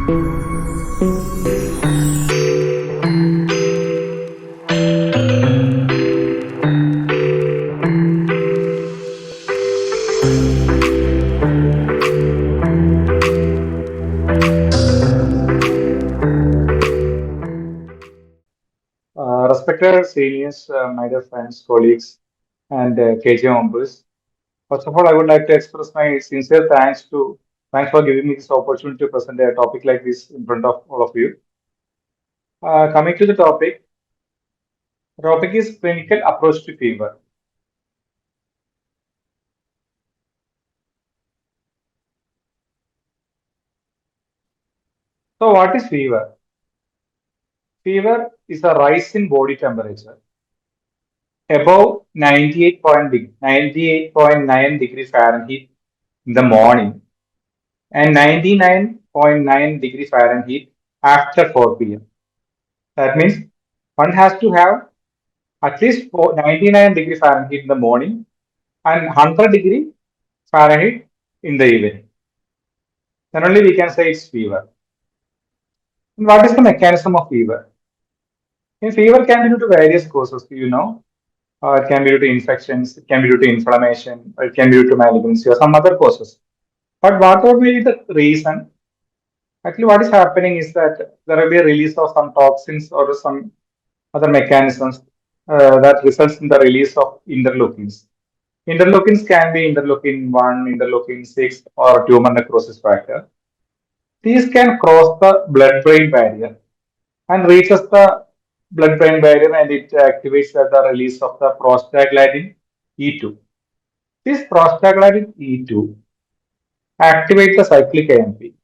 Respected seniors, my dear friends, colleagues, and KJ members. First of all, I would like to express my sincere thanks for giving me this opportunity to present a topic like this in front of all of you. Coming to the topic is clinical approach to fever. So, what is fever? Fever is a rise in body temperature above 98.9 degrees Fahrenheit in the morning and 99.9 degrees Fahrenheit after 4 p.m. That means one has to have at least 99 degrees Fahrenheit in the morning and 100 degree Fahrenheit in the evening. Then only we can say it's fever. And what is the mechanism of fever? Fever can be due to various causes, it can be due to infections, it can be due to inflammation, or it can be due to malignancy or some other causes. But what would be the reason? Actually, what is happening is that there will be a release of some toxins or some other mechanisms that results in the release of interleukins. Interleukins can be interleukin 1, interleukin 6, or tumor necrosis factor. These can cross the blood-brain barrier and reaches the blood-brain barrier and it activates the release of the prostaglandin E2. This prostaglandin E2 activates the cyclic AMP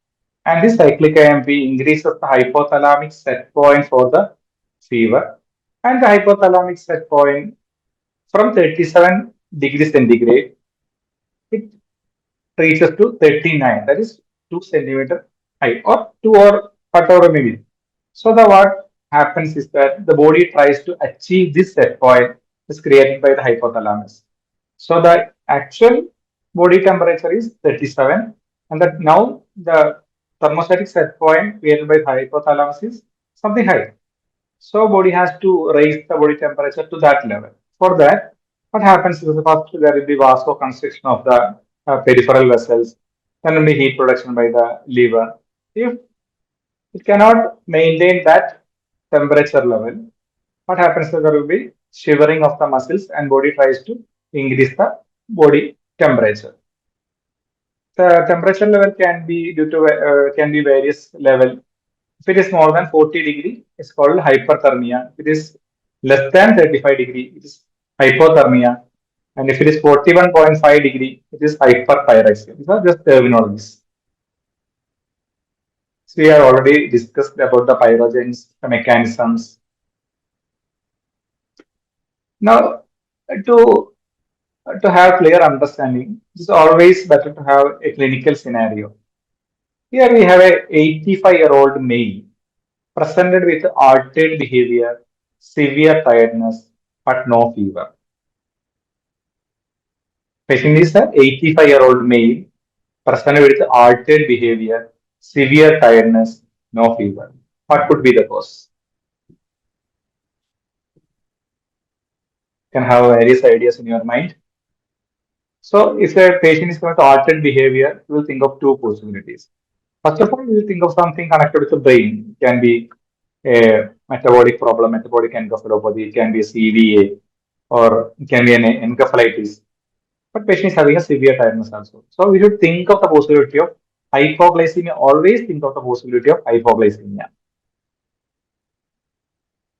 and this cyclic AMP increases the hypothalamic set point for the fever and the hypothalamic set point from 37 degrees centigrade it reaches to 39, that is 2 centimeter high or 2 or whatever maybe. So the what happens is that the body tries to achieve this set point is created by the hypothalamus. So the actual body temperature is 37 and that now the thermostatic set point created by the hypothalamus is something high. So body has to raise the body temperature to that level. For that, what happens is first there will be vasoconstriction of the peripheral vessels, then will be heat production by the liver. If it cannot maintain that temperature level, what happens is there will be shivering of the muscles and body tries to increase the body temperature. The temperature level can be due to can be various level. If it is more than 40 degree, it's called hyperthermia. If it is less than 35 degree, it is hypothermia. And if it is 41.5 degree, it is hyperpyrexia. These are just terminologies. So we have already discussed about the pyrogens, the mechanisms. Now, to to have clear understanding, it's always better to have a clinical scenario. Here we have a 85-year-old male presented with altered behavior, severe tiredness, but no fever. Patient is an 85-year-old male presented with altered behavior, severe tiredness, no fever. What could be the cause? You can have various ideas in your mind. So, if a patient is going to altered behavior, you will think of two possibilities. First of all, you will think of something connected with the brain. It can be a metabolic problem, metabolic encephalopathy, it can be a CVA, or it can be an encephalitis. But patient is having a severe tiredness also. So we should think of the possibility of hypoglycemia. Always think of the possibility of hypoglycemia.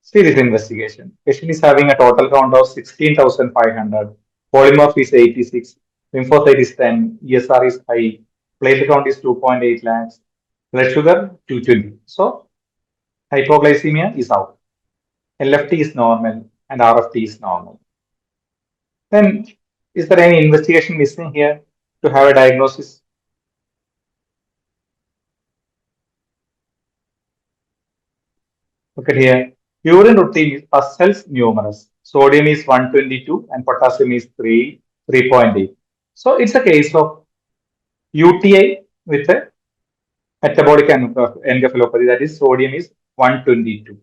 See this investigation. Patient is having a total count of 16,500. Polymorph is 86. Lymphocyte is 10. ESR is high. Platelet count is 2.8 lakhs. Blood sugar 220. So hypoglycemia is out. LFT is normal and RFT is normal. Then is there any investigation missing here to have a diagnosis? Look at here. Urine routine is pus cells numerous. Sodium is 122 and potassium is 3.8. So it's a case of UTI with a metabolic encephalopathy, that is sodium is 122.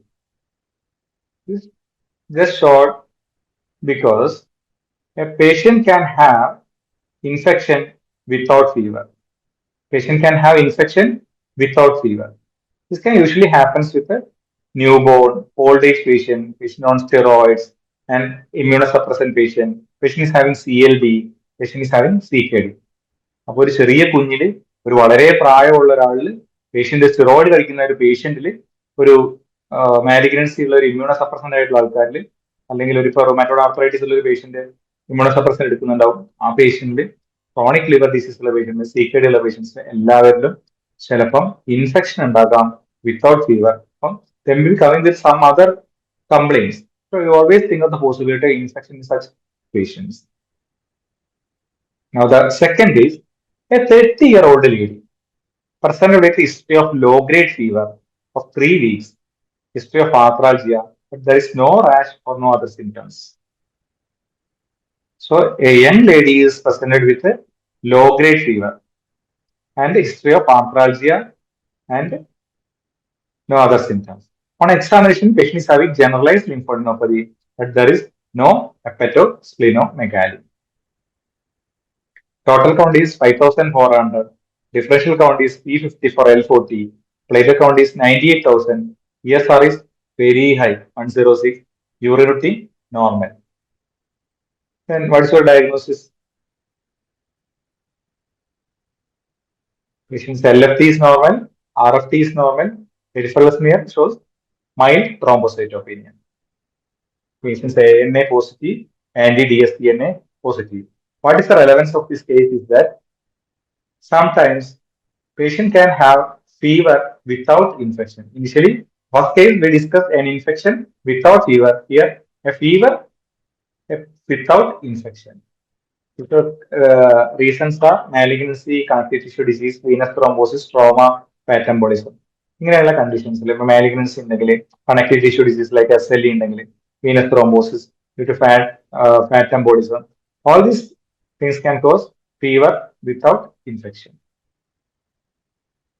This is just short because a patient can have infection without fever. Patient can have infection without fever. This can usually happens with a newborn, old age patient, patient on steroids, and immunosuppressant patient is having CLD, patient is having CKD. അപ്പോൾ ഒരു ചെറിയ കുഞ്ഞില് ഒരു വളരെ പ്രായമുള്ള ഒരാളിൽ patient steroid കഴിക്കുന്ന ഒരു പേഷ്യന്റിൽ ഒരു മാലിഗ്നൻസി ഉള്ള ഒരു ഇമ്മ്യൂണോ സപ്രസന്റ് ആയിട്ടുള്ള ആൾക്കാരിൽ അല്ലെങ്കിൽ ഒരു റൊമാറ്റോഡ് ആർത്രൈറ്റിസ് ഉള്ള ഒരു പേഷ്യന്റ് ഇമ്മ്യൂണോ സപ്രസൻ എടുക്കുന്നുണ്ടാവും. ആ പേഷ്യന്റിൽ ക്രോണിക് ലിവർ ഡിസീസ് ഉള്ള പേഷ്യന്റ്, CKD ഉള്ള പേഷ്യൻസ് എല്ലാവരിലും ചിലപ്പം ഇൻഫെക്ഷൻ ഉണ്ടാകാം വിത്തൗട്ട് ഫീവർ. അപ്പം then will coming with some other complaints. So you always think of the possibility of infection in such patients. Now the second is a 30-year-old lady presented with history of low-grade fever of 3 weeks, history of arthralgia, but there is no rash or no other symptoms. So a young lady is presented with a low-grade fever and history of arthralgia and no other symptoms. On examination, patient is having generalized lymphadenopathy, but there is no hepatosplenomegaly. Total count is 5,400. Differential count is P50 for L40. Platelet count is 98,000. ESR is very high, 106. Urinary normal. Then what is your diagnosis? Patient's LFT is normal, RFT is normal. Peripheral smear shows mild thrombocytopenia. Patient's ANA positive, anti-dsDNA positive. What is the relevance of this case is that sometimes patient can have fever without infection. Initially, first case we discussed an infection without fever. Here, a fever without infection. Reasons are malignancy, connective tissue disease, venous thrombosis, trauma, fat embolism. ഇങ്ങനെയുള്ള കണ്ടീഷൻസിൽ ഇപ്പൊ malignancy ഉണ്ടെങ്കിൽ, connective tissue disease like SLE ഉണ്ടെങ്കിൽ, venous thrombosis due to fat embolism, all these things can cause fever without infection.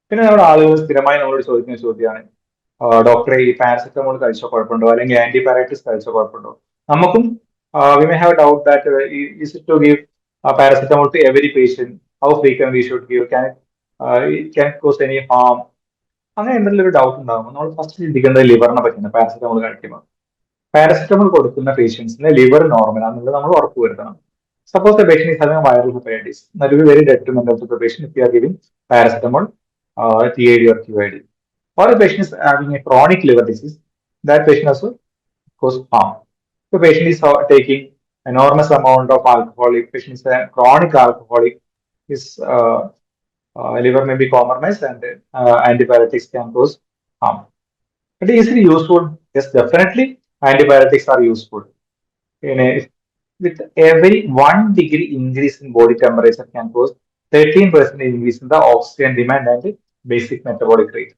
പിന്നെ നമ്മുടെ ആളുകൾ സ്ഥിരമായി നമ്മളോട് ചോദിക്കുന്ന ചോദ്യമാണ്, ഡോക്ടറെ ഈ പാരസെറ്റമോൾ കഴിച്ചാൽ കുഴപ്പമുണ്ടോ അല്ലെങ്കിൽ ആന്റിബയോട്ടിക്സ് കഴിച്ചാൽ കുഴപ്പമുണ്ടോ? നമുക്കും we may have a doubt that is it to give paracetamol to every patient? How frequent we should give? It can cause any harm? അങ്ങനെ എന്തെങ്കിലും ഒരു ഡൗട്ട് ഉണ്ടാകുമ്പോൾ നമ്മൾ ഫസ്റ്റ് ചിന്തിക്കേണ്ടത് ലിവറിനെ പറ്റിയാണ്. പാരസെറ്റമോൾ കഴിക്കുമ്പോൾ പാരസെറ്റമോൾ കൊടുക്കുന്ന പേഷ്യൻസിന്റെ ലിവർ നോർമൽ ആണെന്നുള്ളത് നമ്മൾ ഉറപ്പുവരുത്തണം. Suppose the patient is having viral hepatitis, that will be very detrimental to the patient if you are giving paracetamol, TID or QID. Or the patient is having a chronic liver disease, that patient also cause harm. The patient is taking enormous amount of alcoholic, patient is a chronic alcoholic, his liver may be compromised and antibiotics can cause harm. But is it useful? Yes, definitely antibiotics are useful. With every 1 degree increase in body temperature can cause 13% increase in the oxygen demand and the basic metabolic rate.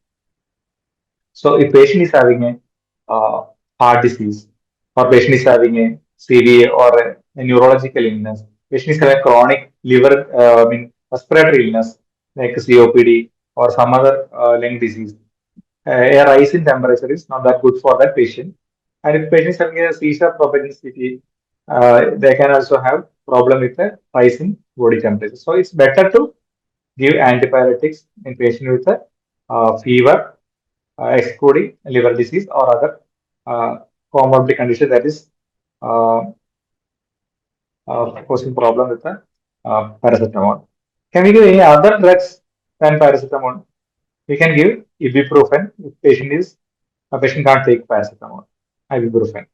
So if patient is having a heart disease, or patient is having a CVA or a neurological illness, patient is having chronic liver, respiratory illness like COPD or some other lung disease, a rise in temperature is not that good for that patient. And if patient is having a seizure propensity, they can also have problem with the rise in body temperature. So it's better to give antibiotics in patient with a fever, excluding liver disease or other comorbid condition that is causing problem with the paracetamol. Can we give any other drugs than paracetamol? We can give ibuprofen if a patient can't take paracetamol, ibuprofen.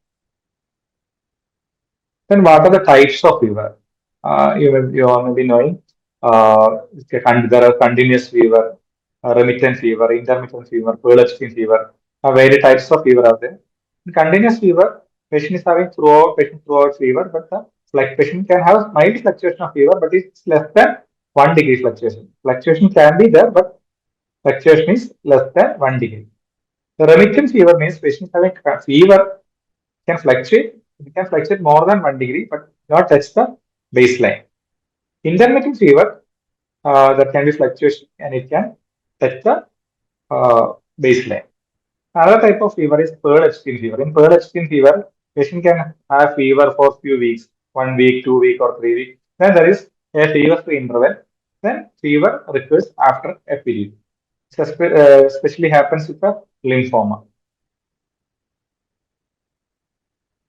Then what are the types of fever? You may be knowing there are continuous fever, remittent fever, intermittent fever, Pearl-Epstein fever. Various types of fever are there. In continuous fever, patient is having throughout fever, but the patient can have mild fluctuation of fever, but it's less than 1 degree fluctuation. Fluctuation can be there, but fluctuation is less than 1 degree. The remittent fever means patient is having fever can fluctuate. It can fluctuate more than 1 degree, but not touch the baseline. Intermittent fever, that can be fluctuation and it can That's the baseline. Another type of fever is Pearl-Epstein fever. In Pearl-Epstein fever, patient can have fever for few weeks, 1 week, 2 week, or 3 weeks. Then there is a fever-free interval. Then fever recurs after a period. Especially happens with the lymphoma.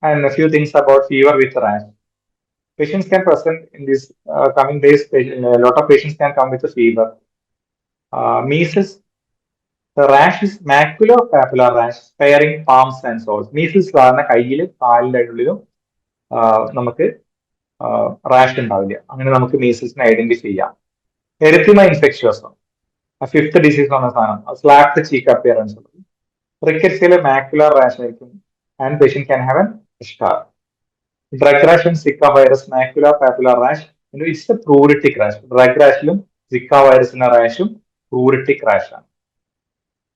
And a few things about fever with rash. Patients can present in these coming days. A lot of patients can come with a fever. Measles. The rash is maculopapular rash, sparing palms and soles. Measles സാധാരണ കയ്യിലും കാലിന്റെ ഉള്ളിലും നമുക്ക് rash ഉണ്ടാവില്ല. അങ്ങനെ നമുക്ക് മീസിൽസിനെ identify ചെയ്യാം. എറിത്തിമ ഇൻഫെക്ഷ്യോസം, fifth disease എന്ന സാധനം, സ്ലാക്ട് ചീക്ക് അപ്പിയറൻസ് ഉള്ളത്. റിക്കറ്റ്സിലെ മാക്കുലർ റാഷ് ആയിരിക്കും. And patient can have an scar. Drug rash and Zika virus maculopapular rash. It's a pruritic rash. ഡ്രഗ് റാഷിലും സിക്ക വൈറസിന്റെ റാഷും പ്രൂരിറ്റിക് റാഷ് ആണ്.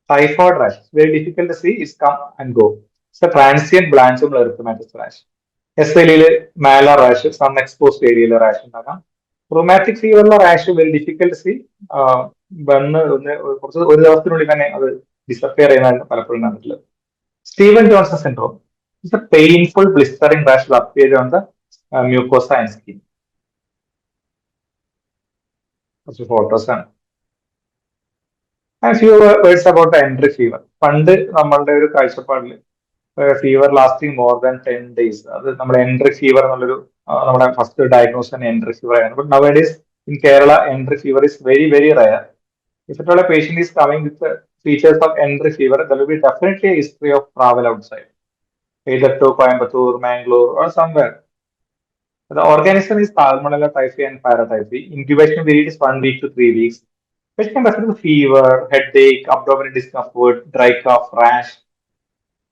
Typhoid rash, very difficult to see, is come and go. It's a transient blanchum erythematous rash. SLE malar rash, sun exposed areal rash ഉണ്ടാകാം. Rheumatic fever rash very difficult to see. വന്ന് ഒരു ദിവസത്തിനുള്ളിൽ തന്നെ അത് disappear ചെയ്യുന്നതാണ് പലപ്പോഴും കണ്ടിട്ടുള്ളത്. Steven Johnson syndrome. It's a painful blistering rash that appears on the mucosa and skin. കുറച്ച് ഫോട്ടോസ് ആണ്. A few words about the entry fever. പണ്ട് നമ്മളുടെ ഒരു കാഴ്ചപ്പാടിൽ fever lasting more than 10 days, അത് നമ്മുടെ എൻട്രി ഫീവർ എന്നുള്ളൊരു നമ്മുടെ ഫസ്റ്റ് ഡയഗ്നോസ് തന്നെ എൻട്രി ഫീവർ ആയിരുന്നു. But now days in Kerala entry fever is very very rare. If at all a patient is coming with the features of entry fever, there will be definitely a history of travel outside, either to Coimbatore, Mangalore, or somewhere. The organism is Salmonella typhi and paratyphi. Incubation period is 1 week to 3 weeks. Patient can present with fever, headache, abdominal discomfort, dry cough, rash.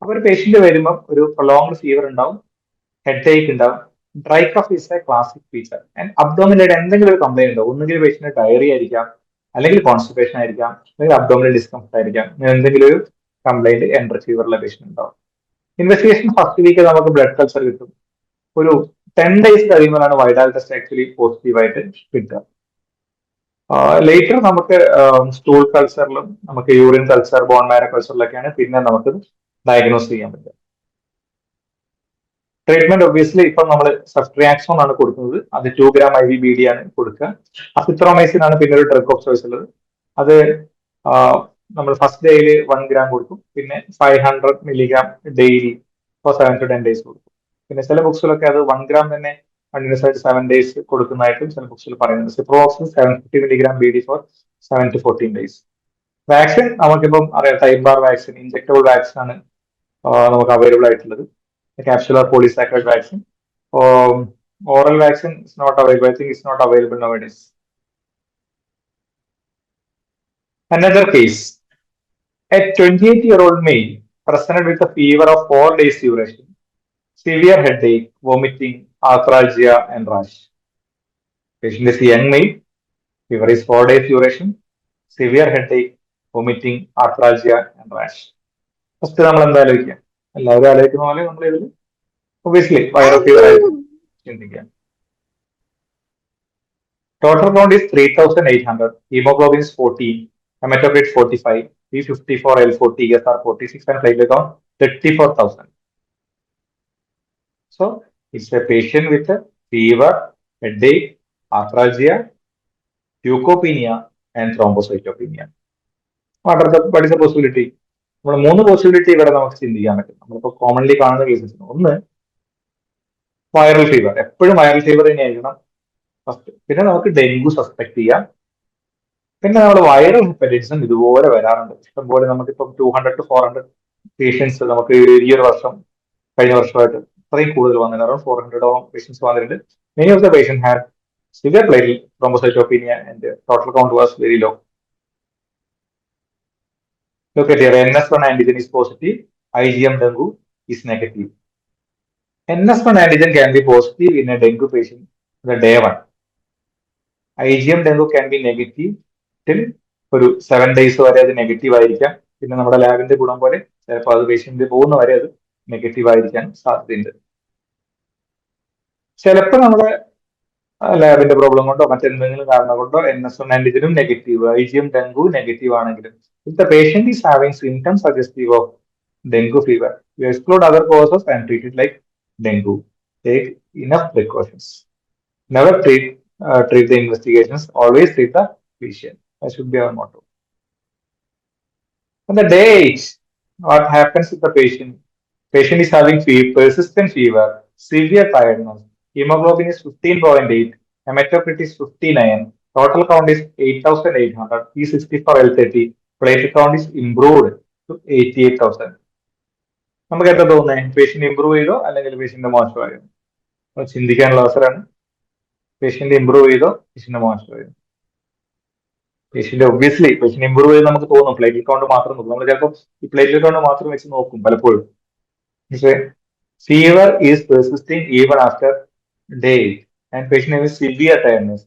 അപ്പോൾ ഒരു patient വരുമ്പോൾ ഒരു prolonged fever ഉണ്ടാവും, headache ഉണ്ടാവും, dry cough is a classic feature. And abdominal എന്തെങ്കിലും ഒരു complaint ഉണ്ടാവും. ഒന്നുകിൽ പേഷ്യന്റ് ഡയറി ആയിരിക്കാം, അല്ലെങ്കിൽ കോൺസ്റ്റിപ്പേഷൻ ആയിരിക്കാം, അല്ലെങ്കിൽ അബ്ഡോമിനൽ ഡിസ്കംഫർട്ട് ആയിരിക്കാം. എന്തെങ്കിലും ഒരു കംപ്ലൈന്റ് എൻട്രി ഫീവറിലെ പേഷ്യന്റ് ഉണ്ടാവും. ഇൻവെസ്റ്റിഗേഷൻ ഫസ്റ്റ് വീക്ക് നമുക്ക് ബ്ലഡ് കൾച്ചർ കിട്ടും. ഒരു 10 days കഴിയുമ്പോഴാണ് വൈഡാൽ ടെസ്റ്റ് ആക്ച്വലി പോസിറ്റീവായിട്ട് കിട്ടുക. ലേറ്റർ നമുക്ക് സ്റ്റൂൾ കൾച്ചറിലും നമുക്ക് യൂറിൻ കൾച്ചർ, ബോൺ മാരോ കൾച്ചറിലൊക്കെയാണ് പിന്നെ നമുക്ക് ഡയഗ്നോസ് ചെയ്യാൻ പറ്റുക. ട്രീറ്റ്മെന്റ് ഒബ്വിയസ്ലി ഇപ്പം നമ്മൾ സബ്ട്രിയാക്സോൺ ആണ് കൊടുക്കുന്നത്. അത് 2 gram IVBD ആണ് കൊടുക്കുക. അസിത്രോമൈസിൻ ആണ് പിന്നെ ഒരു ഡ്രഗ് ഓഫ് ചോയ്സ് ഉള്ളത്. അത് നമ്മൾ ഫസ്റ്റ് ഡേയിൽ 1 gram കൊടുക്കും, പിന്നെ 500 milligram daily four 7 to 10 days കൊടുക്കും. പിന്നെ ചില ബുക്സിലൊക്കെ അത് 1 gram തന്നെ കണ്ടിന്യൂസ് ആയിട്ട് 7 days കൊടുക്കുന്നതായിട്ടും ചില ബുക്സിൽ പറയുന്നുണ്ട്. Ciproxin 750 milligram BD for 7 to 14 days. Vaccine നമുക്കിപ്പം അറിയാം, Typbar vaccine, injectable vaccine ആണ് നമുക്ക് അവൈലബിൾ ആയിട്ടുള്ളത്. Capsular polysaccharide vaccine. Oral vaccine is not available. I think it's not available nowadays. Another case. A 28-year-old male presented with a fever of 4 days duration, severe headache, vomiting, arthralgia, and rash. Patient is a young male. Fever is 4 days duration, severe headache, vomiting, arthralgia, and rash. First നമ്മൾ എന്താ ആലോചിക്കുക? എല്ലാവരും ആലോചിക്കുന്ന പോലെ നമ്മൾ ഇതിൽ obviously viral fever ആയിരിക്കും ചിന്തിക്കുക. Total count is 3,800, hemoglobin is 14, hematocrit 45, P54, L4, TSR 46, and platelet count 34,000. So it's a patient with a fever, headache, arthralgia, leukopenia, and thrombocytopenia. What is the possibility? നമ്മൾ 3 possibility ഇവിടെ നമുക്ക് ചിന്തിക്കാൻ പറ്റും. നമ്മളിപ്പോൾ commonly കാണുന്ന കേസസിന് ഒന്ന് വൈറൽ ഫീവർ, എപ്പോഴും viral fever തന്നെയായിരിക്കണം first. പിന്നെ നമുക്ക് ഡെങ്കു സസ്പെക്ട് ചെയ്യാം. പിന്നെ നമ്മൾ വൈറൽ ഹെപ്പറ്റൈറ്റിസും ഇതുപോലെ വരാറുണ്ട് ഇഷ്ടംപോലെ. നമുക്കിപ്പം 200 to 400 പേഷ്യൻസ് നമുക്ക് ഈ ഒരു വർഷം, കഴിഞ്ഞ വർഷമായിട്ട് അത്രയും കൂടുതൽ വന്നിട്ടുണ്ട്. അറൌണ്ട് 400ഓളം പേഷ്യൻസ് വന്നിട്ടുണ്ട്. Many of the patients had severe platelet thrombocytopenia and total count was very low. Look at here, NS1 antigen is positive, IgM dengue is negative. NS1 antigen can be positive in a dengue patient on the day 1. IgM dengue can be negative till ഒരു 7 days വരെ അത് negative ആയിരിക്കാം. പിന്നെ നമ്മുടെ ലാബിന്റെ ഗുണം പോലെ ചിലപ്പോൾ അത് പേഷ്യന്റ് പോകുന്ന വരെ അത് നെഗറ്റീവ് ആയിരിക്കാൻ സാധ്യതയുണ്ട്. ചിലപ്പോൾ നമ്മുടെ ലാബിന്റെ പ്രോബ്ലം കൊണ്ടോ മറ്റെന്തെങ്കിലും കാരണം കൊണ്ടോ NS1 ആന്റിജനും നെഗറ്റീവ്, IgM ഡെങ്കു നെഗറ്റീവ് ആണെങ്കിലും if the patient is having symptoms suggestive of dengue fever, you exclude other causes and treat it like dengue. Take enough precautions. Never treat the investigations. Always treat the patient. That should be our motto. On the date, what happens with the patient? Patient is having persistent fever, severe tiredness. Hemoglobin is 15.8, hematocrit is 59, total count is 8,800, P64 L30, platelet count is improved to 88,000. നമുക്ക് എന്താ തോന്നുന്നത്? Patient improve ചെയ്തോ അല്ലെങ്കിൽ patient മോശമായോ? ചിന്തിക്കാനുള്ള അവസരമാണ്. Patient improve ചെയ്തോ patient മോശമായോ? പേഷ്യന്റ് ഒബ്വിയസ്ലി പേഷ്യന്റ് ഇമ്പ്രൂവ് ചെയ്ത് നമുക്ക് തോന്നും. പ്ലേറ്റ്ലെറ്റ് കൗണ്ട് മാത്രം നോക്കും. നമ്മൾ ചിലപ്പോൾ ഈ പ്ലേറ്റ്ലെറ്റ് കൗണ്ട് മാത്രം വെച്ച് നോക്കും പലപ്പോഴും. പക്ഷേ fever is persisting even after day and patient having severe tiredness.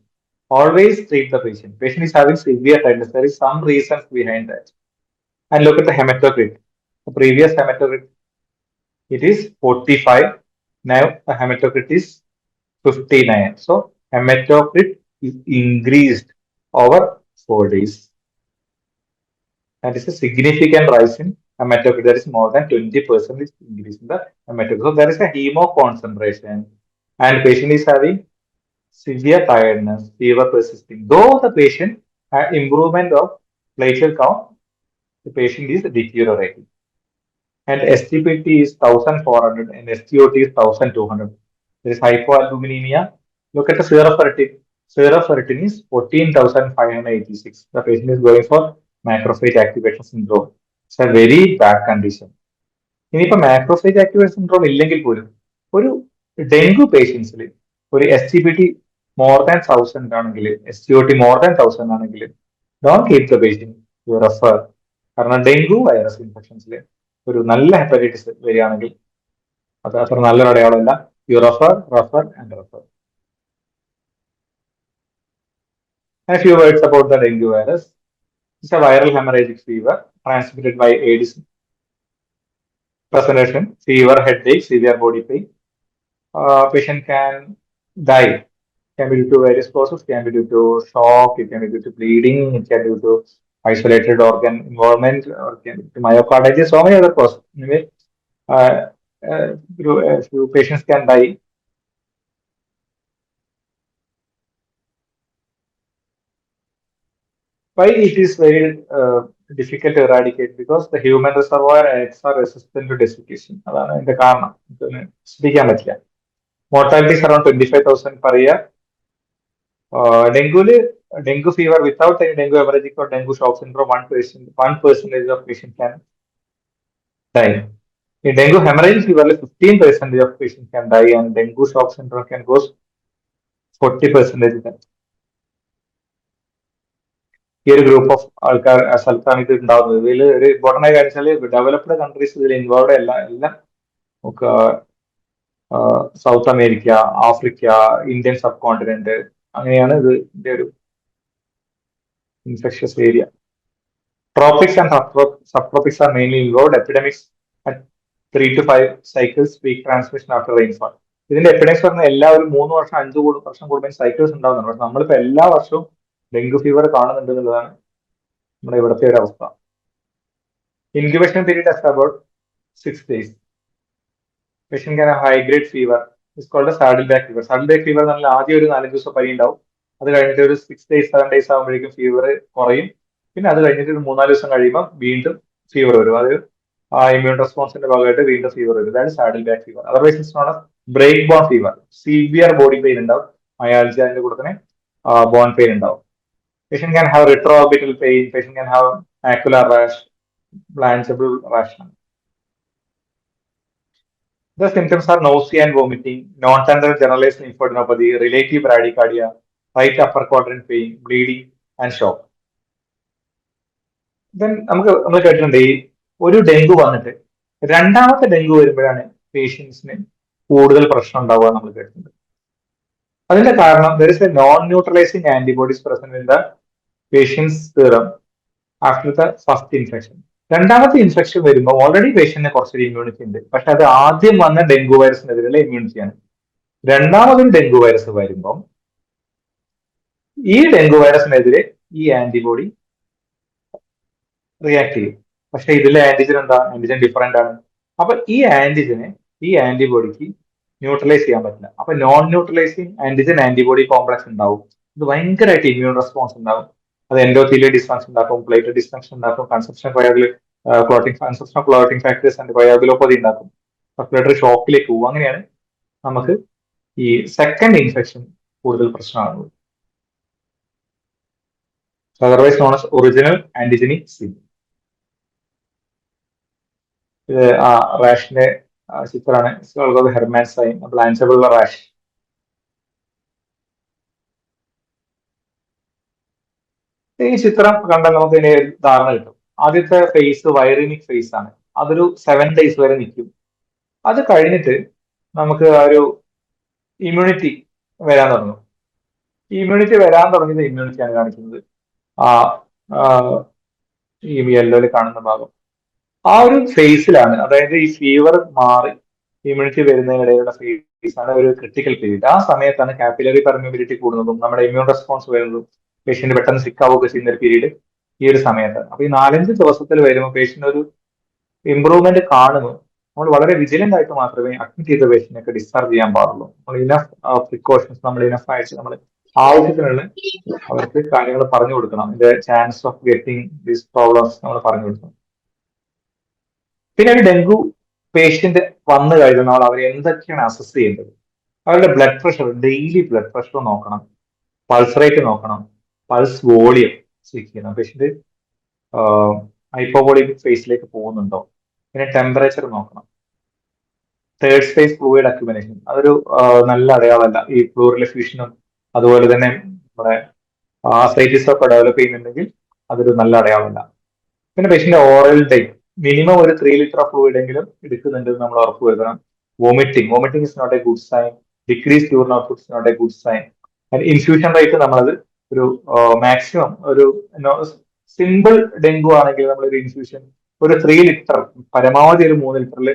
Always treat the patient. Patient is having severe tiredness. There is some reasons behind that. And look at the hematocrit. The previous hematocrit, it is 45. Now the hematocrit is 59. So hematocrit is increased over 4 days. That is a significant rise in hematocrit. That is more than 20% is increase in the hematocrit. So there is a hemo concentration, and patient is having severe tiredness, fever persisting. Though the patient had improvement of platelet count, the patient is deteriorating. And STPT is 1,400 and STOT is 1,200. There is hypoalbuminemia. Look at the seroferritin. Seroferritin is 14,586. The patient is going for macrophage activation syndrome. It's a very bad condition. ഇനിയിപ്പോ macrophage activation syndrome ഇല്ലെങ്കിൽ പോലും ഒരു dengue പേഷ്യൻസിൽ ഒരു STPT more than 1000 ആണെങ്കിൽ, STOT more than 1000 ആണെങ്കിൽ, don't keep the patient, you refer. കാരണം dengue virus ഇൻഫെക്ഷൻസിൽ ഒരു നല്ല ഹെപ്പറ്റൈറ്റിസ് വരികയാണെങ്കിൽ അത് അത്ര നല്ലൊരു അടയാളമല്ല. You refer and refer. A few words about the dengue virus. It's a viral hemorrhagic fever transmitted by Aedes. Presentation: fever, headache, severe body pain. Patient can die. Can be due to various causes. Can be due to shock. It can be due to bleeding. It can be due to isolated organ involvement, or can be due to myocarditis. So many other causes. Anyway, few patients can die. Why it is very difficult to eradicate? Because the human reservoir eggs are resistant to desiccation. അതാണ് അതിന്റെ കാരണം. ശ്രദ്ധിക്കാൻ പറ്റില്ല. Mortality is around 25,000 per year. Dengue fever without any dengue hemorrhagic or dengue shock syndrome, 1% of patient can die. In dengue hemorrhagic fever, 15% of patients can die, and dengue shock syndrome can go 40%. ഈ ഒരു group of ആൾക്കാർ സ്ഥലത്താണ് ഇത് ഉണ്ടാവുന്നത്. ഇതിൽ ഒരു important ആയ കാര്യം വെച്ചാൽ ഡെവലപ്ഡ് കൺട്രീസ് ഇതിൽ ഇൻവോൾവ് എല്ലാം നമുക്ക് south America, Africa, Indian sub continent, അങ്ങനെയാണ് ഇതിന്റെ ഒരു infectious area. Tropics and subtropics are mainly involved. Epidemics at 3 to 5 cycles, peak transmission after rainfall. ഇതിന്റെ എപ്പിഡമിക്സ് പറഞ്ഞാൽ എല്ലാ ഒരു 3 വർഷം 5 വർഷം കൂടുമ്പോൾ സൈക്കിൾസ് ഉണ്ടാവുന്നുണ്ട്. പക്ഷെ നമ്മളിപ്പോ എല്ലാ വർഷവും ഡെങ്കു ഫീവർ കാണുന്നുണ്ട് എന്നുള്ളതാണ് നമ്മുടെ ഇവിടുത്തെ ഒരു അവസ്ഥ. Incubation period is about 6 days. Patient can have high-grade fever. It's called a saddleback fever. Saddleback fever എന്ന് പറഞ്ഞാൽ ആദ്യം ഒരു 4 ദിവസം പനി ഉണ്ടാവും. അത് കഴിഞ്ഞിട്ട് ഒരു 6 days 7 days ആകുമ്പോഴേക്കും ഫീവർ കുറയും. പിന്നെ അത് കഴിഞ്ഞിട്ട് ഒരു 3-4 ദിവസം കഴിയുമ്പോൾ വീണ്ടും ഫീവർ വരും. അത് ആ ഇമ്മ്യൂൺ റെസ്പോൺസിന്റെ ഭാഗമായിട്ട് വീണ്ടും ഫീവർ വരും. അതാണ് saddleback fever. Otherwise it's not break bone fever. Severe body pain ഉണ്ടാവും, മയാൾജി, അതിന്റെ കൂടെ തന്നെ ബോൺ പെയിൻ ഉണ്ടാവും. Patient can have retroorbital pain. Patient can have macular rash, blanchable rash. The symptoms are nausea and vomiting, non-tender generalized lymphadenopathy, relative bradycardia, right upper quadrant pain, bleeding, and shock. Then നമ്മൾ കേട്ടിട്ടുണ്ട് ഈ ഒരു dengue വന്നിട്ട് രണ്ടാമത്തെ dengue വരുമ്പോഴാണ് പേഷ്യൻസിന് കൂടുതൽ പ്രശ്നം ഉണ്ടാവുക നമ്മൾ കേട്ടിട്ടുണ്ട്. അതിന്റെ കാരണം there is a non-neutralizing antibodies present in the patient's serum after the first infection. രണ്ടാമത്തെ ഇൻഫെക്ഷൻ വരുമ്പോൾ ഓൾറെഡി പേഷ്യന്റിന് കുറച്ചൊരു ഇമ്മ്യൂണിറ്റി ഉണ്ട്. പക്ഷെ അത് ആദ്യം വന്ന ഡെങ്കു വൈറസിനെതിരെയുള്ള ഇമ്മ്യൂണിറ്റിയാണ്. രണ്ടാമതൊരു ഡെങ്കു വൈറസ് വരുമ്പോൾ ഈ ഡെങ്കു വൈറസിനെതിരെ ഈ ആന്റിബോഡി റിയാക്ട് ചെയ്യും. പക്ഷെ ഇതിലെ ആന്റിജൻ എന്താ? ആന്റിജൻ ഡിഫറെന്റ് ആണ്. അപ്പൊ ഈ ആന്റിജനെ ഈ ആന്റിബോഡിക്ക് ന്യൂട്രലൈസ് ചെയ്യാൻ പറ്റില്ല. അപ്പൊ non neutralizing antigen antibody complex ഉണ്ടാവും. ഇത് ഭയങ്കരമായിട്ട് ഇമ്മ്യൂൺ റെസ്പോൺസ് ഉണ്ടാവും. അത് എൻഡോത്തീലിയൽ ഡിസ്ഫങ്ഷൻ ഉണ്ടാക്കും, പ്ലേറ്റ് ഡിസ്ഫങ്ഷൻ ഉണ്ടാക്കും, കൺസപ്ഷൻ കോയാഗുലി clotting consumption of clotting factors and coagulopathy ഉണ്ടാക്കും, സർക്കുലേറ്ററി ഷോക്കിലേക്ക് പോകും. അങ്ങനെയാണ് നമുക്ക് ഈ സെക്കൻഡ് ഇൻഫെക്ഷൻ കൂടുതൽ പ്രശ്നമാകുന്നത്. Otherwise non as original antigenic sin. ഇത് ആ റാഷിന്റെ ചിത്രമാണ്. Herman sign blanchable rash. ഈ ചിത്രം കണ്ടാൽ നമുക്ക് ഇതിന് ധാരണ കിട്ടും. ആദ്യത്തെ ഫേസ് വൈറിനിക് ഫേസ് ആണ്. അതൊരു 7 days വരെ നിൽക്കും. അത് കഴിഞ്ഞിട്ട് നമുക്ക് ആ ഒരു ഇമ്മ്യൂണിറ്റി വരാൻ തുടങ്ങും. ഇമ്മ്യൂണിറ്റി വരാൻ തുടങ്ങിയത് ഇമ്മ്യൂണിറ്റിയാണ് കാണിക്കുന്നത്. ആ ഈ യെല്ലോയിൽ കാണുന്ന ഭാഗം ആ ഒരു ഫേസിലാണ്, അതായത് ഈ ഫീവർ മാറി ഇമ്മ്യൂണിറ്റി വരുന്നതിനിടയിലുള്ള ഫേസ് ആണ് ഒരു ക്രിട്ടിക്കൽ പീരീഡ്. ആ സമയത്താണ് കാപ്പിലറി പെർമിബിലിറ്റി കൂടുന്നതും നമ്മുടെ ഇമ്മ്യൂൺ റെസ്പോൺസ് വരുന്നതും പേഷ്യന്റ് പെട്ടെന്ന് സിക്ക് ആവുകയൊക്കെ ചെയ്യുന്ന ഒരു പീരീഡ് ഈ ഒരു സമയത്താണ്. അപ്പൊ ഈ 4-5 ദിവസത്തിൽ വരുമ്പോൾ പേഷ്യന്റ് ഒരു ഇമ്പ്രൂവ്മെന്റ് കാണുന്നു. നമ്മൾ വളരെ വിജിലന്റ് ആയിട്ട് മാത്രമേ അഡ്മിറ്റ് ചെയ്ത പേഷ്യന്റിനൊക്കെ ഡിസ്ചാർജ് ചെയ്യാൻ പാടുള്ളൂ. നമ്മൾ ഇനഫ് പ്രിക്കോഷൻസ് നമ്മൾ ഇനഫ് ആയിട്ട് നമ്മൾ ആവശ്യത്തിനുള്ള അവർക്ക് കാര്യങ്ങൾ പറഞ്ഞു കൊടുക്കണം. ഇതിന്റെ chance of getting these problems നമ്മൾ പറഞ്ഞു കൊടുക്കണം. പിന്നെ ഒരു ഡെങ്കു പേഷ്യന്റ് വന്നു കഴിഞ്ഞാൽ നമ്മൾ അവരെ എന്തൊക്കെയാണ് അസസ് ചെയ്യേണ്ടത്? അവരുടെ blood pressure, daily blood pressure നോക്കണം, പൾസ് റേറ്റ് നോക്കണം, പൾസ് വോളിയം ചെക്ക് ചെയ്യണം. പേഷ്യന്റ് ഹൈപ്പോവോളിക് ഫേസിലേക്ക് പോകുന്നുണ്ടോ? പിന്നെ ടെമ്പറേച്ചർ നോക്കണം. തേർഡ് സ്റ്റേജ് ഫ്ലൂയിഡ് അക്യുമിനേഷൻ അതൊരു നല്ല അടയാളമല്ല. ഈ പ്ലൂറൽ എഫ്യൂഷനും അതുപോലെ തന്നെ നമ്മുടെ ആസൈറ്റിസ് ഒക്കെ ഡെവലപ്പ് ചെയ്യുന്നുണ്ടെങ്കിൽ അതൊരു നല്ല അടയാളമല്ല. പിന്നെ പേഷ്യന്റ് ഓറൽ ടൈം മിനിമം ഒരു 3 ലിറ്റർ ഓഫ് ഫ്ലൂയിഡ് എങ്കിലും എടുക്കുന്നുണ്ട് നമ്മൾ ഉറപ്പ് വരുത്തണം. Vomiting is not a good sign. Decrease urine output is not a good sign. Infusion rate നമ്മളത് ഒരു മാക്സിമം ഒരു സിമ്പിൾ ഡെങ്കു ആണെങ്കിൽ നമ്മളൊരു ഇൻഫ്യൂഷൻ ഒരു 3 ലിറ്റർ, പരമാവധി ഒരു 3 ലിറ്ററിൽ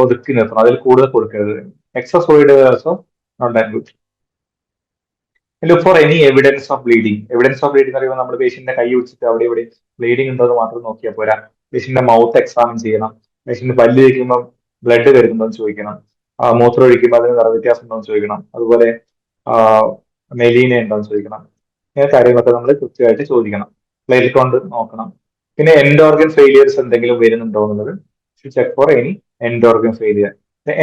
ഒതുക്കി നിർത്തണം. അതിൽ കൂടുതൽ കൊടുക്കരുത്. Excess fluid also not that good. Look for any evidence of bleeding. Evidence of bleeding പറയുമ്പോൾ നമ്മൾ പേഷ്യന്റിന്റെ കൈ പിടിച്ചിട്ട് അവിടെ ഇവിടെ ബ്ലീഡിംഗ് ഉണ്ടോ എന്ന് മാത്രം നോക്കിയാൽ പോരാ. പേഷ്യന്റിന്റെ മൗത്ത് എക്സാമിൻ ചെയ്യണം. പേഷ്യന്റ് പല്ല് കഴിക്കുമ്പോൾ ബ്ലഡ് വരുന്നുണ്ടോ എന്ന് ചോദിക്കണം. മൂത്രം ഒഴിക്കുമ്പോൾ അതിന് നിറവ്യത്യാസം ഉണ്ടോ എന്ന് ചോദിക്കണം. അതുപോലെ മെലീന ഉണ്ടോ എന്ന് ചോദിക്കണം. ഇങ്ങനെ കാര്യങ്ങളൊക്കെ നമ്മൾ കൃത്യമായിട്ട് ചോദിക്കണം. പ്ലേറ്റ് കൗണ്ട് നോക്കണം. പിന്നെ എൻഡ് ഓർഗൻ ഫെയിലിയേഴ്സ് എന്തെങ്കിലും വരുന്നുണ്ടോ എന്നുള്ളത് check for any end organ failure.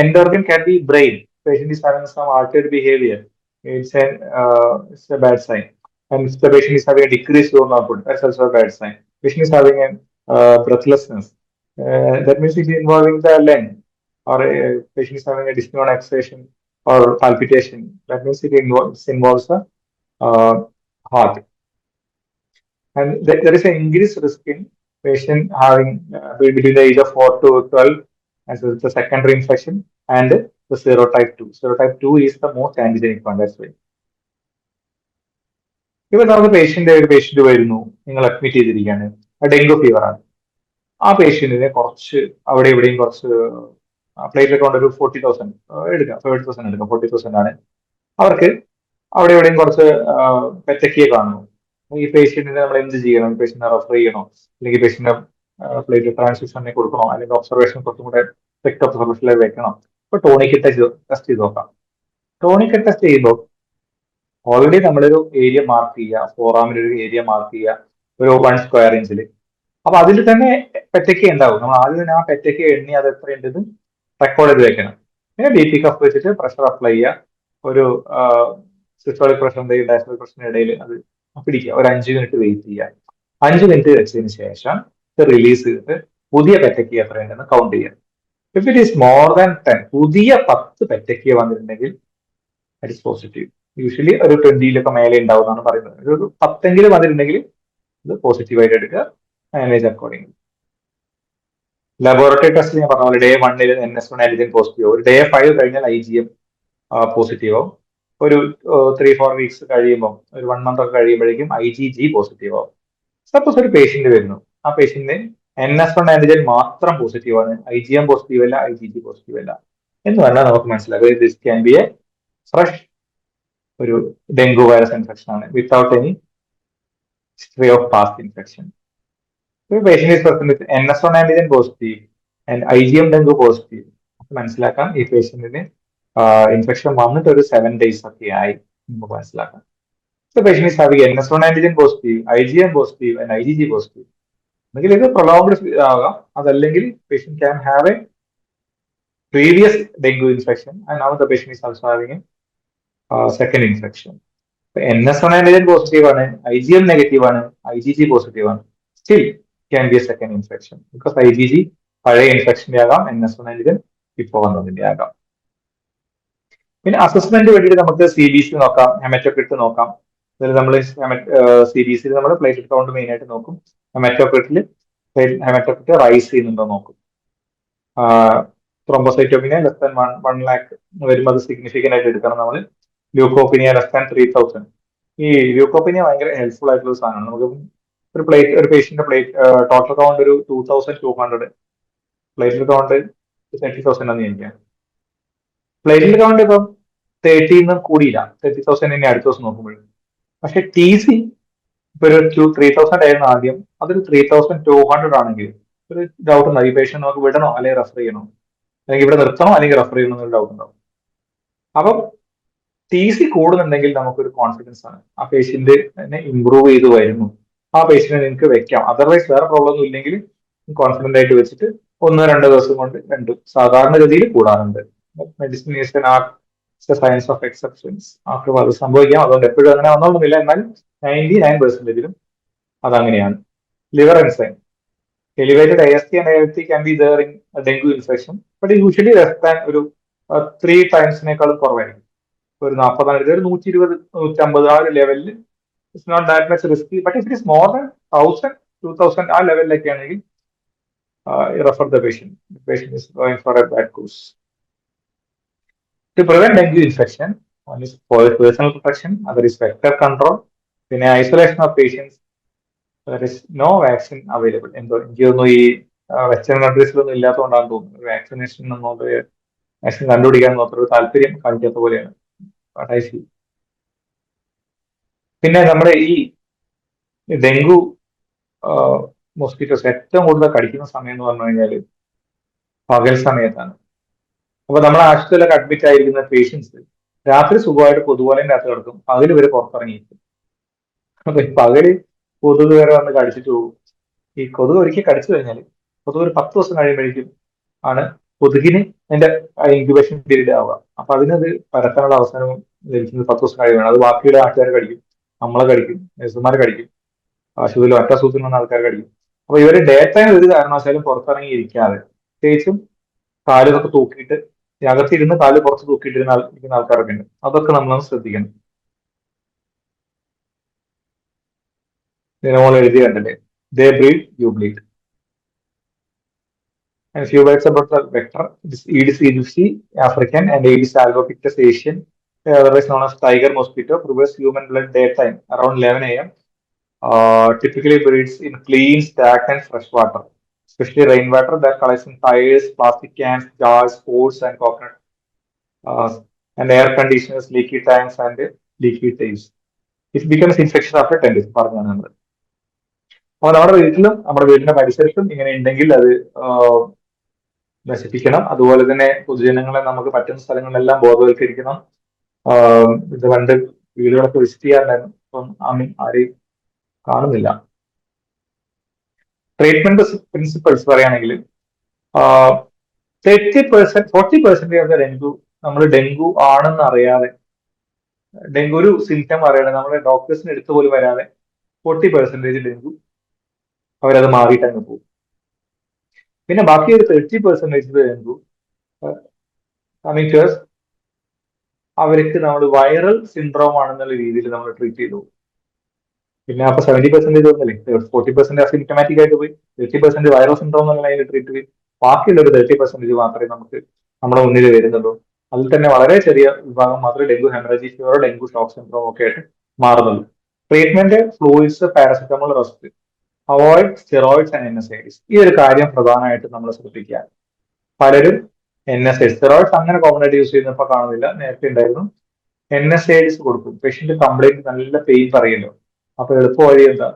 End organ can be brain. Patient is having some altered behavior. It's a bad sign. And if the patient is having a decreased urine output, that's also a bad sign. Patient is having a breathlessness. That means it is involving the lung. Or a patient is having a dyspnea on exhalation or palpitation. That means it involves the heart. And there is an increased risk in patient having between the age of 4 to 12 as the secondary infection and the serotype 2. Serotype 2 is the most antigenic one. That's why. ഇപ്പൊ നമുക്ക് ഒരു patient വരുന്നു, നിങ്ങൾ admit ചെയ്തിരിക്കുകയാണ്, dengue fever ആണ്. ആ പേഷ്യന്റിനെ കുറച്ച് അവിടെ ഇവിടെയും കുറച്ച് പ്ലേറ്റ് കൊണ്ട് ഒരു 40,000 എടുക്കാം, 30,000 എടുക്കാം, 40,000 ആണ്. അവർക്ക് അവിടെ ഇവിടെയും കുറച്ച് പെറ്റക്കിയെ കാണുന്നു. ഈ പേഷ്യന്റിനെ നമ്മൾ എന്ത് ചെയ്യണം? പേഷ്യന്റിനെ റെഫർ ചെയ്യണോ, അല്ലെങ്കിൽ പേഷ്യന്റിനെ പ്ലേറ്റ് ട്രാൻസ്ഫ്യൂഷനെ കൊടുക്കണോ, അല്ലെങ്കിൽ ഒബ്സർവേഷൻ കുറച്ചും കൂടെ സ്ട്രിക്റ്റ് ഒബ്സർവേഷനിലേക്ക് വെക്കണം? ഇപ്പൊ ടോണിക് ടെസ്റ്റ് ചെയ്ത് നോക്കാം. ടോണിക് ടെസ്റ്റ് ചെയ്യുമ്പോൾ ഓൾറെഡി നമ്മളൊരു ഏരിയ മാർക്ക് ചെയ്യുക, ഫോറാമിൽ ഒരു ഏരിയ മാർക്ക് ചെയ്യുക, ഒരു 1 സ്ക്വയർ ഇഞ്ചിൽ. അപ്പൊ അതിൽ തന്നെ പെറ്റയ്ക്ക ഉണ്ടാവും. നമ്മൾ ആദ്യം തന്നെ ആ പെറ്റയ്ക്ക എണ്ണി അത് എത്രയുണ്ടെന്ന് റെക്കോർഡ് ചെയ്ത് വെക്കണം. പിന്നെ ബി പി കഫ് വെച്ചിട്ട് പ്രഷർ അപ്ലൈ ചെയ്യുക. ഒരു സിസ്റ്റോളിക് പ്രഷറിന്റെയും ഡയസ്റ്റോളിക് പ്രഷറിന്റെ ഇടയിൽ അത് പിടിക്കുക. ഒരു 5 മിനിറ്റ് വെയിറ്റ് ചെയ്യുക. 5 മിനിറ്റ് വെച്ചതിന് ശേഷം ഇത് റിലീസ് ചെയ്തിട്ട് പുതിയ പെറ്റയ്ക്ക എത്രയുണ്ടെന്ന് കൗണ്ട് ചെയ്യുക. If it is more than 10, പുതിയ 10 പെറ്റയ്ക്ക വന്നിട്ടുണ്ടെങ്കിൽ ദാറ്റ് ഇസ് പോസിറ്റീവ്. യൂഷ്വലി ഒരു 20 മേലെ ഉണ്ടാവും എന്നാണ് പറയുന്നത്. ഒരു 10 വന്നിട്ടുണ്ടെങ്കിൽ ഇത് പോസിറ്റീവായിട്ട് എടുക്കുക, മാനേജ് അക്കോർഡിംഗ്. ലബോറട്ടറി ടെസ്റ്റ് ഞാൻ പറഞ്ഞ പോലെ ഡേ 1 NS1 ആന്റിജൻ പോസിറ്റീവ് ആവും. ഒരു ഡേ 5 കഴിഞ്ഞാൽ IgM പോസിറ്റീവ് ആവും. ഒരു 3-4 വീക്സ് കഴിയുമ്പോൾ, ഒരു 1 മന്ത് ഒക്കെ കഴിയുമ്പോഴേക്കും IgG പോസിറ്റീവ് ആവും. സപ്പോസ് ഒരു പേഷ്യന്റ് വരുന്നു, ആ പേഷ്യന്റിന് NS1 ആന്റിജൻ മാത്രം പോസിറ്റീവ് ആണ്, IgM പോസിറ്റീവ് അല്ല, IgG പോസിറ്റീവ് അല്ല എന്ന് പറഞ്ഞാൽ നമുക്ക് മനസ്സിലാക്കുക this can be A fresh ഒരു ഡെങ്കു വൈറസ് ഇൻഫെക്ഷൻ ആണ് without any history of past infection. Patient is present with NS1 antigen positive and IgM dengue positive. മനസ്സിലാക്കാം ഈ പേഷ്യന്റിന് ഇൻഫെക്ഷൻ വന്നിട്ട് ഒരു 7 days ഒക്കെ ആയി നമുക്ക് മനസ്സിലാക്കാം. The patient is having NS1 antigen positive, IgM positive, and IgG positive. അല്ലെങ്കിൽ ഇത് പ്രൊലോങ്ഡ് ആകാം, അതല്ലെങ്കിൽ patient can have a previous dengue infection and now the patient is also having a second infection. NS1 antigen positive ആണ്, IgM negative ആണ്, IgG positive ആണ്, still can be a second infection because IgG പഴയ ഇൻഫെക്ഷൻ്റെ ആകാം, NS1 antigen ഇപ്പോൾ വന്നതിന്റെ ആകാം. പിന്നെ assessment വേണ്ടിയിട്ട് നമുക്ക് CBC നോക്കാം, ഹെമറ്റോക്രിറ്റ് നോക്കാം. അതിൽ നമ്മൾ CBC നമ്മൾ പ്ലേറ്റ്ലെറ്റ് കൗണ്ട് മെയിൻ ആയിട്ട് നോക്കും. ഹെമറ്റോക്രിറ്റ് റൈസ് ചെയ്യുന്നുണ്ടോ നോക്കും. ത്രോംബോസൈറ്റോപിനിയ ലെസ് ദാൻ 1 lakh വരുമ്പോൾ അത് സിഗ്നിഫിക്കന്റ് ആയിട്ട് എടുക്കണം നമ്മൾ. ല്യൂക്കോപിനിയ ലെസ് ദാൻ 3000. ഈ ല്യൂക്കോപിനിയ ഭയങ്കര ഹെൽപ്ഫുൾ ആയിട്ടുള്ള സാധനമാണ്. നമുക്ക് ഒരു പേഷ്യന്റ് ടോട്ടൽ കൗണ്ട് ഒരു 2200, പ്ലേറ്റ്ലെറ്റ് കൗണ്ട് 30,000 എന്ന് ചോദിക്കാം. പ്ലേറ്റ്ലെറ്റ് കൗണ്ട് ഇപ്പം 30 കൂടിയില്ല, 30,000 തന്നെ അടുത്ത ദിവസം നോക്കുമ്പോഴും. പക്ഷെ TC ഇപ്പൊ ഒരു 3000 ആയിരുന്നു ആദ്യം, അതൊരു 3200 ആണെങ്കിൽ ഒരു ഡൗട്ട് ഉണ്ടാവും, ഈ പേഷ്യന്റ് നമുക്ക് വിടണോ അല്ലെങ്കിൽ റെഫർ ചെയ്യണോ, അല്ലെങ്കിൽ ഇവിടെ നിർത്തണോ അല്ലെങ്കിൽ റെഫർ ചെയ്യണോ എന്നൊരു ഡൗട്ട് ഉണ്ടാവും. അപ്പം TC കൂടുന്നുണ്ടെങ്കിൽ നമുക്കൊരു കോൺഫിഡൻസ് ആണ്, ആ പേഷ്യന്റ് തന്നെ ഇമ്പ്രൂവ് ചെയ്ത് വരുന്നു, ആ പേഷ്യന്റ് നിങ്ങൾക്ക് വെക്കാം. അതർവൈസ് വേറെ പ്രോബ്ലം ഒന്നും ഇല്ലെങ്കിൽ കോൺഫിഡന്റ് ആയിട്ട് വെച്ചിട്ട് 1-2 ദിവസം കൊണ്ട് രണ്ടും സാധാരണഗതിയിൽ കൂടാറുണ്ട്. Medicine is science of exceptions. ആർക്കും അത് സംഭവിക്കാം, അതുകൊണ്ട് എപ്പോഴും അങ്ങനെ വന്നോളുന്നില്ല, എന്നാൽ 99% അതങ്ങനെയാണ്. Liver enzyme elevated AST and ALT can be there in a dengue infection, but usually less than ഒരു 3 times കുറവായിരിക്കും. ഒരു 40, ഒരു 120, 150 ആ ഒരു ലെവലിൽ it's not that much risky. But if it is more than 1000, 2000 ആ ലെവലിലൊക്കെ ആണെങ്കിൽ refer the patient. The patient is going for a bad course. To prevent dengue infection, one is personal protection, other is vector control. പിന്നെ isolation of patients, there is no vaccine available. എന്തോ എനിക്ക് തോന്നുന്നു ഈ western കൺട്രീസിലൊന്നും ഇല്ലാത്തതുകൊണ്ടാണെന്ന് തോന്നുന്നു vaccination vaccine കണ്ടുപിടിക്കാൻ അത്ര താല്പര്യം കാണിക്കാത്ത പോലെയാണ്. പിന്നെ നമ്മുടെ ഈ ഡെങ്കു മോസ്കിറ്റോസ് ഏറ്റവും കൂടുതൽ കടിക്കുന്ന സമയം എന്ന് പറഞ്ഞു കഴിഞ്ഞാൽ പകൽ സമയത്താണ്. അപ്പൊ നമ്മൾ ആശുപത്രിയിലൊക്കെ അഡ്മിറ്റ് ആയിരിക്കുന്ന പേഷ്യൻസ് രാത്രി സുഖമായിട്ട് കൊതുകുവലൻ്റെ അകത്ത് കിടക്കും, പകല് വരെ പുറത്തിറങ്ങിയിരിക്കും. അപ്പൊ പകല് കൊതുക് വരെ വന്ന് കടിച്ചിട്ട് പോകും. ഈ കൊതുക് ഒരിക്കൽ കടിച്ചു കഴിഞ്ഞാൽ കൊതുക് ഒരു 10 ദിവസം കഴിയുമ്പോഴേക്കും ആണ് കൊതുകിന് അതിന്റെ ഇൻക്യുബേഷൻ പീരീഡ് ആവുക. അപ്പൊ അതിനത് പരത്താനുള്ള അവസരം ലഭിക്കുന്നത് 10 ദിവസം കഴിയുകയാണ്. അത് ബാക്കിയുള്ള ആൾക്കാർ കടിക്കും, നമ്മളെ കടിക്കും, നഴ്സുമാരെ കടിക്കും, ആശുപത്രിയിൽ ഒറ്റ അസുഖത്തിന് വന്ന ആൾക്കാർ കടിക്കും. അപ്പൊ ഇവര് ഡേ ടൈം ഒരു കാരണവശാലും പുറത്തിറങ്ങി ഇരിക്കാതെ, പ്രത്യേകിച്ചും കാലുകളൊക്കെ തൂക്കിയിട്ട് അകത്തിരുന്ന് കാല് പുറത്ത് തൂക്കിയിട്ടിരുന്ന ആൾക്കാരൊക്കെ ഉണ്ട്. അതൊക്കെ നമ്മളൊന്ന് ശ്രദ്ധിക്കണം. നമ്മൾ എഴുതി കണ്ടല്ലേ, they bleed, you bleed. And few words about the vector. Aedes aegypti African and Aedes albopictus Asian, otherwise known as tiger mosquito, prefers human blood daytime around 11 a.m. Typically breeds in clean, stagnant fresh water, especially rainwater that collects in tires, plastic cans, jars, pots, and coconut, and air conditioners, leaky tanks, and leaky taps. It becomes infectious after 10 days. പറഞ്ഞാണ് നമ്മൾ. അപ്പോൾ നമ്മുടെ വീട്ടിലും നമ്മുടെ വീടിന്റെ പരിസരത്തും ഇങ്ങനെ ഉണ്ടെങ്കിൽ അത് നശിപ്പിക്കണം. അതുപോലെ തന്നെ പൊതുജനങ്ങളെ നമുക്ക് പറ്റുന്ന സ്ഥലങ്ങളിലെല്ലാം ബോധവൽക്കരിക്കണം. ഇത് പണ്ട് വീടുകളൊക്കെ വിസിറ്റ് ചെയ്യാറുണ്ടായിരുന്നു, അപ്പം ആരെയും കാണുന്നില്ല. ട്രീറ്റ്മെന്റ് പ്രിൻസിപ്പൾസ് പറയുകയാണെങ്കിൽ 40% ഓഫ് ദ ഡെങ്കു നമ്മൾ ഡെങ്കു ആണെന്ന് അറിയാതെ, ഡെങ്കു ഒരു സിംറ്റം അറിയാതെ നമ്മുടെ ഡോക്ടേഴ്സിന് എടുത്തു പോലും വരാതെ 40% ഡെങ്കു അവരത് മാറിയിട്ട് അങ്ങ് പോകും. പിന്നെ ബാക്കി ഒരു 30% ഡെങ്കു കമ്മിങ് അവർക്ക് നമ്മൾ വൈറൽ സിൻഡ്രോം ആണെന്നുള്ള രീതിയിൽ നമ്മൾ ട്രീറ്റ് ചെയ്തു. പിന്നെ അപ്പൊ 70% ഒന്നല്ലേ, 40% അസിംറ്റമാറ്റിക് ആയിട്ട് പോയി, 30% വൈറൽ സിൻഡ്രോം എന്നുള്ള അതിൽ ട്രീറ്റ് ചെയ്യും. ബാക്കിയുള്ള ഒരു 30% മാത്രമേ നമുക്ക് നമ്മുടെ മുന്നിൽ വരുന്നുള്ളൂ. അതിൽ തന്നെ വളരെ ചെറിയ വിഭാഗം മാത്രമേ ഡെങ്കു ഹെമറേജിക് ഫീവറോ ഡെങ്കു ഷോക്ക് സിൻഡ്രോം ഒക്കെ ആയിട്ട് മാറുന്നുള്ളൂ. Treatment fluids, paracetamol, rest, avoid steroids and NSAIDs. ഈ ഒരു കാര്യം പ്രധാനമായിട്ടും നമ്മൾ ശ്രദ്ധിക്കുക. പലരും NSAIDs, സ്റ്റെറോയിഡ്സ് അങ്ങനെ കോമൺ ആയിട്ട് യൂസ് ചെയ്യുന്നപ്പോൾ കാണുന്നില്ല, നേരത്തെ ഉണ്ടായിരുന്നു. NSAIDs കൊടുക്കും. പേഷ്യന്റ് കംപ്ലൈന്റ് നല്ല പെയിൻ പറയുമല്ലോ, അപ്പൊ എളുപ്പ വഴി എന്താ,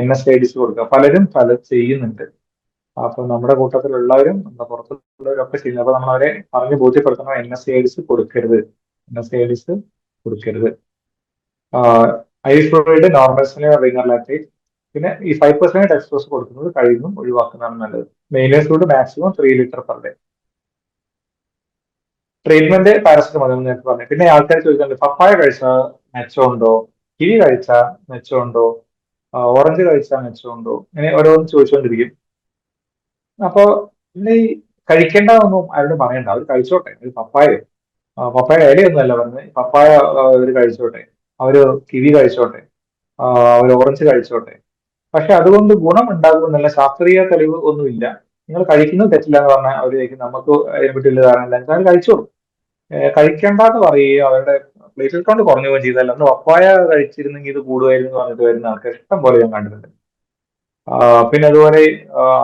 NSAIDs കൊടുക്കുക. പലരും ചെയ്യുന്നുണ്ട്. അപ്പൊ നമ്മുടെ കൂട്ടത്തിലുള്ളവരും നമ്മുടെ പുറത്തുള്ളവരും ഒക്കെ ചെയ്യുന്നത്. അപ്പൊ നമ്മൾ അവരെ പറഞ്ഞ് ബോധ്യപ്പെടുത്തണം, NSAIDs കൊടുക്കരുത്, NSAIDs കൊടുക്കരുത്. ഐ ഫ്ലൂയിഡ്, നോർമൽസിനെ, റിംഗർ ലാക്ടേറ്റ്, പിന്നെ ഈ 5% ഡെക്സ്ട്രോസ് കൊടുക്കുന്നത് കഴിയുന്നു ഒഴിവാക്കുന്നതാണ് നല്ലത്. Maintenance food maximum 3 litre per day. Treatment paracetamol നേരത്തെ പറഞ്ഞു. പിന്നെ ആൾക്കാർ ചോദിക്കുന്നുണ്ട്, പപ്പായ കഴിച്ചാൽ മെച്ചമുണ്ടോ, കിവി കഴിച്ചാൽ മെച്ചമുണ്ടോ, ഓറഞ്ച് കഴിച്ചാൽ മെച്ചമുണ്ടോ, ഇങ്ങനെ ഓരോന്ന് ചോദിച്ചുകൊണ്ടിരിക്കും. അപ്പോ പിന്നെ ഈ കഴിക്കേണ്ടതൊന്നും അവരോട് പറയണ്ട, അവർ കഴിച്ചോട്ടെ. ഒരു പപ്പായ ഇലയൊന്നുമല്ല പറഞ്ഞത്, പപ്പായ അവർ കഴിച്ചോട്ടെ, അവര് കിവി കഴിച്ചോട്ടെ, അവർ ഓറഞ്ച് കഴിച്ചോട്ടെ. പക്ഷെ അതുകൊണ്ട് ഗുണം ഉണ്ടാകുമെന്നുള്ള ശാസ്ത്രീയ തെളിവ് ഒന്നുമില്ല. നിങ്ങൾ കഴിക്കുന്നത് തെറ്റില്ല എന്ന് പറഞ്ഞാൽ അവരിലേക്ക് നമുക്ക് അതിനെപ്പറ്റിയുള്ള ധാരണ ഇല്ല, അവർ കഴിച്ചോളൂ. കഴിക്കേണ്ടെന്ന് പറയുകയോ അവരുടെ പ്ലേറ്റ്ലെറ്റ് കൗണ്ട് കുറഞ്ഞു പോവുകയും ചെയ്തല്ല. അന്ന് പപ്പായ കഴിച്ചിരുന്നെങ്കിൽ ഇത് കൂടുമായിരുന്നു എന്ന് പറഞ്ഞിട്ട് വരുന്ന ആൾക്കാർ ഇഷ്ടം പോലെ ഞാൻ കണ്ടിട്ടുണ്ട്. പിന്നെ അതുപോലെ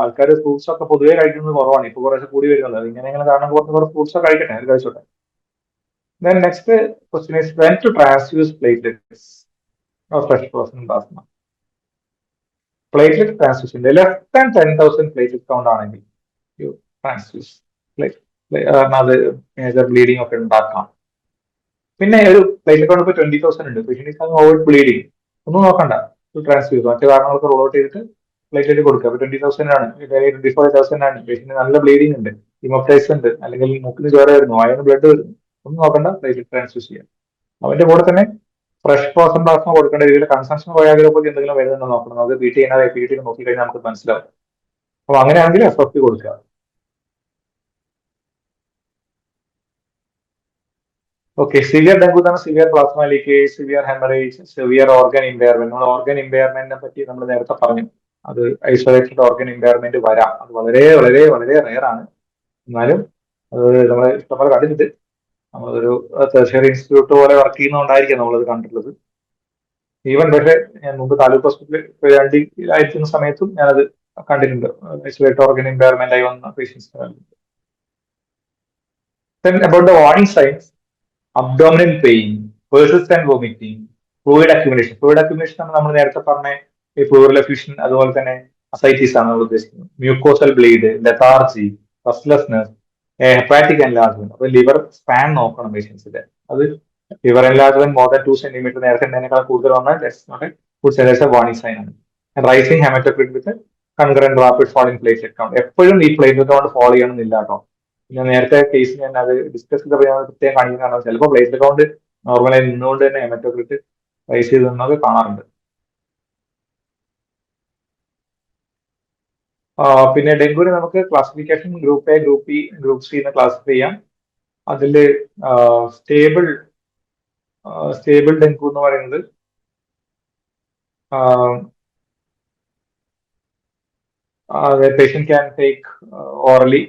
ആൾക്കാർ ഫ്രൂട്ട്സ് ഒക്കെ പൊതുവെ കഴിക്കുന്നത് കുറവാണ്, ഇപ്പൊ കുറേശ്ശെ കൂടി വരുന്നത്. ഇങ്ങനെ കാരണം കുറച്ച് കുറച്ച് ഫ്രൂട്ട്സ് ഒക്കെ കഴിക്കട്ടെ, അത് കഴിച്ചോട്ടെ. Then next question is when to transfuse platelets of fresh frozen plasma. Platelet transfusion less than 10,000 platelet count ആണെങ്കിൽ you transfuse അത് മേജർ ബ്ലീഡിംഗ് ഒക്കെ ഉണ്ടാക്കാം. പിന്നെ ഒരു പ്ലേറ്റ്ലെറ്റ് കൗണ്ട് ഇപ്പോൾ 20,000 ഉണ്ട്, പേഷ്യന്റ് ഓവർ ബ്ലീഡിങ്, ഒന്നും നോക്കണ്ട, ട്രാൻസ്ഫ്യൂസ് മറ്റു കാരണങ്ങൾക്ക് റോൾ ഔട്ട് ചെയ്തിട്ട് പ്ലേറ്റ്ലെറ്റ് കൊടുക്കുക. അപ്പൊ 20,000 ആണ്, 24,000 ആണ്, പേഷ്യന്റ് നല്ല ബ്ലീഡിംഗ് ഉണ്ട്, ഹിമോപ്റ്റൈസ് ഉണ്ട്, അല്ലെങ്കിൽ മൂക്കിന് ചോര വരുന്നു, വായന്ന് ബ്ലഡ് വരുന്നു, ഒന്നും നോക്കണ്ട, പ്ലേറ്റ്ലെറ്റ് ട്രാൻസ്ഫ്യൂസ് ചെയ്യാം. അവന്റെ കൂടെ തന്നെ ഫ്രഷ് പ്രോസൻ പ്ലാസ്മ കൊടുക്കേണ്ട രീതിയിൽ കൺസംഷൻ കോയാഗുലോപ്പതി എന്തെങ്കിലും വരുന്നുണ്ടോ നോക്കണം. അത് PT നോക്കി കഴിഞ്ഞാൽ നമുക്ക് മനസ്സിലാവും. അപ്പൊ അങ്ങനെയാണെങ്കിൽ SFP കൊടുക്കുക. ഓക്കെ, സിവിയർ ഡെങ്കു തന്നെ severe plasma leakage, severe haemorrhage, severe organ impairment. നമ്മൾ ഓർഗൻ ഇമ്പയർമെന്റിനെ പറ്റി നമ്മൾ നേരത്തെ പറഞ്ഞു. അത് ഐസൊലേറ്റഡ് ഓർഗൻ ഇമ്പയർമെന്റ് വരാം, അത് വളരെ വളരെ വളരെ റെയർ ആണ്. എന്നാലും അത് നമ്മൾ ഇഷ്ടംപോലെ കണ്ടിട്ടുണ്ട്. നമ്മളൊരു ടെർഷ്യറി ഇൻസ്റ്റിറ്റ്യൂട്ട് പോലെ വർക്ക് ചെയ്യുന്നതുകൊണ്ടായിരിക്കും നമ്മളത് കണ്ടിട്ടുള്ളത്. ഈവൻ പക്ഷേ ഞാൻ മുമ്പ് താലൂക്ക് ഹോസ്പിറ്റലിൽ ആയിരിക്കുന്ന സമയത്തും ഞാനത് കണ്ടിട്ടുണ്ട്, ഐസൊലേറ്റഡ് ഓർഗൻ ഇമ്പയർമെന്റ് ആയി വന്ന patients. Then about the warning signs, abdominal pain, persistent vomiting, fluid accumulation. Fluid accumulation നമ്മൾ നേരത്തെ പറഞ്ഞ ഈ ഫ്ലൂറൽ എഫ്യൂഷൻ, അതുപോലെ തന്നെ അസൈറ്റീസ് ആണ് നമ്മൾ ഉദ്ദേശിക്കുന്നത്. Mucosal bleed, lethargy, restlessness, hepatic enlargement. അപ്പൊ ലിവർ സ്പാൻ നോക്കണം പേഷ്യൻസിന്റെ. അത് liver enlargement more than 2 centimetre, നേരത്തെ എന്നതിനേക്കാൾ കൂടുതൽ വന്നാൽ വാർണിംഗ് സൈൻ ആണ്. Rising haematocrit with concurrent rapid falling platelet count. എപ്പോഴും ഈ പ്ലേറ്റ്ലെറ്റ് കൗണ്ട് ഫോളോ ചെയ്യണമെന്നില്ല കേട്ടോ. പിന്നെ നേരത്തെ കേസ് ഞാൻ അത് ഡിസ്കസ് ചെയ്തപ്പോൾ ഞാൻ പ്രത്യേകം കാണിക്കുന്നതാണ്, ചിലപ്പോൾ പ്ലേറ്റ്ലെറ്റ് കൗണ്ട് നോർമലായി നിന്നുകൊണ്ട് തന്നെ ഹെമറ്റോക്രിറ്റ് റൈസ് ചെയ്ത് നിന്നത് കാണാറുണ്ട്. പിന്നെ ഡെങ്കുവിന് നമുക്ക് classification group A, group B, group C എന്ന് ക്ലാസിഫൈ ചെയ്യാം. അതിൽ സ്റ്റേബിൾ സ്റ്റേബിൾ ഡെങ്കു എന്ന് പറയുന്നത് patient can take orally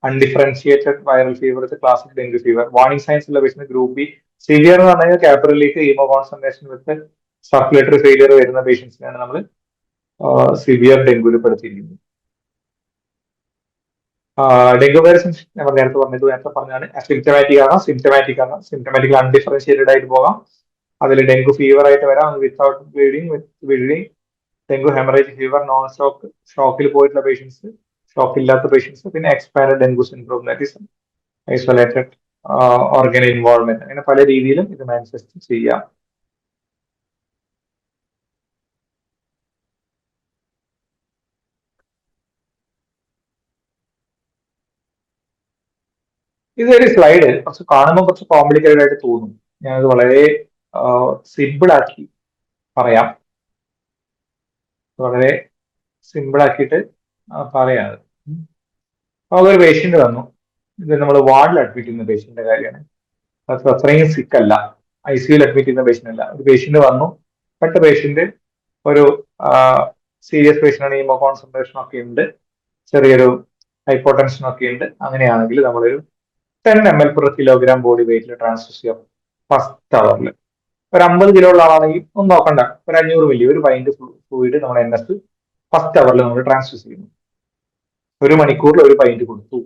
undifferentiated viral fever, classic dengue fever. Warning signs ഉള്ള പേഷ്യന്റ് ഗ്രൂപ്പ് ബി. സിവിയർ എന്ന് പറഞ്ഞു കഴിഞ്ഞാൽ capillary leak, haemoconcentration with circulatory failure വരുന്ന പേഷ്യൻസിനാണ് നമ്മൾ സിവിയർ ഡെങ്കുവിൽ പെടുത്തിയിരിക്കുന്നത്. ഡെങ്കു വൈറസ് നമ്മൾ നേരത്തെ പറഞ്ഞാണ് സിംറ്റമാറ്റിക് ആകാം, സിംറ്റമാറ്റിക് അൺഡിഫറൻഷിയേറ്റഡ് ആയിട്ട് പോകാം. അതിൽ ഡെങ്കു ഫീവർ ആയിട്ട് വരാം, without bleeding, with bleeding. Dengue haemorrhage fever, non ഷോക്കിൽ പോയിട്ടുള്ള പേഷ്യൻസ്, ഷോക്ക് ഇല്ലാത്ത പേഷ്യൻസ്. പിന്നെ expand dengue syndrome, that is isolated organ involvement. അങ്ങനെ പല രീതിയിലും ഇത് മാനിഫെസ്റ്റ് ചെയ്യാം. ഇതൊരു സ്ലൈഡ് കുറച്ച് കാണുമ്പോൾ കുറച്ച് കോംപ്ലിക്കേറ്റഡ് ആയിട്ട് തോന്നും. ഞാനത് വളരെ സിമ്പിൾ ആക്കി പറയാം, വളരെ സിമ്പിൾ ആക്കിയിട്ട് പറയാം. നമുക്കൊരു പേഷ്യന്റ് വന്നു, ഇത് നമ്മൾ വാർഡിൽ അഡ്മിറ്റ് ചെയ്യുന്ന പേഷ്യന്റിന്റെ കാര്യമാണ്. അത് അത്രയും സിക്ക് അല്ല, ICUയിൽ അഡ്മിറ്റ് ചെയ്യുന്ന പേഷ്യന്റ് അല്ല. ഒരു പേഷ്യന്റ് വന്നു, പെട്ട പേഷ്യന്റ് ഒരു സീരിയസ് പേഷ്യന്റ് ആണ്, ഹീമോ കോൺസെൻട്രേഷൻ ഒക്കെ ഉണ്ട്, ചെറിയൊരു ഹൈപ്പോടെൻഷൻ ഒക്കെ ഉണ്ട്. അങ്ങനെയാണെങ്കിൽ നമ്മളൊരു 10 ml/kg ബോഡി വെയിറ്റിൽ ട്രാൻസ്ഫ്യൂസ് ചെയ്യാം ഫസ്റ്റ് അവറിൽ. ഒരു 50 കിലോ ഉള്ള ആളാണെങ്കിൽ ഒന്നും നോക്കണ്ട, ഒരു 500 മില്ലി, ഒരു പൈന്റ് ഫ്ലൂയിഡ് നമ്മൾ NS ഫസ്റ്റ് അവറിൽ നമ്മൾ ട്രാൻസ്ഫ്യൂസ് ചെയ്യുന്നു. ഒരു മണിക്കൂറിൽ ഒരു പൈന്റ് കൊടുത്തു.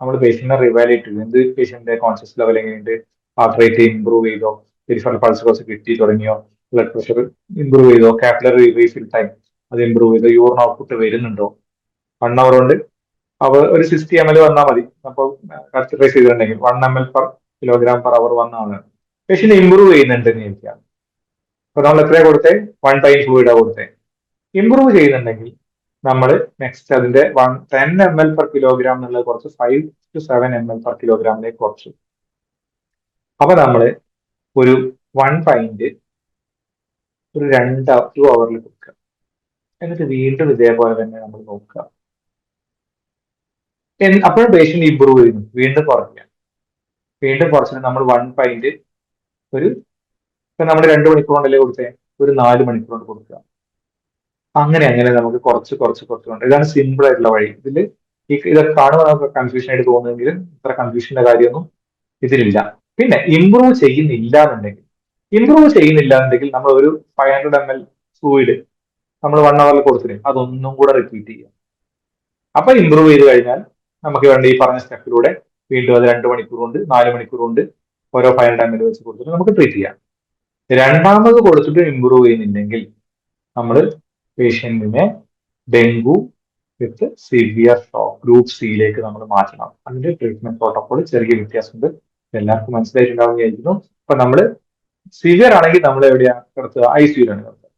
നമ്മൾ പേഷ്യന്റിനെ റിവാലുവേറ്റ് ചെയ്തു, എന്ത് പേഷ്യന്റിന്റെ കോൺഷ്യസ് ലെവൽ എങ്ങനെയുണ്ട്, ഹാർട്ട് റേറ്റ് ഇംപ്രൂവ് ചെയ്തോ, പെരിഫറൽ പൾസുകൾസ് കിട്ടി തുടങ്ങിയോ, ബ്ലഡ് പ്രഷർ ഇമ്പ്രൂവ് ചെയ്തോ, കാപ്പിലറി റീഫിൽ ടൈം അത് ഇമ്പ്രൂവ് ചെയ്തോ, യൂറിൻ ഔട്ട്പുട്ട് വരുന്നുണ്ടോ, 1 hour കൊണ്ട് ഒരു 60 ml വന്നാൽ മതി. അപ്പോൾ കൺസിഡറൈസ് ചെയ്തിട്ടുണ്ടെങ്കിൽ 1 ml/kg/h വന്നാണ് പേഷ്യന്റ് ഇമ്പ്രൂവ് ചെയ്യുന്നുണ്ടെന്ന് ചോദിക്കാം. അപ്പൊ നമ്മൾ എത്രയാണ് കൊടുത്തേ, 1 pint ഫ്ലൂയിഡാ കൊടുത്തേ. ഇമ്പ്രൂവ് ചെയ്യുന്നുണ്ടെങ്കിൽ നമ്മൾ നെക്സ്റ്റ് അതിന്റെ 10 ml/kg എന്നുള്ളത് കുറച്ച് 5 to 7 ml/kg കുറച്ചു. അപ്പൊ നമ്മള് ഒരു 1 pint ഒരു 2 hour കൊടുക്കുക. എന്നിട്ട് വീണ്ടും ഇതേപോലെ തന്നെ നമ്മൾ നോക്കുക. അപ്പോഴും പേഷ്യന്റ് ഇമ്പ്രൂവ് ചെയ്യുന്നു, വീണ്ടും കുറയ്ക്കുക. വീണ്ടും കുറച്ചിട്ട് നമ്മൾ 1 pint ഒരു ഇപ്പൊ നമ്മൾ 2 മണിക്കൂർ കൊണ്ടല്ലേ കൊടുത്തേ, ഒരു 4 മണിക്കൂർ കൊണ്ട് കൊടുക്കുക. അങ്ങനെ അങ്ങനെ നമുക്ക് കുറച്ച് കുറച്ച് കുറച്ചുകൊണ്ട്, ഇതാണ് സിമ്പിൾ ആയിട്ടുള്ള വഴി. ഇതൊക്കെ കാണുമ്പോൾ നമുക്ക് കൺഫ്യൂഷൻ ആയിട്ട് തോന്നുമെങ്കിലും ഇത്ര കൺഫ്യൂഷന്റെ കാര്യമൊന്നും ഇതിലില്ല. പിന്നെ ഇമ്പ്രൂവ് ചെയ്യുന്നില്ല എന്നുണ്ടെങ്കിൽ നമ്മൾ ഒരു 500 ml ഫ്ലൂയിഡ് നമ്മൾ 1 hour കൊടുത്തില്ലേ, അതൊന്നും കൂടെ റിപ്പീറ്റ് ചെയ്യുക. അപ്പൊ ഇമ്പ്രൂവ് ചെയ്ത് കഴിഞ്ഞാൽ നമുക്ക് വേണ്ട ഈ പറഞ്ഞ സ്റ്റെപ്പിലൂടെ വീണ്ടും അത് 2 മണിക്കൂർ കൊണ്ട് 4 മണിക്കൂർ കൊണ്ട് ഓരോ 500 ml വെച്ച് കൊടുത്തിട്ട് നമുക്ക് ട്രീറ്റ് ചെയ്യാം. രണ്ടാമത് കൊടുത്തിട്ട് ഇമ്പ്രൂവ് ചെയ്യുന്നില്ലെങ്കിൽ നമ്മൾ പേഷ്യന്റിനെ dengue with severe shock group സിയിലേക്ക് നമ്മൾ മാറ്റണം. അതിന്റെ ട്രീറ്റ്മെന്റ് പ്രോട്ടോകോൾ ചെറിയ വ്യത്യാസമുണ്ട്, എല്ലാവർക്കും മനസ്സിലായിട്ടുണ്ടാവും വിചാരിക്കുന്നു. അപ്പൊ നമ്മൾ സിവിയർ ആണെങ്കിൽ നമ്മൾ എവിടെയാണ് കിടത്തുക, ICUലാണ് കിടത്തുക.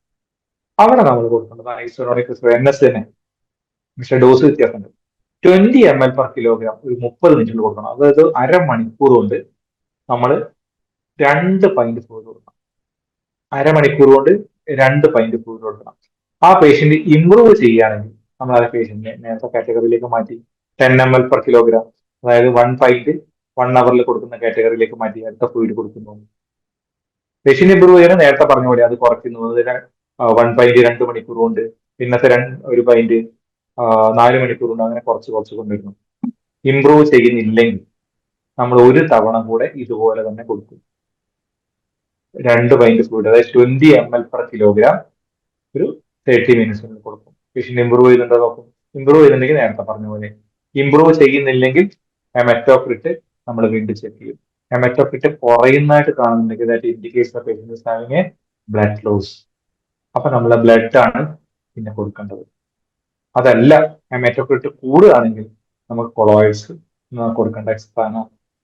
അവിടെ നമ്മൾ കൊടുക്കേണ്ടത് ഐസോലോണിക് NS തന്നെ, പക്ഷെ ഡോസ് വ്യത്യാസമുണ്ട്. 20 ml/kg ഒരു 30 മിനിറ്റിൽ കൊടുക്കണം. അതായത് അരമണിക്കൂർ കൊണ്ട് നമ്മൾ 2 pint ഫ്ലൂയിഡ് കൊടുക്കണം. അരമണിക്കൂർ കൊണ്ട് 2 pint ഫ്ലൂയിഡ് കൊടുക്കണം. ആ പേഷ്യന്റ് ഇമ്പ്രൂവ് ചെയ്യുകയാണെങ്കിൽ നമ്മൾ ആ പേഷ്യന്റിനെ നേരത്തെ കാറ്റഗറിയിലേക്ക് മാറ്റി 10 ml/kg, അതായത് 1 pint 1 hour കൊടുക്കുന്ന കാറ്റഗറിയിലേക്ക് മാറ്റി അടുത്ത ഫ്ലൂയിഡ് കൊടുക്കുന്നു. പേഷ്യന്റ് ഇമ്പ്രൂവ് ചെയ്യാൻ നേരത്തെ പറഞ്ഞ പോലെ അത് കുറയ്ക്കുന്നു. 1 pint 2 മണിക്കൂർ കൊണ്ട്, പിന്നത്തെ ഒരു പൈന്റ് 4 മണിക്കൂർ കൊണ്ട്, അങ്ങനെ കുറച്ച് കുറച്ച് കൊണ്ടിരുന്നു. ഇമ്പ്രൂവ് ചെയ്യുന്നില്ലെങ്കിൽ നമ്മൾ ഒരു തവണ കൂടെ ഇതുപോലെ തന്നെ കൊടുക്കും. 2 pint ഫ്ലൂയിഡ്, അതായത് 20 ml/kg ഒരു 30 minutes കൊടുക്കും. പേഷ്യന്റ് ഇമ്പ്രൂവ് ചെയ്യുന്നുണ്ടോ നോക്കും. ഇമ്പ്രൂവ് ചെയ്യുന്നുണ്ടെങ്കിൽ നേരത്തെ പറഞ്ഞ പോലെ, ഇമ്പ്രൂവ് ചെയ്യുന്നില്ലെങ്കിൽ ഹെമറ്റോക്രിറ്റ് നമ്മൾ വീണ്ടും ചെക്ക് ചെയ്യും. ഹെമറ്റോക്രിറ്റ് കുറയുന്നതായിട്ട് കാണുന്നുണ്ടെങ്കിൽ that indicates the patient is having a blood loss. അപ്പൊ നമ്മളെ ബ്ലഡ് ആണ് പിന്നെ കൊടുക്കേണ്ടത്. അതല്ല ഹെമറ്റോക്രിറ്റ് കൂടുകയാണെങ്കിൽ നമുക്ക് കൊളോയിഡ്സ് കൊടുക്കേണ്ട, എക്സ്പാന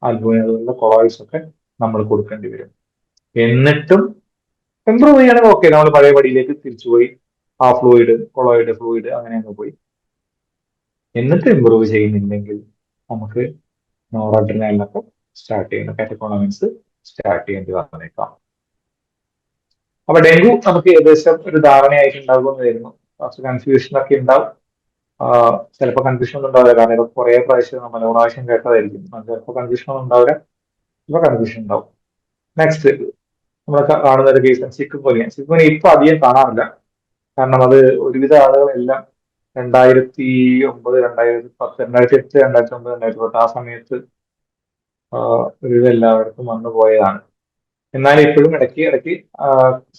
അൽബുമിനുള്ള കൊളോയിഡ്സ് ഒക്കെ നമ്മൾ കൊടുക്കേണ്ടി വരും. എന്നിട്ടും ഇമ്പ്രൂവ് ചെയ്യുകയാണെങ്കിൽ ഓക്കെ, നമ്മൾ പഴയ പടിയിലേക്ക് തിരിച്ചുപോയി ആ കൊളോയിഡ് ഫ്ലൂയിഡ് അങ്ങനെയൊക്കെ പോയി. എന്നിട്ട് ഇമ്പ്രൂവ് ചെയ്യുന്നില്ലെങ്കിൽ നമുക്ക് നോറഡ്രിനാലിനൊക്കെ സ്റ്റാർട്ട് ചെയ്യുന്നു, കാറ്റക്കോളമിൻസ് സ്റ്റാർട്ട് ചെയ്യേണ്ടി വന്നേക്കാം. അപ്പൊ ഡെങ്കു നമുക്ക് ഏകദേശം ഒരു ധാരണയായിട്ടുണ്ടാകുമെന്ന് വരുന്നു. കുറച്ച് കൺഫ്യൂഷൻ ഒക്കെ ഉണ്ടാവും, ചിലപ്പോൾ കൺഫ്യൂഷൻ ഒന്നും ഉണ്ടാവില്ല, കാരണം ഇതൊക്കെ കുറെ പ്രാവശ്യം നമ്മൾ പ്രാവശ്യം കേട്ടതായിരിക്കും. ചിലപ്പോൾ കൺഫ്യൂഷൻ ഒന്നും ഉണ്ടാവില്ല, ചിലപ്പോൾ കൺഫ്യൂഷൻ ഉണ്ടാവും. നെക്സ്റ്റ് നമ്മൾ കാണുന്ന ഒരു കേസ് ചിക്കുൻഗുനിയ ഇപ്പൊ അധികം കാണാറില്ല, കാരണം അത് ഒരുവിധ ആളുകളെല്ലാം 2009, 2010, 2008, 2009, 2010 ആ സമയത്ത് ഒരുവിധം എല്ലാവർക്കും വന്നു പോയതാണ്. എന്നാൽ ഇപ്പോഴും ഇടയ്ക്ക്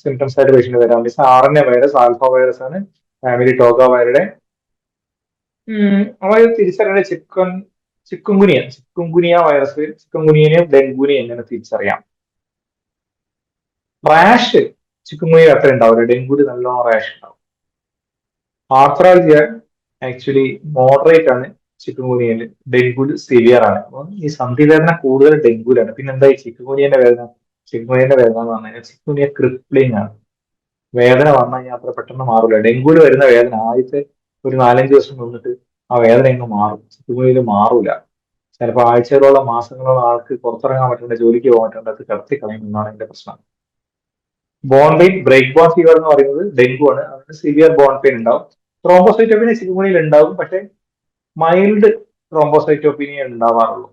സിംറ്റംസ് ആയിട്ട് പേഷ്യന്റ് വരാം. RNA വൈറസ്, ആൽഫ വൈറസ് ആണ് ഫാമിലി ടോഗ നമ്മൾ തിരിച്ചറിയേണ്ട ചിക്കുൻഗുനിയ വൈറസ്, ചിക്കുൻഗുനിയനെയും ഡെങ്കുവിനെയും എങ്ങനെ തിരിച്ചറിയാം? റാഷ് ചിക്കുൻഗുനിയ അത്ര ഉണ്ടാവില്ല, ഡെങ്കുവിൽ നല്ലോണം റാഷ് ഉണ്ടാവും. ആർത്രാൾജിയ ആക്ച്വലി മോഡറേറ്റ് ആണ് ചിക്കുൻഗുനിയയിൽ, ഡെങ്കുവിൽ സിവിയർ ആണ്. അപ്പൊ ഈ സന്ധിവേദന കൂടുതൽ ഡെങ്കുവിലാണ്. പിന്നെ എന്താ ഈ ചിക്കുൻഗുനിയന്റെ വേദന എന്ന് പറഞ്ഞു കഴിഞ്ഞാൽ ചിക്കുൻഗുനിയ ക്രിപ്ലിംഗ് ആണ്. വേദന വന്നു കഴിഞ്ഞാൽ അത്ര പെട്ടെന്ന് മാറില്ല. ഡെങ്കുവിൽ വരുന്ന വേദന ആദ്യത്തെ ഒരു 4-5 ദിവസം നിന്നിട്ട് ആ വേദന അങ്ങ് മാറും, ചിക്കുൻഗുനിയയിൽ മാറൂല. ചിലപ്പോൾ ആഴ്ചകളോളം മാസങ്ങളോളം ആൾക്ക് പുറത്തിറങ്ങാൻ പറ്റേണ്ട, ജോലിക്ക് പോകാൻ പറ്റേണ്ട, അത് കിടത്തി കളയുമെന്നാണ് എന്റെ പ്രശ്നം. Bone pain, break bone fever എന്ന് പറയുന്നത് ഡെങ്കു ആണ്. അതിന് സിവിയർ ബോൺ പെയിൻ ഉണ്ടാവും. ത്രോംബോസൈറ്റോപിനിയ ചിക്കുൻഗുനിയയിൽ ഉണ്ടാവും, പക്ഷെ മൈൽഡ് ത്രോംബോസൈറ്റോപിനിയ ഉണ്ടാവാറുള്ളൂ.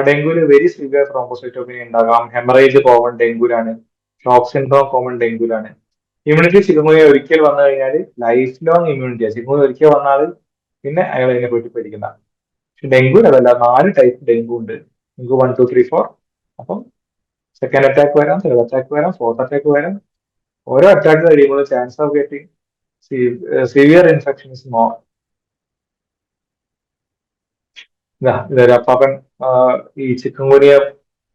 ഡെങ്കുവിൽ വെരി സിവിയർ ത്രോംബോസൈറ്റോപിനിയ ഉണ്ടാകാം. ഹെമറേജ് കോമൺ ഡെങ്കുവിലാണ്, ഷോക്ക് സിൻഡ്രോം കോമൺ ഡെങ്കുവിലാണ്. ഇമ്മ്യൂണിറ്റി ചിക്കുൻഗുനിയ ഒരിക്കൽ വന്നു കഴിഞ്ഞാൽ ലൈഫ് ലോങ് ഇമ്മ്യൂണിറ്റിയാണ്. ചിക്കുൻഗുനിയ ഒരിക്കൽ വന്നാൽ പിന്നെ അയാൾ അതിനെ പറ്റി പേടിക്കുന്ന. പക്ഷെ ഡെങ്കു അതല്ല, 4 ടൈപ്പ് ഡെങ്കു ഉണ്ട്. ഡെങ്കു 1, 2, 3, 4. അപ്പം സെക്കൻഡ് അറ്റാക്ക് വരാം, തേർഡ് അറ്റാക്ക് വരാം, ഫോർത്ത് അറ്റാക്ക് വരാം. ഓരോ അറ്റാക്ക് കഴിയുമ്പോൾ chance of getting severe infection is more. ഇതൊരു അപ്പാപ്പൻ ഈ ചിക്കുൻഗുനിയ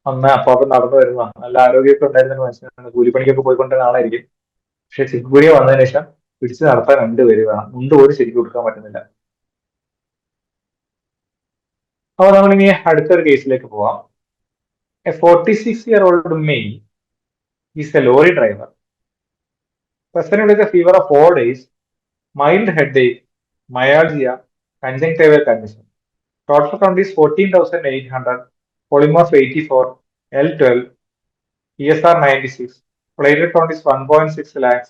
അന്ന് അപ്പാപ്പൻ നടന്നു വരുന്ന നല്ല ആരോഗ്യമൊക്കെ ഉണ്ടായിരുന്ന ഒരു മനുഷ്യനാണ്, കൂലിപ്പണിക്കൊക്കെ പോയിക്കൊണ്ടിരുന്ന ആളായിരിക്കും. പക്ഷെ ചിക്കൻ ഗുനിയ വന്നതിന് ശേഷം പിടിച്ചു നടത്താൻ 2 പേര് വേണം, മുണ്ട് പോലും ശരിക്കും കൊടുക്കാൻ പറ്റുന്നില്ല. അപ്പൊ നമ്മളിനി അടുത്തൊരു കേസിലേക്ക് പോവാം. A 46-year-old male is a lorry driver. Person with a fever of 4 days, mild headache, myalgia, conjunctival condition. Total count is 14,800, polymorph 84, L12, ESR 96, platelet count is 1.6 lakhs,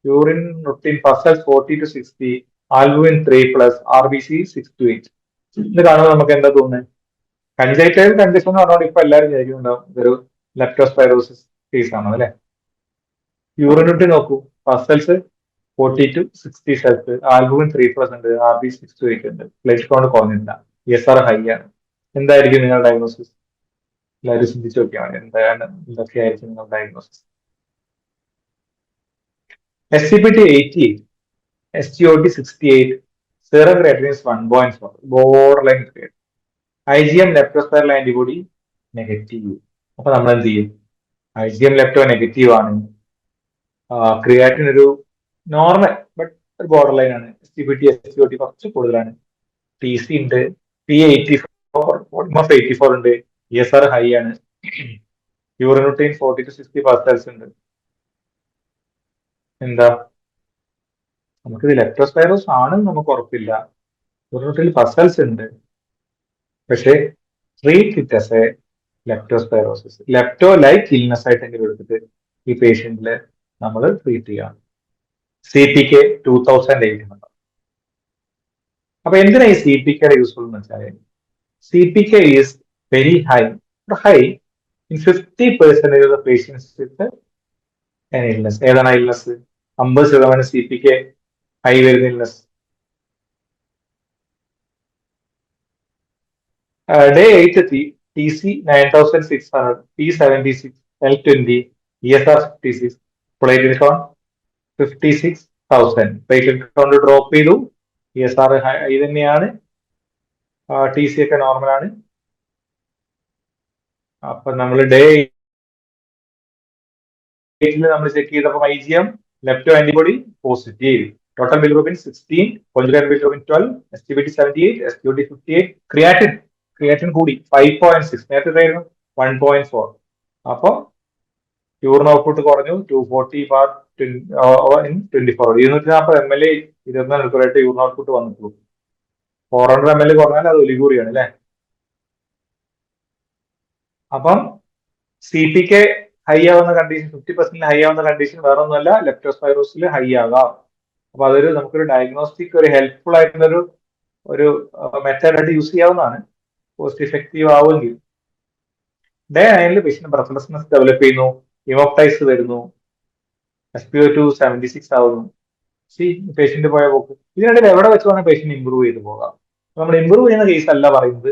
urine routine pulse 40 to 60, albumin 3 plus, RBC 6 to 8. ഇത് കാണുമ്പോൾ നമുക്ക് എന്താ തോന്നുന്നത്? കൺജക്റ്റൈവൽ condition എന്ന് പറഞ്ഞാൽ ഇപ്പൊ എല്ലാവരും വിചാരിക്കുന്നുണ്ടാവും ഇതൊരു ലെപ്റ്റോസ്പൈറോസിസ് കേസ് ആണോ അല്ലെ. യൂറിനിട്ട് നോക്കൂ, പസൽസ് 40 to 60 സെൽസ്, ആൽബുമിൻ 3+ ഉണ്ട്, RB 6 to 8 ഉണ്ട്, പ്ലേറ്റ് കൗണ്ട് കുറഞ്ഞില്ല, ESR ഹൈ ആണ്. എന്തായിരിക്കും നിങ്ങളുടെ ഡയഗ്നോസിസ്? എല്ലാവരും ചിന്തിച്ചു നോക്കിയാൽ മതി, എന്തൊക്കെയായിരിക്കും നിങ്ങളുടെ diagnosis? SCPT 88, SGOT 68, serum creatinine is 1.4, borderline grade. IgM leptospiral antibody negative. അപ്പൊ നമ്മൾ എന്ത് ചെയ്യും? IgM ലെപ്റ്റോ നെഗറ്റീവ് ആണ്, ക്രിയാറ്റിൻ ഒരു നോർമൽ ബട്ട് ഒരു ബോർഡർ ലൈൻ ആണ്, SCPT SGOT കുറച്ച് കൂടുതലാണ്, TC ഉണ്ട്, P84 ഉണ്ട്, ESR ഹൈ ആണ്, യൂറിനുട്ടീൻ 40 to 60 പാസ്കൽസ് ഉണ്ട്. എന്താ നമുക്കിത് ലെപ്റ്റോസ്പൈറോസ് ആണെന്ന് നമുക്ക് ഉറപ്പില്ല, യൂറിനുട്ടീൻ പസൽസ് ഉണ്ട്, പക്ഷേ treat it as a leptospirosis, lepto like illness ആയിട്ടെങ്കിലും എടുത്തിട്ട് ഈ പേഷ്യന്റില് നമ്മൾ ട്രീറ്റ് ചെയ്യാം. CPK 2800. അപ്പൊ എന്തിനാ ഈ CPK യൂസ്ഫുൾ എന്ന് വെച്ചാൽ, CPK is very high in 50% of the patients with illness. ഏതാണ് ഇൽനെസ്? 50% CPK ഹൈ വരുന്ന ഇൽനെസ്. ഡേ 8 എത്തി, TC 9600, P76, L20, ESR 56, platelet count 56,000. Platelet count drop ചെയ്തു, ESR ഹൈ തന്നെയാണ്, TC ഒക്കെ നോർമൽ ആണ്. അപ്പൊ നമ്മൾ ഡേ 8 നമ്മൾ ചെക്ക് ചെയ്തപ്പോൾ IgM lepto antibody positive, total bilirubin 16, conjugate bilirubin 12, SGPT 78, SGOT 58, creatine കൂടി 5.6, നേരത്തെ 1.4. അപ്പൊ യൂറിൻ ഔട്ട്പുട്ട് കുറഞ്ഞു, 240/24, 240 ml 24 മണിക്കൂറായിട്ട് യൂറിൻ ഔട്ട്പുട്ട് വന്നിട്ടുള്ളൂ. 400 ml കുറഞ്ഞാൽ അത് ഒലിഗൂറിയാണ് അല്ലെ. അപ്പം CPK ഹൈ ആവുന്ന കണ്ടീഷൻ, 50% ഹൈ ആവുന്ന കണ്ടീഷൻ വേറെ ഒന്നുമല്ല, ലെപ്റ്റോസ്പൈറോസിൽ ഹൈ ആകാം. അപ്പൊ അതൊരു നമുക്കൊരു ഡയഗ്നോസ്റ്റിക് ഒരു ഹെൽപ്ഫുൾ ആയിട്ടുള്ളൊരു ഒരു മെത്തേഡായിട്ട് യൂസ് ചെയ്യാവുന്നതാണ്, കോസ്റ്റ് ഇഫക്റ്റീവ് ആവുമെങ്കിൽ. ഡേ 9 പേഷ്യന്റ് ബ്രെത്ത്ലെസ്നെസ് ഡെവലപ്പ് ചെയ്യുന്നു, ഇമോപ്റ്റൈസ് വരുന്നു, SpO2 76 ആവുന്നു. പേഷ്യന്റ് പോയ പോക്ക്. ഇതിനിടയിൽ എവിടെ വെച്ച് വേണം പേഷ്യന്റ് ഇമ്പ്രൂവ് ചെയ്ത് പോകാം. നമ്മൾ ഇമ്പ്രൂവ് ചെയ്യുന്ന കേസ് അല്ല പറയുന്നത്.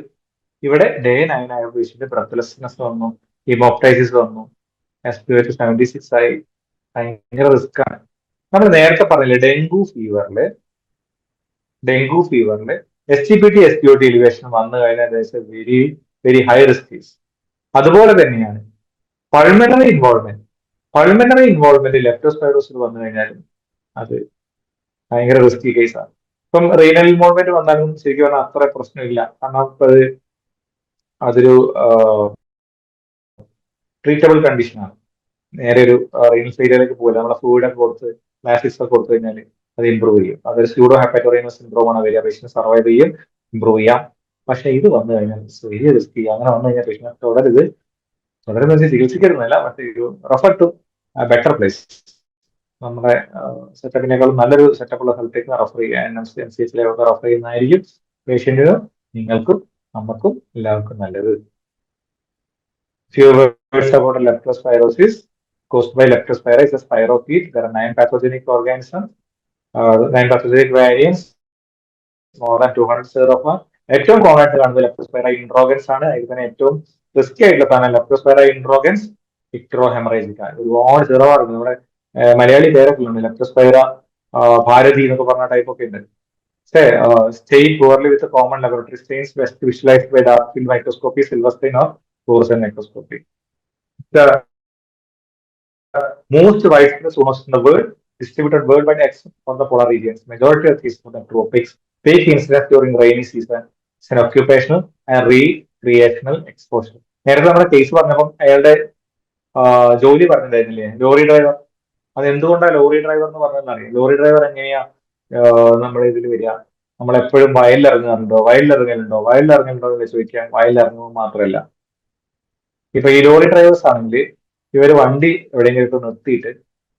ഇവിടെ ഡേ 9 ആയ പേഷ്യന്റ് ബ്രെത്ത്ലെസ്നെസ് വന്നു, ഇമോപ്റ്റൈസിസ് വന്നു, SpO2 76 ആയി, ഭയങ്കര റിസ്ക് ആണ്. നമ്മൾ നേരത്തെ പറഞ്ഞില്ലേ, ഡെങ്കു ഫീവറില് SGPT SGOT എലിവേഷൻ വന്നു കഴിഞ്ഞാൽ very very high risk case. അതുപോലെ തന്നെയാണ് പൾമണറി ഇൻവോൾവ്മെന്റ് ലെപ്റ്റോസ്പൈറോസിൽ വന്നു കഴിഞ്ഞാലും അത് ഭയങ്കര റിസ്കി കേസാണ്. ഇപ്പം റീനൽ ഇൻവോൾവ്മെന്റ് വന്നാലും ശരിക്കും പറഞ്ഞാൽ അത്ര പ്രശ്നമില്ല, കാരണം അതൊരു ട്രീറ്റബിൾ കണ്ടീഷനാണ്. നേരെ ഒരു റീനൽ ഫെയിലിയറിലേക്ക് പോകില്ല, നമ്മളെ ഫ്ലൂയിഡ് ഒക്കെ കൊടുത്ത് ലാസിക്സ് ഒക്കെ കൊടുത്തു കഴിഞ്ഞാൽ അത് ഇമ്പ്രൂവ് ചെയ്യും. അതൊരു സ്യൂഡോ ഹെപ്പറ്റോറൈനസ് സിൻഡ്രോം ആണ് വരിക, പേഷ്യന്റ് സർവൈവ് ചെയ്യും, ഇമ്പ്രൂവ് ചെയ്യാം. പക്ഷെ ഇത് വന്നു കഴിഞ്ഞാൽ വലിയ റിസ്കി. അങ്ങനെ വന്നു കഴിഞ്ഞാൽ പേഷ്യന്റ് തുടരുന്ന വെച്ചാൽ ചികിത്സിക്കരുന്നില്ല, പക്ഷേ റെഫർ ടു ബെറ്റർ പ്ലേസ്. നമ്മുടെ സെറ്റപ്പിനേക്കാളും നല്ലൊരു സെറ്റപ്പുള്ള സ്ഥലത്തേക്ക് റെഫർ ചെയ്യുക, NMC/MCH റെഫർ ചെയ്യുന്നതായിരിക്കും പേഷ്യന്റിനും നിങ്ങൾക്കും നമുക്കും എല്ലാവർക്കും നല്ലത്. Few words about leptospirosis. Caused by leptospira is a spirochete. There are 9 pathogenic organisms, 9 pathogenic variants, more than 200 serofa. ഏറ്റവും കോമൺ ആയിട്ട് കാണുന്നത് ലെപ്റ്റോസ്പൈറ ഇൻട്രോഗൻസ് ആണ്. അതിൽ തന്നെ ഏറ്റവും റിസ്കി ആയിട്ടുള്ള സാധനം ലെപ്റ്റോസ്പൈറ ഇൻട്രോഗൻസ് ഇക്ട്രോ ഹെമറേജിക് ആണ്. ഒരുപാട് ചെറുപാടുണ്ട്, നമ്മുടെ മലയാളി പേരൊക്കെ ഉണ്ട്, ലെപ്റ്റോസ്പൈറ ഭാരതി എന്നൊക്കെ പറഞ്ഞ ടൈപ്പ് ഒക്കെ ഉണ്ട്. Stain poorly with a common laboratory stains, best visualized by dark field microscopy, silver stain or fluorescent microscopy. The most widespread zoonosis in the world, distributed worldwide except for the polar regions. Majority of these are the tropics. Peak incidence during rainy season. It's an occupational and recreational exposure. നേരത്തെ നമ്മുടെ case പറഞ്ഞപ്പം അയാളുടെ ജോലി പറഞ്ഞിട്ടുണ്ടായിരുന്നില്ലേ, lorry driver. അത് എന്തുകൊണ്ടാണ് lorry driver എന്ന് പറഞ്ഞതെന്നറിയാം? Lorry driver എങ്ങനെയാ നമ്മുടെ ഇതിൽ വരിക? നമ്മളെപ്പോഴും വയലിലിറങ്ങാറുണ്ടോ, വയലിലിറങ്ങലുണ്ടോ എന്ന് ചോദിക്കാൻ വയലിലിറങ്ങുമ്പോൾ മാത്രമല്ല. ഇപ്പൊ ഈ ലോറി ഡ്രൈവേഴ്സ് ആണെങ്കിൽ ഇവര് വണ്ടി എവിടെയെങ്കിലും നിർത്തിയിട്ട്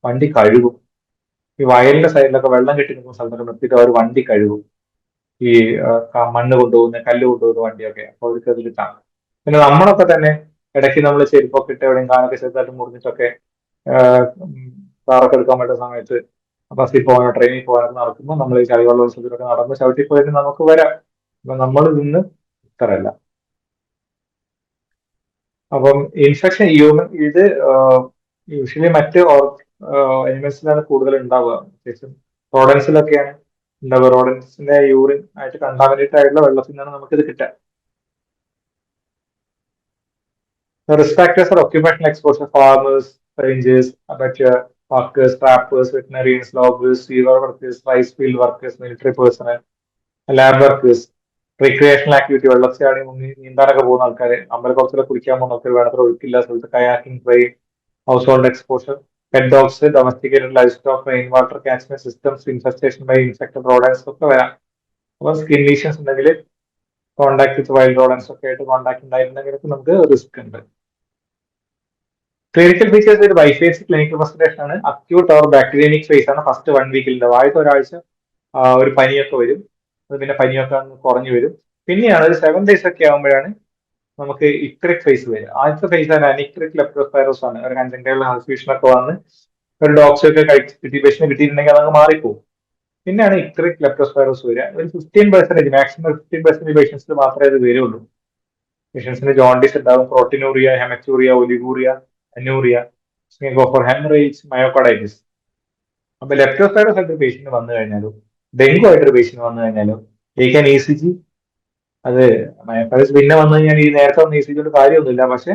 വണ്ടി കഴുകും. ഈ വയലിന്റെ സൈഡിലൊക്കെ വെള്ളം കെട്ടി നിൽക്കുന്ന സ്ഥലത്തൊക്കെ നിർത്തിയിട്ട് അവർ വണ്ടി കഴുകും. ഈ മണ്ണ് കൊണ്ടുപോകുന്ന, കല്ല് കൊണ്ടുപോകുന്ന വണ്ടിയൊക്കെ. അപ്പൊ അവർക്ക് അതിൽ കാണാം. പിന്നെ നമ്മളൊക്കെ തന്നെ ഇടയ്ക്ക് നമ്മൾ ചെരുപ്പൊക്കെ ഇട്ട് എവിടെയും കാലൊക്കെ ചെറുതായിട്ട് മുറിഞ്ഞിട്ടൊക്കെ കാറൊക്കെ എടുക്കാൻ പറ്റുന്ന സമയത്ത് ബസ്സിൽ പോകാനോ ട്രെയിനിൽ പോകാനോ നടക്കുമ്പോൾ നമ്മൾ ഈ ചളിവെള്ള ദിവസത്തിലൊക്കെ നടന്ന് ചവിട്ടി പോയിട്ട് നമുക്ക് വരാം. അപ്പൊ നമ്മൾ നിന്ന് ഇത്രയല്ല. അപ്പം ഇൻഫെക്ഷൻ ഇത് യൂഷ്വലി മറ്റ് അനിമൽസിലാണ് കൂടുതൽ ഉണ്ടാവുക. പ്രത്യേകിച്ചും റോഡൻസിലൊക്കെയാണ് ഉണ്ടാവുക. റോഡൻസിന്റെ യൂറിൻ ആയിട്ട് കണ്ടാമിനേറ്റ് ആയിട്ടുള്ള വെള്ളത്തിൽ നിന്നാണ് നമുക്കിത് കിട്ടുക. Risk factors R occupational exposure, farmers, rangers, amateur workers, trappers, veterinarians, loggers, seawer workers, rice field workers, military personnel, lab workers, recreational activity, വെള്ളച്ചാടി മുങ്ങി നീന്താനൊക്കെ പോകുന്ന ആൾക്കാർ, അമ്പലക്കുളത്തിലൊക്കെ കുളിക്കാൻ പോകുന്ന ആൾക്കാർ, വേണ്ടത്ര ഒഴുക്കില്ല സ്ഥലത്ത് kayaking, train, household exposure, pet dogs, domesticated livestock, rain water catchment systems, infestation by infected rodents ഒക്കെ വരാം. അപ്പൊ സ്കിൻ ലീഷൻസ് ഉണ്ടെങ്കിൽ, കോൺടാക്ട് വിത്ത് വൈൽഡ് റോഡൻസ് ഒക്കെ ആയിട്ട് കോൺടാക്ട് ഉണ്ടായിട്ടുണ്ടെങ്കിലൊക്കെ നമുക്ക് റിസ്ക് ഉണ്ട്. ക്ലിനിക്കൽ ഫീച്ചേഴ്സ് ഒരു ബൈഫേസ് ക്ലിനിക്കൽ പ്രസന്റേഷൻ ആണ്. അക്യൂട്ട് ഓർ ബാക്ടീരിയനിക് ഫേസ് ആണ് ഫസ്റ്റ് 1 വീക്കിൽ ഉണ്ടാവും. ആദ്യത്തെ ഒരാഴ്ച ഒരു പനിയൊക്കെ വരും. അത് പിന്നെ പനിയൊക്കെ കുറഞ്ഞു വരും. പിന്നെയാണ് ഒരു 7 days ഒക്കെ ആകുമ്പോഴാണ് നമുക്ക് ഇക്രിക് ഫേസ് വരും. ആദ്യത്തെ ഫേസ് ആണ് അനിക്രിക് ലെപ്റ്റോസ്പൈറോസ് ആണ്. ഒരു കൺജങ്ടൈവൽ ഹാൽഫ്യൂഷൻ ഒക്കെ വന്ന് ഒരു ഡോക്സ് ഒക്കെ കിട്ടി പേഷ്യന് കിട്ടിയിട്ടുണ്ടെങ്കിൽ അതങ്ങ് മാറിപ്പോകും. പിന്നെയാണ് ഇക്രിക് ലെപ്റ്റോസ്പൈറോസ് വരിക. ഒരു 15%, മാക്സിമം 15% പേഷ്യൻസിൽ മാത്രമേ അത് വരുള്ളൂ. പേഷ്യൻസിന് ജോണ്ടിസ് ഉണ്ടാവും, proteinuria, haematuria, oliguria, anuria, for haemorrhage, myocarditis. അപ്പൊ ലെപ്റ്റോസ്പൈറോസ് ആയിട്ട് പേഷ്യന്റ് വന്നു കഴിഞ്ഞാലും ഡെങ്കു ആയിട്ടൊരു പേഷ്യന്റ് വന്നു കഴിഞ്ഞാലും ടേക്ക് ഇ സി ജി. അത് മയോകാർഡൈറ്റിസ് പിന്നെ വന്നു കഴിഞ്ഞാൽ ഈ നേരത്തെ വന്ന ഇ സി ജി കൊണ്ട് കാര്യമൊന്നുമില്ല. പക്ഷെ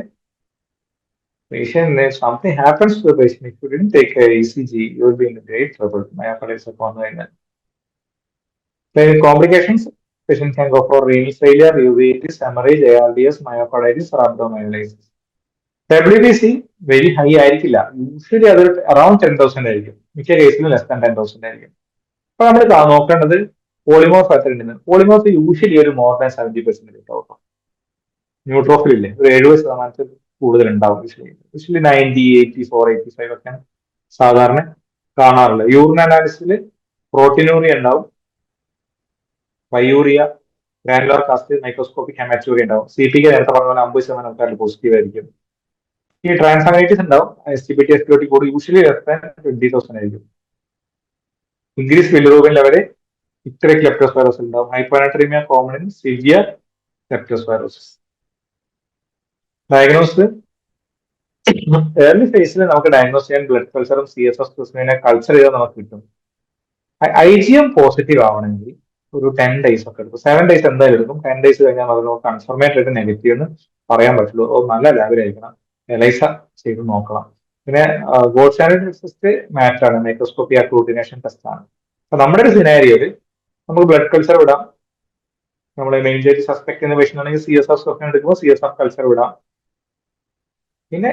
patient something happens to the patient, if you didn't take E C G you will be in great trouble. Myocarditis ഒക്കെ വന്നു കഴിഞ്ഞാൽ complications, patient can go for renal failure, uveitis, hemorrhage, ARDS, myocarditis, or abdominalitis. WBC very high ആയിരിക്കില്ല. Usually അത് around 10,000 ആയിരിക്കും. മിക്ക കേസിലും less than 10,000 ആയിരിക്കും. അപ്പൊ നമ്മൾ നോക്കേണ്ടത് പോളിമോർഫ് എത്ര ഉണ്ടെന്ന്. പോളിമോർഫ് യൂഷ്വലി ഒരു മോർ ദാൻ 70% ഉണ്ടാവും. ന്യൂട്രോഫിൽ ഇല്ലേ, ഒരു 70% കൂടുതൽ ഉണ്ടാവും. യൂഷ്വലി 90, 84, 85 ഒക്കെയാണ് സാധാരണ കാണാറുള്ളത്. യൂറിൻ അനാലിസിസിൽ പ്രോട്ടീനൂറിയ ഉണ്ടാവും, വയൂറിയ, ഗ്രാനുലാർ കാസ്റ്റ്, മൈക്രോസ്കോപ്പിക് ഹെമാറ്റൂറിയ ഉണ്ടാവും. സി പി കെ നേരത്തെ പറഞ്ഞ പോലെ 50% ആൾക്കാരിൽ പോസിറ്റീവ് ആയിരിക്കും. ഈ ട്രാൻസാമൈറ്റിസ് ഉണ്ടാവും. STPT, SPOT കൂടി യൂഷ്വലി 20,000 ആയിരിക്കും. ഇൻക്രീസ് ബിലിറൂബിൻ ലെവല്, ഇക്രിക് ലെപ്റ്റോസ്പൈറോസിസ് ഉണ്ടാവും. ഹൈപ്പോനാട്രീമിയ common in severe leptospirosis. Diagnose early ഫേസിൽ നമുക്ക് ഡയഗ്നോസ് ചെയ്യാൻ ബ്ലഡ് കൾച്ചറും CSF സ്പെസിമെനെ കൾച്ചർ ചെയ്താൽ നമുക്ക് കിട്ടും. IgM പോസിറ്റീവ് ആവണമെങ്കിൽ ഒരു 10 days ഒക്കെ എടുക്കും. 7 days എന്തായാലും എടുക്കും. 10 days കഴിഞ്ഞാൽ നമുക്ക് കൺഫർമേറ്റ് ആയിട്ട് നെഗറ്റീവ് എന്ന് പറയാൻ പറ്റുള്ളൂ. നല്ല ലാബിലായിരിക്കണം, എലൈസ ചെയ്ത് നോക്കണം. പിന്നെ ഗോൾഡ് സ്റ്റാൻഡേർഡ് ടെസ്റ്റ് മാച്ച് ആണ്, മൈക്രോസ്കോപ്പി അക്ലൂട്ടിനേഷൻ ടെസ്റ്റ് ആണ്. അപ്പൊ നമ്മുടെ ഒരു സിനാരിയോയിൽ നമുക്ക് ബ്ലഡ് കൾച്ചർ വിടാം. നമ്മൾ മെയിൻലി സസ്പെക്ട് ചെയ്യുന്ന പേഷ്യന്റ് ആണെങ്കിൽ CSF സ്പെസിമെൻ എടുക്കുമ്പോൾ CSF കൾച്ചർ വിടാം. പിന്നെ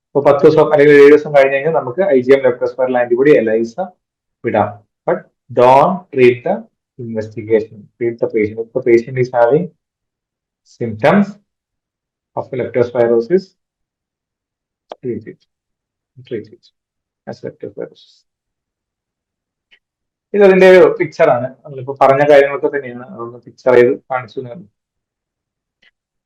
ഇപ്പൊ 10 ദിവസം അല്ലെങ്കിൽ 7 ദിവസം കഴിഞ്ഞ് കഴിഞ്ഞാൽ നമുക്ക് IgM ലെപ്റ്റോസ്പൈറൽ ആന്റിബോഡി എലൈസ വിടാം. But don't treat the investigation, treat the patient. If the patient is having symptoms of leptospirosis, treat it as leptospirosis. ഇത് അതിന്റെ ഒരു പിക്ചറാണ്. നമ്മളിപ്പോ പറഞ്ഞ കാര്യങ്ങളൊക്കെ തന്നെയാണ്, അതൊന്ന് പിക്ചർ ചെയ്ത് കാണിച്ചു.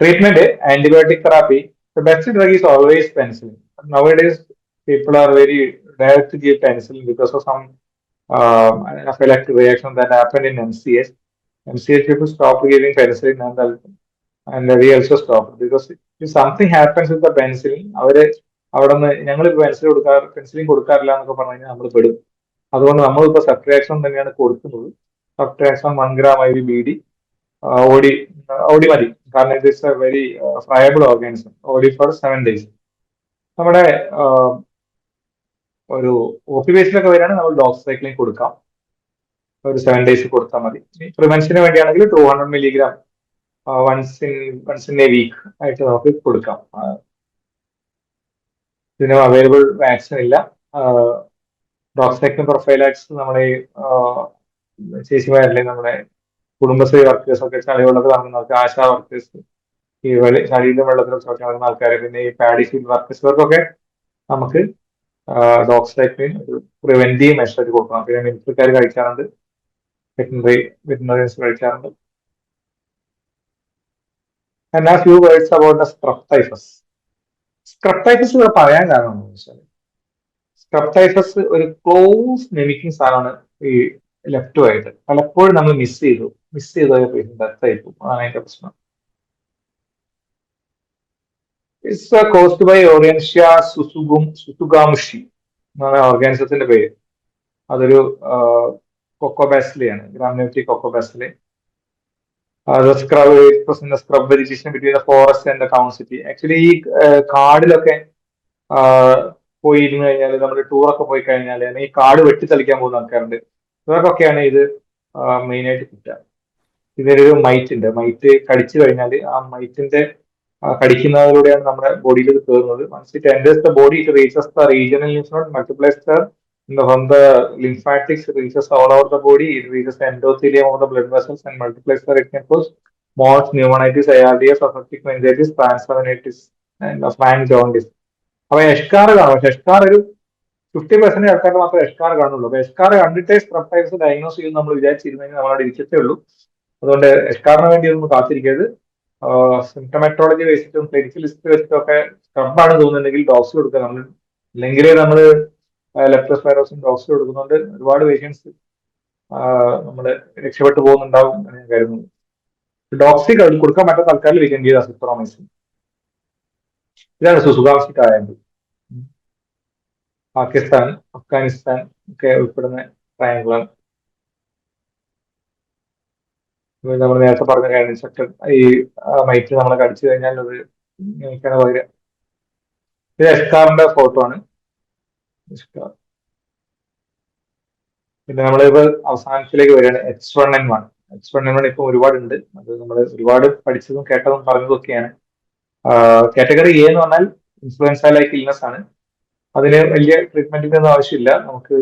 Treatment, antibiotic therapy. The best drug is always penicillin. Nowadays, people are very direct to give penicillin because of some anaphylactic reaction that happened in MCH. MCH people stopped giving penicillin and we also stopped because if something happens with the penicillin, അവര് അവിടെ നിന്ന് ഞങ്ങൾ penicillin കൊടുക്കാറില്ല എന്നൊക്കെ പറഞ്ഞു കഴിഞ്ഞാൽ നമ്മൾ പെടും. അതുകൊണ്ട് നമ്മളിപ്പോ സബ്ട്രാക്ഷൻ തന്നെയാണ് കൊടുക്കുന്നത്. Ceftriaxone 1 gram IV BD OD OD മതി, കാരണം ഇത് is a very friable organism. OD for 7 days. നമ്മുടെ ഒരു OP ബേസിലൊക്കെ വരികയാണെങ്കിൽ നമ്മൾ ഡോക്സിസൈക്ലിൻ കൊടുക്കാം, ഒരു 7 days കൊടുത്താൽ മതി. പ്രിവെൻഷന് വേണ്ടിയാണെങ്കിൽ 200 milligram once in a week ആയിട്ട് നമുക്ക് കൊടുക്കാം. ഇതിന് അവൈലബിൾ വാക്സിൻ ഇല്ല. ഡോക്സിസൈക്ലിൻ പ്രൊഫൈലാക്സ് നമ്മുടെ ചേച്ചിമാരല്ലേ, നമ്മുടെ കുടുംബശ്രീ വർക്കേഴ്സ് ഒക്കെ, ചളിവെള്ളത്തിൽ ഇറങ്ങുന്നവർക്ക്, ആശാ വർക്കേഴ്സ്, ഈ ചളിയിലും വെള്ളത്തിലൊക്കെ ഇറങ്ങുന്ന ആൾക്കാർ, പിന്നെ ഈ പാഡി ഫീൽഡ് വർക്കേഴ്സ്, ഇവർക്കൊക്കെ നമുക്ക് ഡോക്സിസൈക്ലിൻ ഒരു പ്രിവെന്റീവ് മെഷർ കൊടുക്കണം. പിന്നെ മിലിറ്ററിക്കാർ കഴിക്കാറുണ്ട്, വെറ്റിനറീസ് കഴിക്കാറുണ്ട്. And a few words about the scrub typhus. Scrub typhus ഇവിടെ പറയാൻ കാരണം എന്താണെന്ന് വെച്ചാൽ, സ്ക്രബ് ടൈഫസ് ഒരു ക്ലോസ് മിമിക്കിംഗ് സാധനമാണ് ഈ ലെഫ്റ്റുമായിട്ട്. പലപ്പോഴും നമ്മൾ മിസ് ചെയ്തു ഡെത്തായി പോകും. അതാണ് അതിന്റെ പ്രശ്നം. It's caused by Orientia tsutsugamushi എന്നാണ് ഓർഗാനിസത്തിന്റെ പേര്. അതൊരു കൊക്കോബാസിലെയാണ്, gram negative coccobacilli. Scrub vegetation between the forest and the town city. Actually ഈ കാടിലൊക്കെ പോയിരുന്നു കഴിഞ്ഞാൽ, നമ്മൾ ടൂറൊക്കെ പോയി കഴിഞ്ഞാൽ ഈ കാട് വെട്ടിത്തെളിക്കാൻ പോകുന്ന ആൾക്കാരുണ്ട്. ഇവർക്കൊക്കെയാണ് ഇത് മെയിനായിട്ട് കിട്ടുക. ഇതിലൊരു മൈറ്റ് കടിച്ചു കഴിഞ്ഞാൽ ആ മൈറ്റിന്റെ കടിക്കുന്നതിലൂടെയാണ് നമ്മുടെ ബോഡിയിൽ ഇത് കയറുന്നത്. Once it enters the body, it reaches the regional lymph node, multiplies from the lymphatics, reaches all over the body, it reaches the endothelium of the blood vessels and multiplies there. It can cause moles, pneumonitis, ARDS, apoptic meningitis, transaminitis, and flank jaundice. അപ്പൊ എഷ്കാർ കാണും, പക്ഷെ എഷ്കാർ ഒരു 50% ആൾക്കാർക്ക് മാത്രമേ എഷ്കാർ കാണുള്ളൂ. അപ്പൊ എഷ്കാർ കണ്ടിട്ടേ scrub typhus diagnose ചെയ്യുന്ന നമ്മൾ വിചാരിച്ചിരുന്നെങ്കിൽ നമ്മളവിടെ ഇരിക്കത്തേ ഉള്ളൂ. അതുകൊണ്ട് എഷ്കാറിന് വേണ്ടി ഒന്നും കാത്തിരിക്കരുത്. സിംറ്റമാറ്റോളജി വെച്ചിട്ടും ക്ലിനിക്കൽ ഹിസ്റ്ററി വെച്ചിട്ടും ഒക്കെ സ്ക്രബാണ് തോന്നുന്നുണ്ടെങ്കിൽ ഡോക്സ് കൊടുക്കുക. നമ്മൾ അല്ലെങ്കിൽ നമ്മൾ ലെപ്റ്റോസ്പൈറോസിൻ ഡോക്സ് കൊടുക്കുന്നുണ്ട്. ഒരുപാട് പേഷ്യൻസ് നമ്മൾ രക്ഷപ്പെട്ടു പോകുന്നുണ്ടാവും എന്ന് ഞാൻ കരുതുന്നു. ഡോക്സി കൊടുക്കാൻ പറ്റുന്ന ആൾക്കാരിൽ വി ക്യാൻ ഗിവ് അസിത്രോമൈസിൻ. ഇതാണ് സുസുഗാംസിക് ആയത്. പാകിസ്ഥാൻ, അഫ്ഗാനിസ്ഥാൻ ഒക്കെ ഉൾപ്പെടുന്ന ട്രയാങ്കിളാണ്. നമ്മൾ നേരത്തെ പറഞ്ഞ കാര്യം സെക്ടർ, ഈ മൈറ്റ് നമ്മളെ കടിച്ചു കഴിഞ്ഞാൽ അത് എനിക്കാണ് പകരം. ഇത് എഷ്കാറിന്റെ ഫോട്ടോ ആണ്. പിന്നെ നമ്മളിപ്പോ അവസാനത്തിലേക്ക് വരികയാണ്. H1N1. H1N1 ഇപ്പൊ ഒരുപാടുണ്ട്. അത് നമ്മൾ ഒരുപാട് പഠിച്ചതും കേട്ടതും പറഞ്ഞതും ഒക്കെയാണ്. കാറ്റഗറി എ എന്ന് പറഞ്ഞാൽ ഇൻഫ്ലുവൻസ ലൈക്ക് ഇൽനെസ് ആണ്. അതിന് വലിയ ട്രീറ്റ്മെന്റിന്റെ ഒന്നും ആവശ്യമില്ല, നമുക്ക്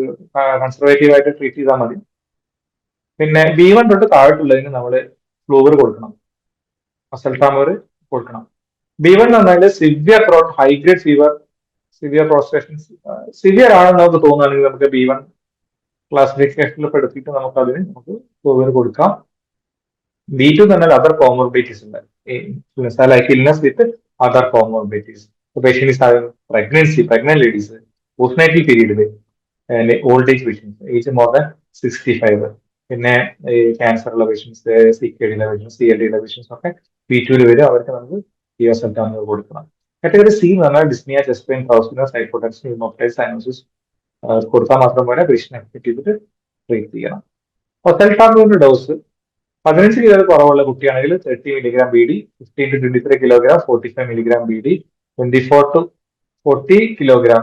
കൺസർവേറ്റീവ് ആയിട്ട് ട്രീറ്റ് ചെയ്താൽ മതി. പിന്നെ B1 തൊട്ട് താഴോട്ടുള്ളതിന് നമ്മൾ ഫ്ലൂവർ കൊടുക്കണം, അസൽട്ടാമോർ കൊടുക്കണം. B1 എന്ന് പറഞ്ഞാൽ severe throat, high grade fever, severe prostrations, severe ആണെന്ന് നമുക്ക് തോന്നുകയാണെങ്കിൽ നമുക്ക് B1 ക്ലാസിഫിക്കേഷനിൽ പെടുത്തിയിട്ട് നമുക്ക് ഫ്ലൂവർ കൊടുക്കാം. B2 എന്ന് പറഞ്ഞാൽ അതർ കോമോർബിഡിറ്റീസ് ഉണ്ട്, like illness with other comorbidities. Patient is having pregnant ladies, postnatal period, old age patients, age more than 65. പിന്നെ ഈ ക്യാൻസർ ഉള്ള പേഷ്യൻസ്, CKD ഉള്ള പേഷ്യൻസ്, CLD ഉള്ള പേഷ്യൻസ് ഒക്കെ B2 വരും. അവർക്ക് നമുക്ക് ഇയോസെൽട്ടാമോർ കൊടുക്കണം. കാറ്റഗറി സി എന്ന് പറഞ്ഞാൽ ഡിസ്നിയ, ചെസ്റ്റ് പെയിൻ, ഹൗസ്ഫുൾനെസ്, ഹൈപ്പോടെൻഷൻ, ഹിമോപ്റ്റൈസ്, സൈനോസിസ് കൊടുത്താൽ മാത്രം പോലെ പേഷ്യന്റ് എഫക്ട് ചെയ്തിട്ട് ട്രീറ്റ് ചെയ്യണം. ഒസെൽട്ടാമോറിന്റെ ഡോസ് 15 കിലോ കുറവുള്ള കുട്ടിയാണെങ്കിൽ 30 milligram BD, 15 to 23 kilogram 45 milligram BD, 24 to 40 kilogram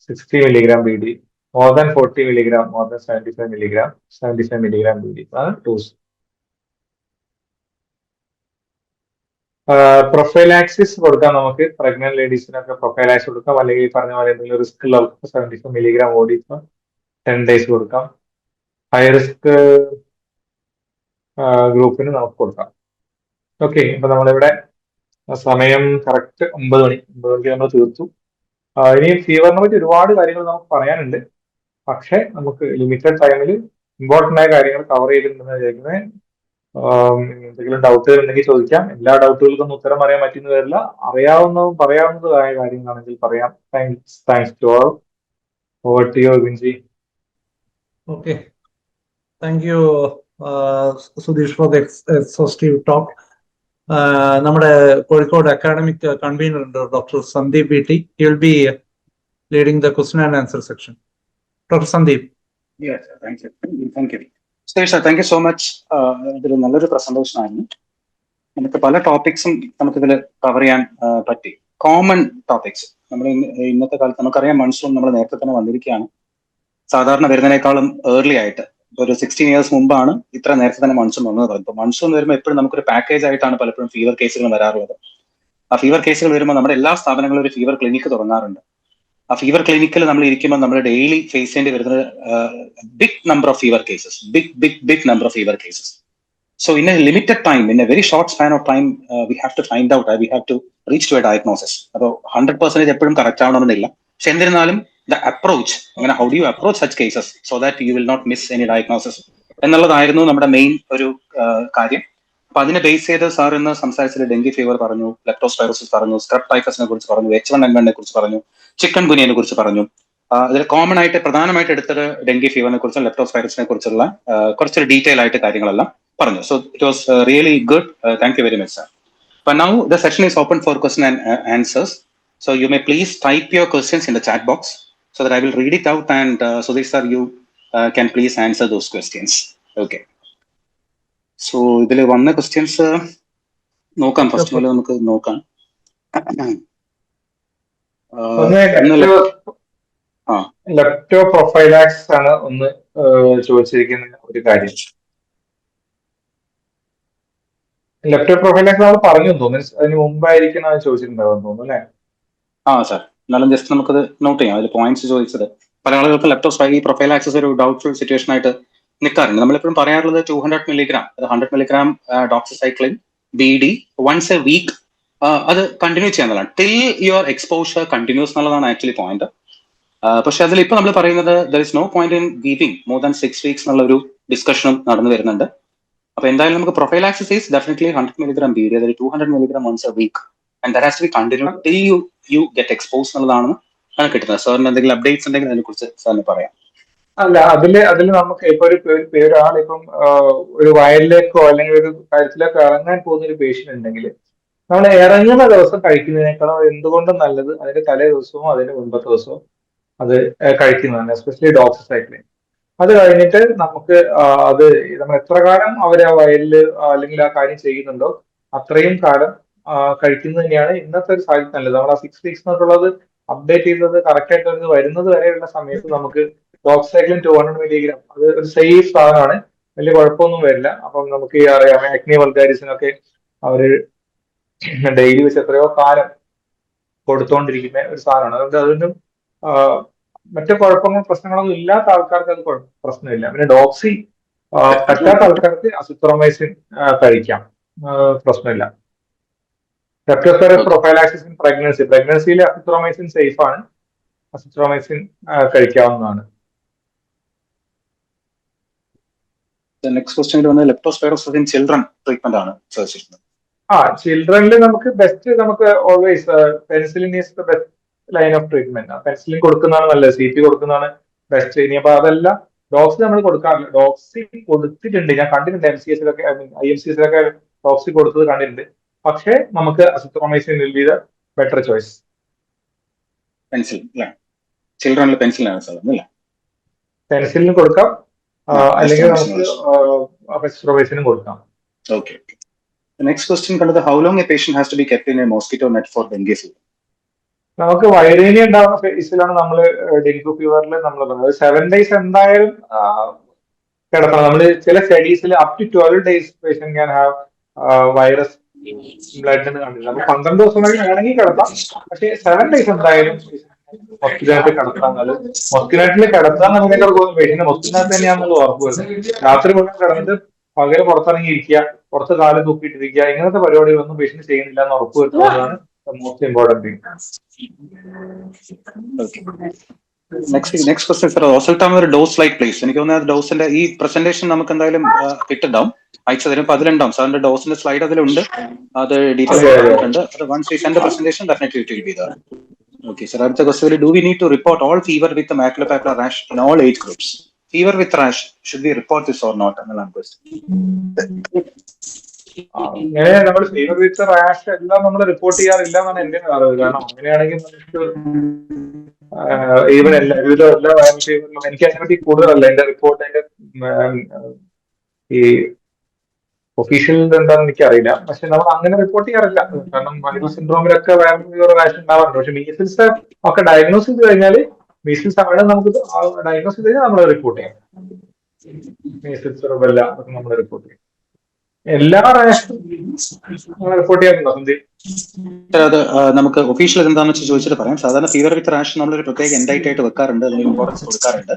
60 milligram BD, more than 40 milligram, more than 75 milligram BD ആണ് ഡോസ്. പ്രൊഫൈലാക്സിസ് കൊടുക്കാം നമുക്ക്. പ്രഗ്നന്റ് ലേഡീസിനൊക്കെ പ്രൊഫൈലാക്സിസ് കൊടുക്കാം, അല്ലെങ്കിൽ പറഞ്ഞ പോലെ എന്തെങ്കിലും റിസ്ക് ഉള്ള 75 milligram OD 10 days കൊടുക്കാം. ഹൈ റിസ്ക് ഗ്രൂപ്പിന് നമുക്ക് കൊടുക്കാം. ഓക്കെ, അപ്പൊ നമ്മളിവിടെ സമയം കറക്റ്റ് 9 മണിക്ക് നമ്മൾ തീർത്തു. ഇനി ഫീവറിനെ പറ്റി ഒരുപാട് കാര്യങ്ങൾ നമുക്ക് പറയാനുണ്ട്, പക്ഷെ നമുക്ക് ലിമിറ്റഡ് ടൈമിൽ ഇമ്പോർട്ടൻ്റ് ആയ കാര്യങ്ങൾ കവർ ചെയ്തിട്ടുണ്ടെന്ന് വിചാരിക്കുന്നത്. എന്തെങ്കിലും ഡൗട്ടുകൾ ഉണ്ടെങ്കിൽ ചോദിക്കാം. എല്ലാ ഡൗട്ടുകൾക്കും ഉത്തരം പറയാൻ പറ്റുന്ന വരില്ല. അറിയാവുന്നതും പറയാവുന്നതുമായ കാര്യങ്ങളാണെങ്കിൽ പറയാം. Thanks to all. Over to you Vinji. Okay, thank you Sudheesh for the exhaustive talk. നമ്മുടെ കോഴിക്കോട് അക്കാഡമിക് കൺവീനർ ഉണ്ട് doctor Sandeep BT. He will be leading the question and answer section. Dr. Sandeep. Yes, thank you. Thank you so much. ഇതൊരു നല്ലൊരു presentation ആയിരുന്നു. നമുക്ക് പല ടോപ്പിക്സും നമുക്കിതിൽ cover ചെയ്യാൻ പറ്റി. കോമൺ ടോപ്പിക്സ് നമ്മൾ ഇന്നത്തെ കാലത്ത് നമുക്കറിയാം, മൺസൂൺ നമ്മൾ നേരത്തെ തന്നെ വന്നിരിക്കുകയാണ്. സാധാരണ വരുന്നതിനേക്കാളും ഏർലി ആയിട്ട് ഒരു 16 ഇയേഴ്സ് മുമ്പാണ് ഇത്ര നേരത്തെ തന്നെ മൺസൂൺ വന്നത്. ഇപ്പൊ മൺസൂൺ വരുമ്പോൾ എപ്പോഴും നമുക്കൊരു പാക്കേജ് ആയിട്ടാണ് പലപ്പോഴും ഫീവർ കേസുകൾ വരാറുള്ളത്. ആ ഫീവർ കേസുകൾ വരുമ്പോൾ നമ്മുടെ എല്ലാ സ്ഥാപനങ്ങളും ഒരു ഫീവർ ക്ലിനിക്ക് തുടങ്ങാറുണ്ട്. ആ ഫീവർ ക്ലിനിക്കിൽ നമ്മൾ ഇരിക്കുമ്പോൾ നമ്മൾ ഡെയിലി ഫേസ് ചെയ്യേണ്ടി വരുന്നത് big number of fever cases, big number of fever cases. So in a limited time, in a very short span of time, we have to find out, we have to reach to a diagnosis. അപ്പോൾ 100% എപ്പോഴും correct ആവണമെന്നില്ല. പക്ഷെ എന്നിരുന്നാലും the approach, അങ്ങനെ how do you approach such cases so that you will not miss any diagnosis എന്നുള്ളതായിരുന്നു നമ്മുടെ main ഒരു കാര്യം. അപ്പൊ അതിനെ ബേസ് ചെയ്ത് സാർ ഇന്ന് സംസാരിച്ചത് ഡെങ്കി ഫീവർ പറഞ്ഞു, ലെപ്റ്റോസ്പൈറോസിസ് പറഞ്ഞു, സ്ക്രബ് ടൈഫസിനെ കുറിച്ച് പറഞ്ഞു, H1N1 കുറിച്ച് പറഞ്ഞു, ചിക്കൻ ഗുനിയനെ കുറിച്ച് പറഞ്ഞു. ഇതിൽ കോമൺ ആയിട്ട് പ്രധാനമായിട്ട് എടുത്തത് ഡെങ്കി ഫീവറിനെ കുറിച്ചും ലെപ്റ്റോസ്പൈറസിനെ കുറിച്ചുള്ള കുറച്ചൊരു ഡീറ്റെയിൽ ആയിട്ട് കാര്യങ്ങളെല്ലാം പറഞ്ഞു. So it was really good. Thank you very much, sir. But now the session is open for question and answers. So you may please type your questions in the chat box so that I will read it out, and Sudhir sir, you can please answer those questions. Okay. So ഇതിൽ വന്ന questions നോക്കാം. First പോലെ നമുക്ക് നോക്കാം. Lepto പ്രൊഫൈലാക്സ് ആണ് ഒന്ന് ചോദിച്ചിരിക്കുന്ന ഒരു കാര്യം. ലെപ്റ്റോ പ്രൊഫൈലാക്സ് നമ്മൾ പറഞ്ഞു തോന്നുന്നു, അതിന് മുമ്പായിരിക്കും അത് ചോദിച്ചിട്ടുണ്ടാവും തോന്നുന്നു അല്ലെ? സാർ, എന്നാലും ജസ്റ്റ് നമുക്കത് നോട്ട് ചെയ്യാം. അതിൽ പോയിന്റ്സ് ചോദിച്ചത് പല ആളുകൾക്ക് ലെപ്റ്റോസ്പൈ പ്രൊഫൈലാക്സിസ് ഒരു ഡൗട്ട്ഫുൾ സിറ്റുവേഷൻ ആയിട്ട് നിൽക്കാറുണ്ട്. നമ്മളെപ്പോഴും പറയാറുള്ളത് 200 milligram, 100 milligram doxycycline BD once a week അത് കണ്ടിന്യൂ ചെയ്യാന്നുള്ളതാണ്. ടിൽ യുവർ എക്സ്പോഷർ കണ്ടിന്യൂസ് എന്നുള്ളതാണ് ആക്ച്വലി പോയിന്റ്. പക്ഷെ അതിൽ ഇപ്പൊ നമ്മൾ പറയുന്നത് there is no point in giving more than 6 weeks എന്നുള്ള ഒരു ഡിസ്കഷനും നടന്നു വരുന്നുണ്ട്. അപ്പൊ എന്തായാലും നമുക്ക് prophylaxis is definitely 100 milligram BD, അതായത് 200 milligram once a week, and that has to be continue till you get expose എന്നുള്ളതാണ് കിട്ടുന്നത്. സാറിന് എന്തെങ്കിലും അപ്ഡേറ്റ്സ് ഉണ്ടെങ്കിൽ അതിനെ കുറിച്ച് സാറിന് പറയാം. അല്ല, അതില് നമുക്ക് ഇപ്പൊ ഒരാൾ ഇപ്പം ഒരു വയലിലേക്കോ അല്ലെങ്കിൽ ഒരു കാര്യത്തിലേക്കോ ഇറങ്ങാൻ പോകുന്ന ഒരു പേഷ്യന്റ് ഉണ്ടെങ്കിൽ നമ്മൾ ഇറങ്ങുന്ന ദിവസം കഴിക്കുന്നതിനേക്കാളും എന്തുകൊണ്ടും നല്ലത് അതിന്റെ തലേ ദിവസവും അതിന്റെ മുൻപത്തെ ദിവസവും അത് കഴിക്കുന്നതാണ്, എസ്പെഷ്യലി ഡോക്സിസൈക്ലിൻ. അത് കഴിഞ്ഞിട്ട് നമുക്ക് അത് നമ്മൾ എത്ര കാലം അവർ ആ വയലിൽ അല്ലെങ്കിൽ ആ കാര്യം ചെയ്യുന്നുണ്ടോ അത്രയും കാലം കഴിക്കുന്നത് തന്നെയാണ് ഇന്നത്തെ ഒരു സാഹചര്യം നല്ലത്. നമ്മൾ ആ 6 വീക്സ് എന്നൊക്കെയുള്ളത് അപ്ഡേറ്റ് ചെയ്തത് കറക്റ്റ് ആയിട്ട് വരുന്നത് വരെയുള്ള സമയത്ത് നമുക്ക് ഡോക്സിസൈക്ലിൻ 200 മില്ലിഗ്രാം അത് ഒരു സേഫ് സാധനമാണ്, വലിയ കുഴപ്പമൊന്നും വരില്ല. അപ്പം നമുക്ക് ഈ അറിയാം ആക്നെ വൾഗാരിസിനൊക്കെ അവര് ഡെയിലി വെച്ച് എത്രയോ കാലം കൊടുത്തുകൊണ്ടിരിക്കുന്ന ഒരു സാധനമാണ്. അതുകൊണ്ട് അതിനും മറ്റു കുഴപ്പങ്ങളും പ്രശ്നങ്ങളൊന്നും ഇല്ലാത്ത ആൾക്കാർക്ക് അത് പ്രശ്നമില്ല. പിന്നെ ഡോക്സി പറ്റാത്ത ആൾക്കാർക്ക് അസിത്രോമൈസിൻ കഴിക്കാം, പ്രശ്നമില്ല. ലെപ്റ്റോസ്പൈറോസിസ് പ്രൊഫൈലാക്സിസ് ഇൻ പ്രഗ്നൻസിയിൽ അസിത്രോമൈസിൻ സേഫ് ആണ്, അസിത്രോമൈസിൻ കഴിക്കാവുന്നതാണ്. നെക്സ്റ്റ് ക്വസ്റ്റ്യൻ വന്നത് ലെപ്റ്റോസ്പൈറോസിസ് ഇൻ ചിൽഡ്രൻ ട്രീറ്റ്മെന്റ് ആണ് ചോദിച്ചിരുന്നത്. ചിൽഡ്രനിൽ നമുക്ക് ബെസ്റ്റ്, നമുക്ക് always penicillin is the best line of treatment. Penicillin കൊടുക്കുന്നതാണ് നല്ലത്, CP കൊടുക്കുന്നതാണ് ബെസ്റ്റ്. ഇനി അപ്പൊ അതല്ല, ഡോക്സി നമ്മൾ കൊടുക്കാറില്ല. ഡോക്സി കൊടുത്തിട്ടുണ്ട്, ഞാൻ കണ്ടിട്ടുണ്ട് MCSലൊക്കെ, IMCSലൊക്കെ ഡോക്സി കൊടുത്തത് കണ്ടിട്ടുണ്ട്. പക്ഷേ നമുക്ക് azithromycin will be the better choice. Penicillin ചിൽഡ്രനിൽ പെൻസിലിന് കൊടുക്കാം, അല്ലെങ്കിൽ നമുക്ക് അസിത്രോമൈസിനും കൊടുക്കാം. ഓക്കെ. നെക്സ്റ്റ് ക്വസ്റ്റ്യൻ കണ്ടത് how long a patient has to be kept in a mosquito net for dengue fever. നമുക്ക് വൈറേനിയ ഉണ്ടാകുന്ന ഫേസിലാണ് നമ്മൾ ഡെങ്കു ഫീവറിൽ നമ്മൾ പറഞ്ഞത് 7 days എന്തായാലും കിടക്കണം. നമ്മൾ ചില സ്റ്റഡീസിൽ up to 12 days patient can have virus blood എന്ന് കണ്ടില്ല. നമുക്ക് 12 ദിവസം വേണമെങ്കിൽ കിടത്താം, പക്ഷേ 7 days എന്തായാലും മൊസ്കിനോട്ട് കിടത്താൻ. അത് മൊസ്കിനോട്ടിൽ കിടത്താൻ നമ്മളെക്കാൾ പോകുന്ന പേഷ്യന്റ് മൊസ്കിനോട്ട് തന്നെയാണെന്നുള്ള ഉറപ്പ് വരുന്നത്. രാത്രി മുഴുവൻ കിടന്നിട്ട് പകരം പുറത്തിറങ്ങിയിരിക്കുക, പുറത്ത് കാല് തൂക്കിയിട്ടിരിക്കുക, ഇങ്ങനത്തെ പരിപാടികളൊന്നും പേഷ്യന്റ് ചെയ്യുന്നില്ല എന്ന് ഉറപ്പ് വരുത്തുന്നതാണ് most important thing. Next question sir, oseltamivir dose like please. എനിക്ക് തോന്നുന്നത് ഡോസിന്റെ ഈ പ്രസന്റേഷൻ നമുക്ക് എന്തായാലും കിട്ടുണ്ടാവും, അയച്ചു തരും. അപ്പൊ അതിലുണ്ടാവും സാറിന്റെ ഡോസിന്റെ സ്ലൈഡ് അതിലുണ്ട്, അത് ഡീറ്റെയിൽ ആയിട്ടുണ്ട്. Once we send the presentation definitely it will be there. Okay, sir. അടുത്ത question, do we need to report all fever with the maculopapular rash in all age groups? Fever with rash, should we report this or not? എന്നുള്ളതാണ് question. അങ്ങനെ നമ്മൾ fever വിത്ത് rash എല്ലാം നമ്മൾ report ചെയ്യാറില്ല എന്നാണ് എന്റെ അറിവ്. കാരണം അങ്ങനെയാണെങ്കിൽ നമുക്ക് ഈവൻ എല്ലാ വൈറൽ ഫീവറിലും എനിക്ക് അതിനെപ്പറ്റി കൂടുതലല്ല എന്റെ റിപ്പോർട്ട്, അതിന്റെ ഈ ഒഫീഷ്യൽ എന്താണെന്ന് എനിക്കറിയില്ല, പക്ഷെ നമ്മൾ അങ്ങനെ റിപ്പോർട്ട് ചെയ്യാറില്ല. കാരണം മൾട്ടിപ്പിൾ സിൻഡ്രോമിലൊക്കെ വൈറൽ ഫീവർ റാഷ് ഉണ്ടാവാറുണ്ട്. പക്ഷെ മീസിൽസ് ഒക്കെ ഡയഗ്നോസ് ചെയ്ത് കഴിഞ്ഞാൽ മീസിൽസ് ആണ് നമുക്ക് ഡയഗ്നോസ് ചെയ്ത് കഴിഞ്ഞാൽ നമ്മൾ റിപ്പോർട്ട് ചെയ്യാം. മീസിൽസ് റുബെല്ല ഒക്കെ നമ്മൾ റിപ്പോർട്ട് ചെയ്യും. എല്ലാ റാഷും റിപ്പോർട്ട് ചെയ്യാറുണ്ടോ സന്ദീപ്? അത് നമുക്ക് ഒഫീഷ്യൽ എന്താണെന്ന് വെച്ച് ചോദിച്ചിട്ട് പറയാം. സാധാരണ ഫീവർ വിത്ത് റാഷ് നമ്മളൊരു പ്രത്യേക എൻഡൈറ്റ് ആയിട്ട് വെക്കാറുണ്ട്, അതിന് ഇമ്പോർട്ടൻസ് കൊടുക്കാറുണ്ട്.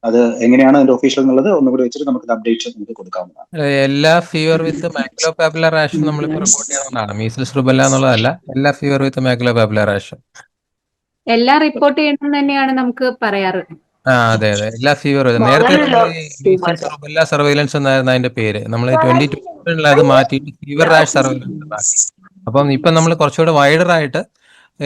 അത് എങ്ങനെയാണ് അതിന്റെ ഒഫീഷ്യൽ എന്നുള്ളത് ഒന്നുകൂടി വെച്ചിട്ട് നമുക്ക് അപ്ഡേറ്റ് നമുക്ക് കൊടുക്കാവുന്നതാണ്. എല്ലാ ഫീവർ വിത്ത് മാക്യുലോപാപ്പുലർ റാഷും നമ്മളിപ്പോൾ റിപ്പോർട്ട് ചെയ്യണമെന്നാണ്. മീസിൽസ് റുബെല്ല എന്നുള്ളതല്ല, എല്ലാ ഫീവർ വിത്ത് മാക്യുലോപാപ്പുലർ റാഷും എല്ലാം റിപ്പോർട്ട് ചെയ്യണം തന്നെയാണ് നമുക്ക് പറയാറ്. അതെ അതെ, എല്ലാ ഫീവർ. നേരത്തെ നമ്മൾ ഈ മീസിൽസ് റുബെല്ല സർവൈലൻസ് എന്നായിരുന്നു അതിന്റെ പേര്. നമ്മൾ 2020 അത് മാറ്റിയിട്ട് ഫീവർ റാഷ് സർവൈലൻസ് ആക്കി. അപ്പം ഇപ്പം നമ്മൾ കുറച്ചുകൂടെ വൈഡർ ആയിട്ട്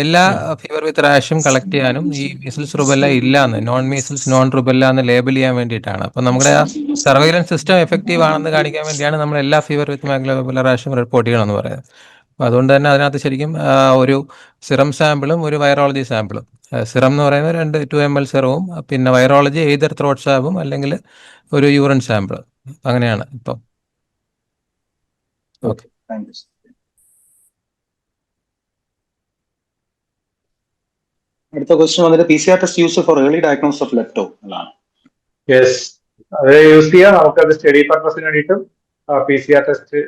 എല്ലാ ഫീവർ വിത്ത് റാഷും കളക്ട് ചെയ്യാനും ഈ മീസിൽസ് റുബെല്ല ഇല്ലാന്ന്, നോൺ മീസിൽസ് നോൺ റുബെല്ല എന്ന് ലേബൽ ചെയ്യാൻ വേണ്ടിയിട്ടാണ്. അപ്പം നമ്മുടെ ആ സർവൈലൻസ് സിസ്റ്റം എഫക്റ്റീവ് ആണെന്ന് കാണിക്കാൻ വേണ്ടിയാണ് നമ്മൾ എല്ലാ ഫീവർ വിത്ത് മാക്യുലോപാപ്പുലർ റാഷും റിപ്പോർട്ട് ചെയ്യണമെന്ന് പറയുന്നത്. അപ്പോൾ അതുകൊണ്ട് തന്നെ അതിനകത്ത് ശരിക്കും ഒരു സിറം സാമ്പിളും ഒരു വൈറോളജി സാമ്പിളും. സിറം എന്ന് പറയുന്നത് 2 ml സിറവും, പിന്നെ വൈറോളജി എയ്തർ ത്രോട്ട് സ്വാബും അല്ലെങ്കിൽ ഒരു യൂറിൻ സാമ്പിൾ. അങ്ങനെയാണ് ഇപ്പം. Okay, thank U. അടുത്ത ക്വസ്റ്റ്യൻ വന്നിട്ട് PCR test use for early diagnosis of lepto എന്നാണ്. യെസ്, അത് യൂസ് ചെയ്യാം. നമുക്കത് സ്റ്റഡി പർപ്പസിന് വേണ്ടിയിട്ടും PCR ടെസ്റ്റ്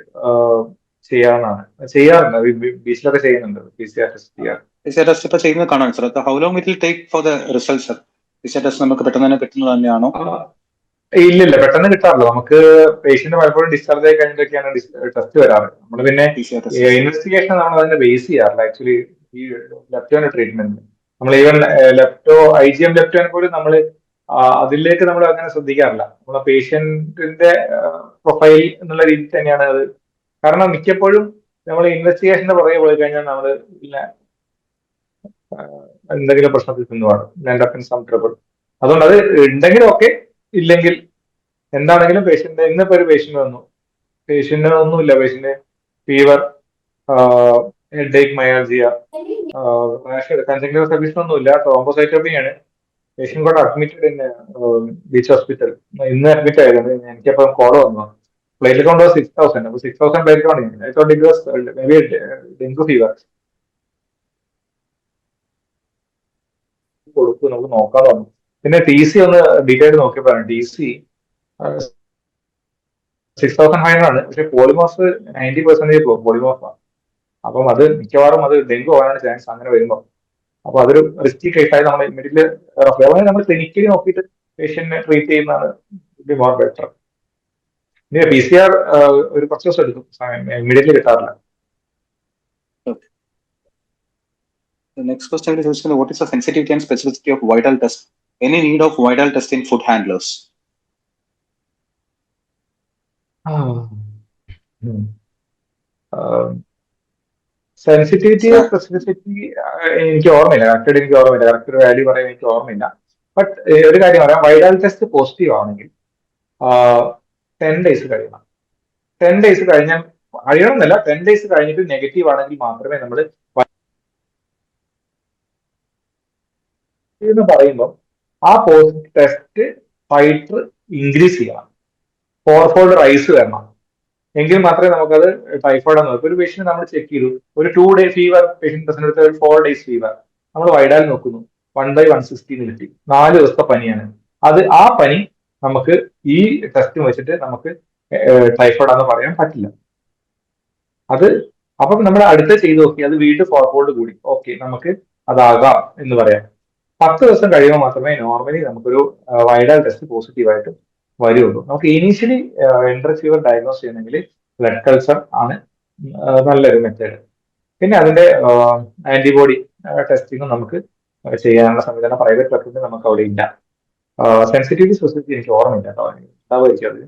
ചെയ്യാറുണ്ട്. ബീച്ചിലൊക്കെ ചെയ്യുന്നുണ്ട് PCR ടെസ്റ്റ് ചെയ്യാറ്. PCR ടെസ്റ്റ് ഇപ്പൊ ചെയ്യുന്നത് കാണാൻ sir. How long it will take for the result sir? PCR test നമുക്ക് പെട്ടെന്ന് തന്നെ കിട്ടുന്നത് തന്നെയാണോ? ഇല്ലില്ല, പെട്ടെന്ന് കിട്ടാറില്ല. നമുക്ക് പേഷ്യന്റ് പലപ്പോഴും ഡിസ്ചാർജ് ആയി കഴിഞ്ഞിട്ടൊക്കെയാണ് ടെസ്റ്റ് വരാറ്. നമ്മൾ പിന്നെ ഇൻവെസ്റ്റിഗേഷൻ നമ്മൾ അതിനെ ബേസ് ചെയ്യാറില്ല. ആക്ച്വലി ഈ ലെപ്റ്റോന്റെ ട്രീറ്റ്മെന്റ് നമ്മൾ ഈവൻ IgM ലെപ്റ്റോനെ പോലും നമ്മൾ അതിലേക്ക് നമ്മൾ അങ്ങനെ ശ്രദ്ധിക്കാറില്ല. നമ്മളെ പേഷ്യന്റിന്റെ പ്രൊഫൈൽ എന്നുള്ള രീതിയിൽ തന്നെയാണ് അത്. കാരണം മിക്കപ്പോഴും നമ്മൾ ഇൻവെസ്റ്റിഗേഷന്റെ പുറകെ പോയി കഴിഞ്ഞാൽ നമ്മൾ എന്തെങ്കിലും പ്രശ്നത്തിൽ നിന്നുമാണ് സം ട്രബിൾ. അതുകൊണ്ട് അത് ഉണ്ടെങ്കിലും ഓക്കെ, ഇല്ലെങ്കിൽ എന്താണെങ്കിലും പേഷ്യന്റ്, ഇന്നിപ്പോ ഒരു പേഷ്യന്റ് വന്നു, പേഷ്യന്റിന് ഒന്നുമില്ല, patient fever, headache, myalgia, conjunctival sufficient ഒന്നുമില്ല, ട്രോംബോസൈറ്റോപ്പി ആണ്. പേഷ്യന്റ് കൂടെ അഡ്മിറ്റഡ് ഇൻ ബീച്ച് ഹോസ്പിറ്റൽ. ഇന്ന് അഡ്മിറ്റ് ആയിരുന്നു. എനിക്കപ്പം കോൾ വന്നു, പ്ലേറ്റ് കൗണ്ട് 6000. അപ്പൊ 6000 plate count may be dengue fever കൊടുക്കും, നമുക്ക് നോക്കാൻ പറഞ്ഞു. പിന്നെ TC ഒന്ന് ഡീറ്റെയിൽ നോക്കിയപ്പോ TC 6500 ആണ്. പക്ഷെ പോളിമോസ് 90% പോളിമോസാണ്. അപ്പം അത് മിക്കവാറും അത് ഡെങ്കു ആവാനാണ് ചാൻസ് അങ്ങനെ വരുമ്പോൾ. അപ്പൊ അതൊരു റിസ്കി കേസായി നമ്മൾ ഇമ്മീഡിയറ്റ്ലി നമ്മൾ ക്ലിനിക്കലി നോക്കിയിട്ട് പേഷ്യന്റിനെ ട്രീറ്റ് ചെയ്യുന്നതാണ് മോർ ബെറ്റർ. പിന്നെ PCR ഒരു കുറച്ച് ദിവസം എടുക്കും, ഇമ്മീഡിയറ്റ്ലി കിട്ടാറില്ല. Next question is what is the sensitivity and specificity of Widal test? Any need of Widal test in food handlers? Sensitivity specificity എനിക്ക് ഓർമ്മയില്ല, കറക്റ്റ് വാല്യൂ പറയാൻ എനിക്ക് ഓർമ്മയില്ല. ബട്ട് ഒരു കാര്യം പറയാം, വൈഡാൽ ടെസ്റ്റ് പോസിറ്റീവ് ആണെങ്കിൽ 10 days കഴിയണം. 10 days കഴിഞ്ഞാൽ കഴിയണമെന്നല്ല, 10 days കഴിഞ്ഞിട്ട് നെഗറ്റീവ് ആണെങ്കിൽ മാത്രമേ നമ്മൾ എന്ന് പറയുമ്പോൾ ആ പോസിറ്റീവ് ടെസ്റ്റ് ഫൈറ്റർ ഇൻക്രീസ് ചെയ്യണം, 4-fold റൈസ് വരണം. എങ്കിൽ മാത്രമേ നമുക്കത് ടൈഫോയിഡ് എന്ന് പറയും. ഒരു പേഷ്യന്റ് നമ്മൾ ചെക്ക് ചെയ്തു, ഒരു 2 day ഫീവർ പേഷ്യന്റ് പ്രസന്റ് എടുത്ത, ഒരു 4 days ഫീവർ, നമ്മൾ വൈഡാൽ നോക്കുന്നു, 1/160 കിട്ടി, 4 ദിവസത്തെ പനിയാണ്. ആ പനി നമുക്ക് ഈ ടെസ്റ്റ് വെച്ചിട്ട് നമുക്ക് ടൈഫോയിഡ് ആണെന്ന് പറയാൻ പറ്റില്ല. അപ്പം നമ്മൾ അടുത്ത ചെയ്ത് നോക്കി, അത് വീണ്ടും 4-fold കൂടി, ഓക്കെ നമുക്ക് അതാകാം എന്ന് പറയാം. 10 ദിവസം കഴിയുമ്പോൾ മാത്രമേ നോർമലി നമുക്കൊരു വൈഡാൽ ടെസ്റ്റ് പോസിറ്റീവായിട്ട് വരുള്ളൂ. നമുക്ക് ഇനീഷ്യലി എൻട്രസ് ഫീവർ ഡയഗ്നോസ് ചെയ്യണമെങ്കിൽ ബ്ലഡ് കൾച്ചർ ആണ് നല്ലൊരു മെത്തേഡ്. പിന്നെ അതിന്റെ ആന്റിബോഡി ടെസ്റ്റിംഗും നമുക്ക് ചെയ്യാനുള്ള സംവിധാനം പ്രൈവറ്റ് ലെവലിൽ നമുക്ക് അവിടെ ഇല്ല. സെൻസിറ്റിവിറ്റി സ്പെസിഫിറ്റി എനിക്ക് ഓർമ്മയില്ല കേട്ടോ, ഉണ്ടാവുമായിരിക്കും അത്.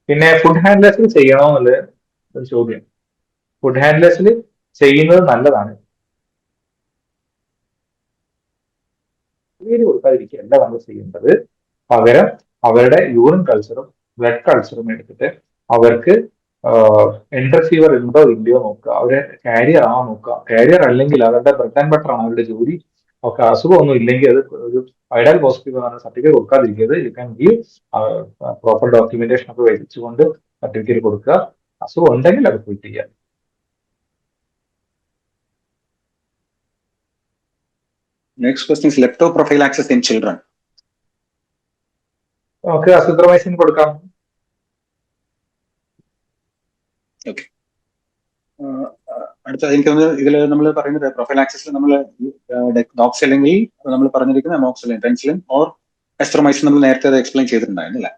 പിന്നെ ഫുഡ് ഹാൻഡ്ലേഴ്സിൽ ചെയ്യണോ എന്നുള്ള ഒരു ചോദ്യം. ഫുഡ് ഹാൻഡ്ലേഴ്സിൽ ചെയ്യുന്നത് നല്ലതാണ്, പേര് കൊടുക്കാതിരിക്കുകയല്ല നമ്മൾ ചെയ്യേണ്ടത്. പകരം അവരുടെ യൂറിൻ കൾച്ചറും ബ്ലഡ് കൾച്ചറും എടുത്തിട്ട് അവർക്ക് എൻട്രസ് ഫീവർ ഉണ്ടോ ഇല്ലയോ നോക്കുക, അവരെ കാരിയർ ആണോ നോക്കുക. കാരിയർ അല്ലെങ്കിൽ അവരുടെ ബ്രെഡ് ആൻഡ് ബട്ടർ ആണ് അവരുടെ ജോലി. ഒക്കെ അസുഖമൊന്നും ഇല്ലെങ്കിൽ അത് ഒരു വൈഡാൽ പോസിറ്റീവ് ആണ് സർട്ടിഫിക്കറ്റ് കൊടുക്കാതിരിക്കുന്നത്. You can give proper documentation ഒക്കെ വെച്ചുകൊണ്ട് സർട്ടിഫിക്കറ്റ് കൊടുക്കുക. അസുഖം ഉണ്ടെങ്കിൽ അത് ക്വിറ്റ് ചെയ്യുക. Next question is leptoprophylaxis in children. നമുക്ക് അസിത്രോമൈസിൻ കൊടുക്കാം. ഓക്കെ. അടുത്ത എനിക്ക് തോന്നുന്നത് ഇതിൽ നമ്മൾ പറയുന്നത് പ്രൊഫൈലാക്സിസിൽ നമ്മൾ ഡോക്സ് അല്ലെങ്കിൽ നമ്മൾ പറഞ്ഞിരിക്കുന്ന അമോക്സിലിൻ, പെൻസിലിൻ ഓർ എസ്ട്രോമൈസിൻ നമ്മൾ നേരത്തെ അത് എക്സ്പ്ലെയിൻ ചെയ്തിട്ടുണ്ടായിരുന്നില്ല.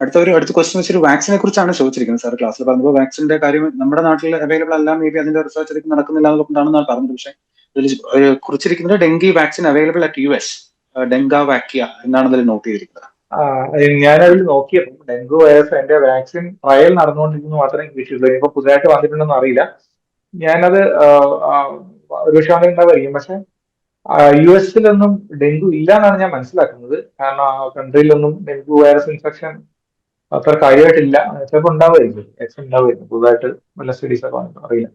അടുത്ത ക്വസ്റ്റ്യൻ വെച്ചൊരു വാക്സിനെ കുറിച്ചാണ് ചോദിച്ചിരിക്കുന്നത്. സാർ ക്ലാസ്സിൽ പറഞ്ഞപ്പോൾ വാക്സിന്റെ കാര്യം നമ്മുടെ നാട്ടിൽ അവൈലബിൾ അല്ല, മേ ബി അതിന്റെ റിസർച്ച് അധികം നടക്കുന്നില്ല എന്നുള്ളതാണ് പറഞ്ഞത്. പക്ഷേ ഇതിൽ കുറിച്ചിരിക്കുന്നത് dengue vaccine available at US, Dengvaxia എന്നാണ് അതിൽ നോട്ട് ചെയ്തിരിക്കുന്നത്. ഞാനതിൽ നോക്കിയപ്പോൾ ഡെങ്കു വൈറസ് അതിന്റെ വാക്സിൻ ട്രയൽ നടന്നുകൊണ്ടിരിക്കുന്നു മാത്രമേ കിട്ടിയുള്ളൂ. ഇപ്പൊ പുതുതായിട്ട് വന്നിട്ടുണ്ടെന്ന് അറിയില്ല. ഞാനത് ഒരു പക്ഷേ ഉണ്ടാവായിരിക്കും. പക്ഷെ US-ലൊന്നും ഡെങ്കു ഇല്ല എന്നാണ് ഞാൻ മനസ്സിലാക്കുന്നത്. കാരണം ആ കൺട്രിയിലൊന്നും ഡെങ്കു വൈറസ് ഇൻഫെക്ഷൻ അത്ര കാര്യമായിട്ടില്ല. ചിലപ്പോൾ ഉണ്ടാവുമായിരിക്കും പുതുതായിട്ട് വല്ല സ്റ്റഡീസ് ഒക്കെ വന്നിട്ട് അറിയില്ല.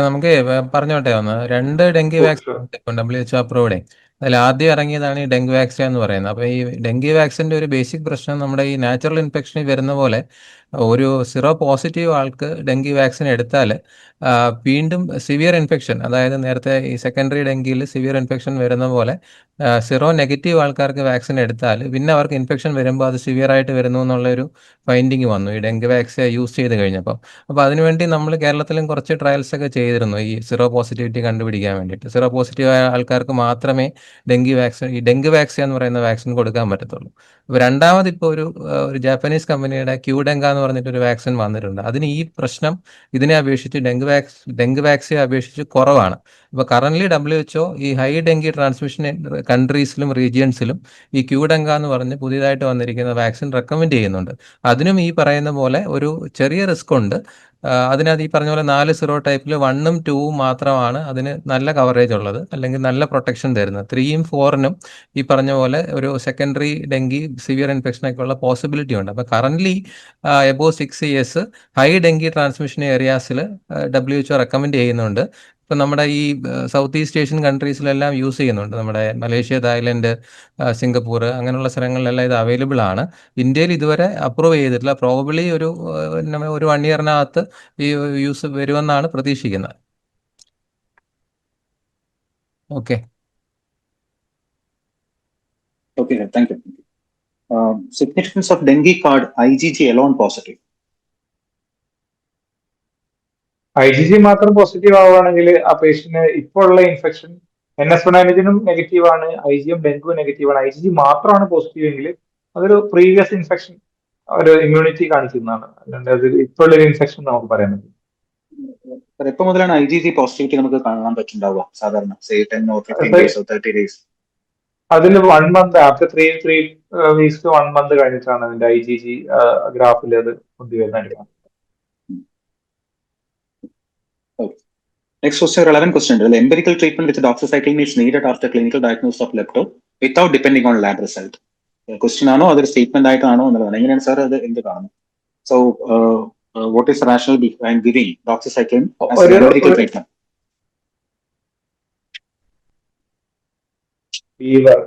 നമുക്ക് പറഞ്ഞോട്ടെ ഒന്ന് 2 ഡെങ്കി വാക്സിൻ WHO അപ്രൂവ്ഡ്. അതിൽ ആദ്യം ഇറങ്ങിയതാണ് ഈ ഡെങ്കു വാക്സിൻ എന്ന് പറയുന്നത്. അപ്പോൾ ഈ ഡെങ്കി വാക്സിന്റെ ഒരു ബേസിക് പ്രശ്നം നമ്മുടെ ഈ നാച്ചുറൽ ഇൻഫെക്ഷനിൽ വരുന്ന പോലെ ഒരു സിറോ പോസിറ്റീവ് ആൾക്ക് ഡെങ്കി വാക്സിൻ എടുത്താൽ വീണ്ടും സിവിയർ ഇൻഫെക്ഷൻ, അതായത് നേരത്തെ ഈ സെക്കൻഡറി ഡെങ്കിയിൽ സിവിയർ ഇൻഫെക്ഷൻ വരുന്ന പോലെ സിറോ നെഗറ്റീവ് ആൾക്കാർക്ക് വാക്സിൻ എടുത്താൽ പിന്നെ അവർക്ക് ഇൻഫെക്ഷൻ വരുമ്പോൾ അത് സിവിയർ ആയിട്ട് വരുന്നു എന്നുള്ളൊരു ഫൈൻഡിങ് വന്നു ഈ ഡെങ്കി വാക്സിൻ യൂസ് ചെയ്ത് കഴിഞ്ഞപ്പോൾ. അപ്പോൾ അതിനുവേണ്ടി നമ്മൾ കേരളത്തിലും കുറച്ച് ട്രയൽസ് ഒക്കെ ചെയ്തിരുന്നു ഈ സിറോ പോസിറ്റിവിറ്റി കണ്ടുപിടിക്കാൻ വേണ്ടിയിട്ട്. സിറോ പോസിറ്റീവ് ആയ ആൾക്കാർക്ക് മാത്രമേ ഈ ഡെങ്കി വാക്സിൻ എന്ന് പറയുന്ന വാക്സിൻ കൊടുക്കാൻ പറ്റത്തുള്ളൂ. അപ്പോൾ രണ്ടാമത് ഇപ്പോൾ ഒരു ജാപ്പനീസ് കമ്പനിയുടെ ക്യൂഡെങ്ക എന്ന് പറഞ്ഞിട്ടൊരു വാക്സിൻ വന്നിട്ടുണ്ട്. അതിന് ഈ പ്രശ്നം ഇതിനെ അപേക്ഷിച്ച് ഡെങ്കി വാക്സിനെ അപേക്ഷിച്ച് കുറവാണ്. ഇപ്പോൾ കറന്റ്ലി WHO ഈ ഹൈ ഡെങ്കി ട്രാൻസ്മിഷൻ കൺട്രീസിലും റീജിയൻസിലും ഈ ക്യൂഡെങ്ക എന്ന് പറഞ്ഞ് പുതിയതായിട്ട് വന്നിരിക്കുന്ന വാക്സിൻ റെക്കമെൻഡ് ചെയ്യുന്നുണ്ട്. അതിനും ഈ പറയുന്ന പോലെ ഒരു ചെറിയ റിസ്ക് ഉണ്ട്. അതിനകത്ത് ഈ പറഞ്ഞ പോലെ 4 സിറോ ടൈപ്പിൽ 1ഉം 2ഉം മാത്രമാണ് അതിന് നല്ല കവറേജ് ഉള്ളത്, അല്ലെങ്കിൽ നല്ല പ്രൊട്ടക്ഷൻ തരുന്നത്. 3ഉം 4നും ഈ പറഞ്ഞ പോലെ ഒരു സെക്കൻഡറി ഡെങ്കി സിവിയർ ഇൻഫെക്ഷനൊക്കെ ഉള്ള പോസിബിലിറ്റി ഉണ്ട്. അപ്പോൾ currently above 6 years high dengue transmission ഏരിയാസിൽ WHO റെക്കമെൻഡ് ചെയ്യുന്നുണ്ട്. ഇപ്പം നമ്മുടെ ഈ സൗത്ത് ഈസ്റ്റ് ഏഷ്യൻ കൺട്രീസിലെല്ലാം യൂസ് ചെയ്യുന്നുണ്ട്. നമ്മുടെ മലേഷ്യ, തായ്ലൻഡ്, സിംഗപ്പൂർ അങ്ങനെയുള്ള സ്ഥലങ്ങളിലെല്ലാം ഇത് അവൈലബിൾ ആണ്. ഇന്ത്യയിൽ ഇതുവരെ അപ്രൂവ് ചെയ്തിട്ടില്ല. പ്രോബബ്ലി ഒരു 1 ഇയറിനകത്ത് ഈ യൂസ് വരുമെന്നാണ് പ്രതീക്ഷിക്കുന്നത്. Okay. Okay, thank you. Significance of dengue card IgG alone positive. IgG മാത്രം പോസിറ്റീവ് ആവുകയാണെങ്കിൽ ആ പേഷ്യന്റിന് ഇപ്പോൾ ഉള്ള ഇൻഫെക്ഷൻ NS1 ആന്റിജനും നെഗറ്റീവ് ആണ്, IgM ഡെങ്കു നെഗറ്റീവ് ആണ്. IgG മാത്രമാണ് പോസിറ്റീവ് എങ്കിൽ അതൊരു പ്രീവിയസ് ഇൻഫെക്ഷൻ ഒരു ഇമ്മ്യൂണിറ്റി കാണിക്കുന്നതാണ്. അല്ലാണ്ട് അത് ഇപ്പോൾ ഒരു ഇൻഫെക്ഷൻ നമുക്ക് പറയാൻ പറ്റും. എപ്പോൾ മുതലാണ് IgG പോസിറ്റിവിറ്റി നമുക്ക് കാണാൻ പറ്റുന്നുണ്ടാവുക? സാധാരണ 10 or 15 days or 30 days? അതിന് 1 month after 3 weeks to 1 month കഴിഞ്ഞിട്ടാണ് അതിന്റെ IgG ഗ്രാഫിൽ അത് കൊണ്ടുവരുന്നത്. Next question, relevant question. The empirical treatment with doxycycline is needed after clinical diagnosis of lepto without depending on lab result. Question ആണോ അതൊരു statement ആയിട്ടാണോ എന്നുള്ളതാണ്. എങ്ങനെയാണ് സാർ അത് എന്ത് കാണുന്നത്? So what is the rationale behind giving doxycycline as an empirical treatment? Fever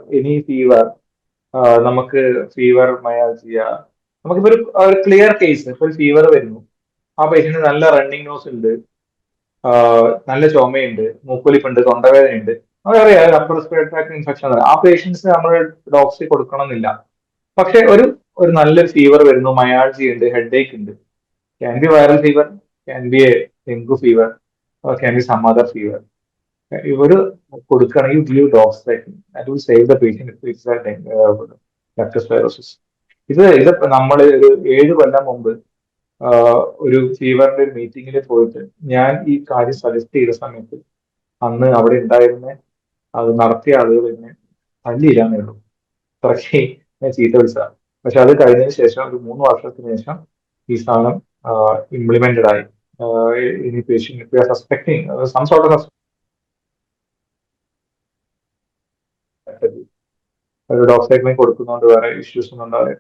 നമുക്ക് fever myalgia, നമുക്കിപ്പോ ഒരു ക്ലിയർ കേസ്, ഇപ്പോൾ ഫീവർ വരുന്നു, ആ പേഷ്യന്റ് നല്ല റണ്ണിങ് നോസ് ഉണ്ട്, നല്ല ചുമയുണ്ട്, മൂക്കൊലിപ്പുണ്ട്, തൊണ്ടവേദനയുണ്ട്, അതറിയാം അപ്പർ റെസ്പിറേറ്ററി ട്രാക്ട് ഇൻഫെക്ഷൻ. ആ പേഷ്യൻസിന് നമ്മൾ ഡോക്സി കൊടുക്കണമെന്നില്ല. പക്ഷെ ഒരു നല്ലൊരു ഫീവർ വരുന്നു, മയാൾജി ഉണ്ട്, ഹെഡ് ഏക്ക് ഉണ്ട്, can be viral fever, can be a dengue fever, can be some other fever. ഇവര് കൊടുക്കുകയാണെങ്കിൽ give doxycycline, that will save the patient if it's leptospirosis. ഇത് നമ്മൾ ഒരു 7 കൊല്ലം മുമ്പ് ഒരു ഫീവറിന്റെ ഒരു മീറ്റിംഗിൽ പോയിട്ട് ഞാൻ ഈ കാര്യം സജസ്റ്റ് ചെയ്ത സമയത്ത് അന്ന് അവിടെ ഉണ്ടായിരുന്ന അത് നടത്തിയ ആളുകൾ എന്നെ തല്ലിയില്ലാന്നേ ഉള്ളൂ. അത്രയ്ക്ക് ഞാൻ ചീത്ത വിളിച്ചതാണ്. പക്ഷെ അത് കഴിഞ്ഞതിന് ശേഷം ഒരു 3 വർഷത്തിന് ശേഷം ഈ സാധനം ഇംപ്ലിമെന്റഡ് ആയി. ഇനി patient suspecting some sort of ഒരു ഡോക്സൈക്ലിൻ കൊടുക്കുന്നതുകൊണ്ട് വേറെ ഇഷ്യൂസ് ഒന്നും ഉണ്ടാവില്ല.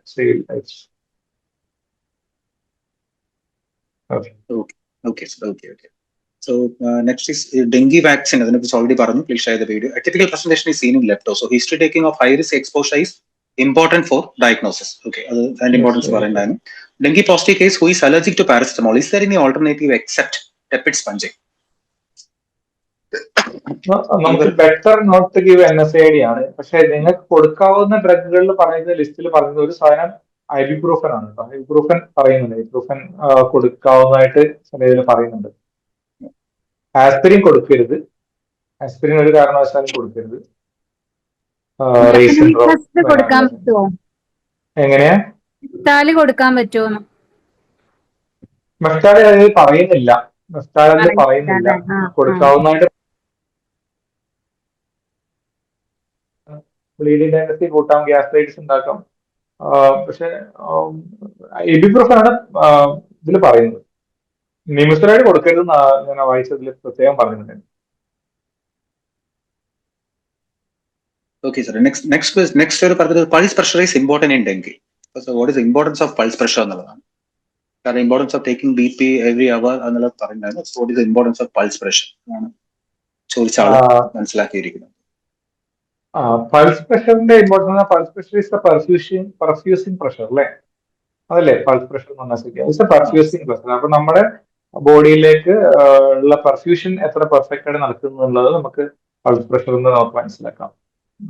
Okay. So next is dengue vaccine. Adine already paranu. Please share the video. A typical presentation is seen in lepto. So history taking of high risk exposure is important for diagnosis. Okay, and importance Yes, for dengue positive case who is allergic to paracetamol. Is there any alternative except tepid sponging? നമുക്ക് better not to give NSAID ആണ്. പക്ഷെ നിങ്ങൾക്ക് കൊടുക്കാവുന്ന ഡ്രഗുകളിൽ പറയുന്ന ലിസ്റ്റിൽ പറയുന്ന ഒരു സാധനം ഐബുപ്രൂഫൻ ആണ് കേട്ടോ. ഐബുപ്രൂഫൻ പറയുന്നുണ്ട്. ഐബുപ്രൂഫൻ കൊടുക്കാവുന്നതായിട്ട് ചില ഇതിൽ പറയുന്നുണ്ട്. ആസ്പിരിൻ കൊടുക്കരുത്. ആസ്പിരിൻ ഒരു കാരണവശാലും കൊടുക്കരുത്. കൊടുക്കാൻ പറ്റുമോ? എങ്ങനെയാ മെഫ്റ്റാലി കൊടുക്കാൻ പറ്റുമോ? മെഫ്റ്റാലി അത് പറയുന്നില്ല. മെഫ്റ്റാലി പറയുന്നില്ല. കൊടുക്കാവുന്നതായിട്ട് ബ്ലീഡിംഗ് ടെൻഡൻസി കൂട്ടാം, ഗ്യാസ്ട്രൈറ്റിസ് ഉണ്ടാക്കാം. പക്ഷെ ഇബുപ്രൂഫൻ ആണ് ഇതിൽ പറയുന്നത്. നിമിസ്റ്ററോയിഡ് കൊടുക്കരുത് ഞാൻ വായിച്ചതിൽ പ്രത്യേകം പറഞ്ഞിട്ടുണ്ട്. Okay, sir. Next pulse pressure is important in dengue. So what is the importance of pulse pressure? The importance of taking BP every hour. So what is the importance of pulse pressure? Pulse പ്രഷറിന്റെ importance, pulse pressure is perfusing pressure അല്ലേ? അതല്ലേ pulse pressure എന്ന് പറഞ്ഞാൽ? It's a perfusing pressure. അപ്പൊ നമ്മുടെ ബോഡിയിലേക്ക് ഉള്ള perfusion എത്ര perfect ആയിട്ട് നടക്കുന്നു എന്നുള്ളത് നമുക്ക് പൾസ് പ്രഷർ എന്ന് നമുക്ക് മനസ്സിലാക്കാം.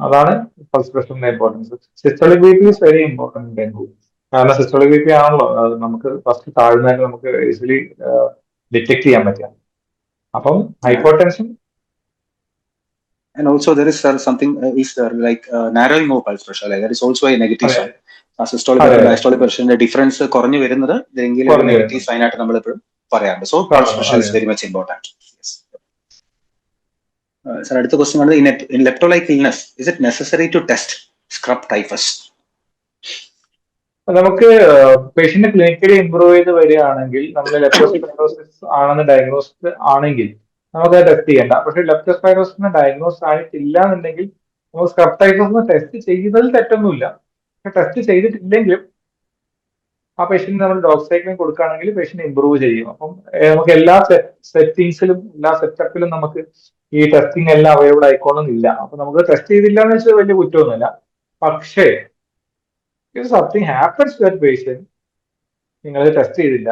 അതാണ് പൾസ് പ്രഷറിന്റെ importance. Systolic B P is very important in dengue. കാരണം സിസ്റ്റോളിക് ബി പി ആണല്ലോ നമുക്ക് ഫസ്റ്റ് താഴ്ന്നതിന് നമുക്ക് ഈസിലി ഡിറ്റക്ട് ചെയ്യാൻ പറ്റുക. അപ്പം hypotension. And also there is something like narrowing of pulse pressure. Like there is also a negative sign. Systolic and diastolic pressure the difference കുറഞ്ഞു വരുന്നത് dengue negative sign ആയിട്ട് നമ്മൾ എപ്പോഴും പറയാറുണ്ട്. So pulse pressure is very much important. Yes. Sir, അടുത്ത question ആണ് in lepto-like illness is it necessary to test scrub typhus? നമുക്ക് patient clinically improve ചെയ്ത് വരികയാണെങ്കിൽ നമ്മൾ ലെപ്റ്റോസ്പൈറോസിസ് ആണെന്ന് ഡയഗ്നോസ് ആണെങ്കിൽ നമുക്ക് ടെസ്റ്റ് ചെയ്യണ്ട. പക്ഷെ ലെപ്റ്റോസ്പൈറോസിന് ഡയഗ്നോസ് ആയിട്ടില്ല എന്നുണ്ടെങ്കിൽ നമുക്ക് സ്ക്രബ് ടൈഫസ് ടെസ്റ്റ് ചെയ്യുന്നതിൽ തെറ്റൊന്നുമില്ല. പക്ഷെ ടെസ്റ്റ് ചെയ്തിട്ടില്ലെങ്കിലും ആ പേഷ്യന്റ് നമ്മൾ ഡോക്സൈക്ലിൻ കൊടുക്കുകയാണെങ്കിൽ പേഷ്യന്റ് ഇംപ്രൂവ് ചെയ്യും. അപ്പം നമുക്ക് എല്ലാ സെറ്റിങ്സിലും എല്ലാ സെറ്റപ്പിലും നമുക്ക് ഈ ടെസ്റ്റിംഗ് എല്ലാം അവൈലബിൾ ആയിക്കോണമെന്നില്ല. അപ്പൊ നമുക്ക് ടെസ്റ്റ് ചെയ്തില്ല എന്ന് വെച്ചാൽ വലിയ കുറ്റമൊന്നുമില്ല. പക്ഷേ if something happens to that patient, നിങ്ങൾ ടെസ്റ്റ് ചെയ്തില്ല,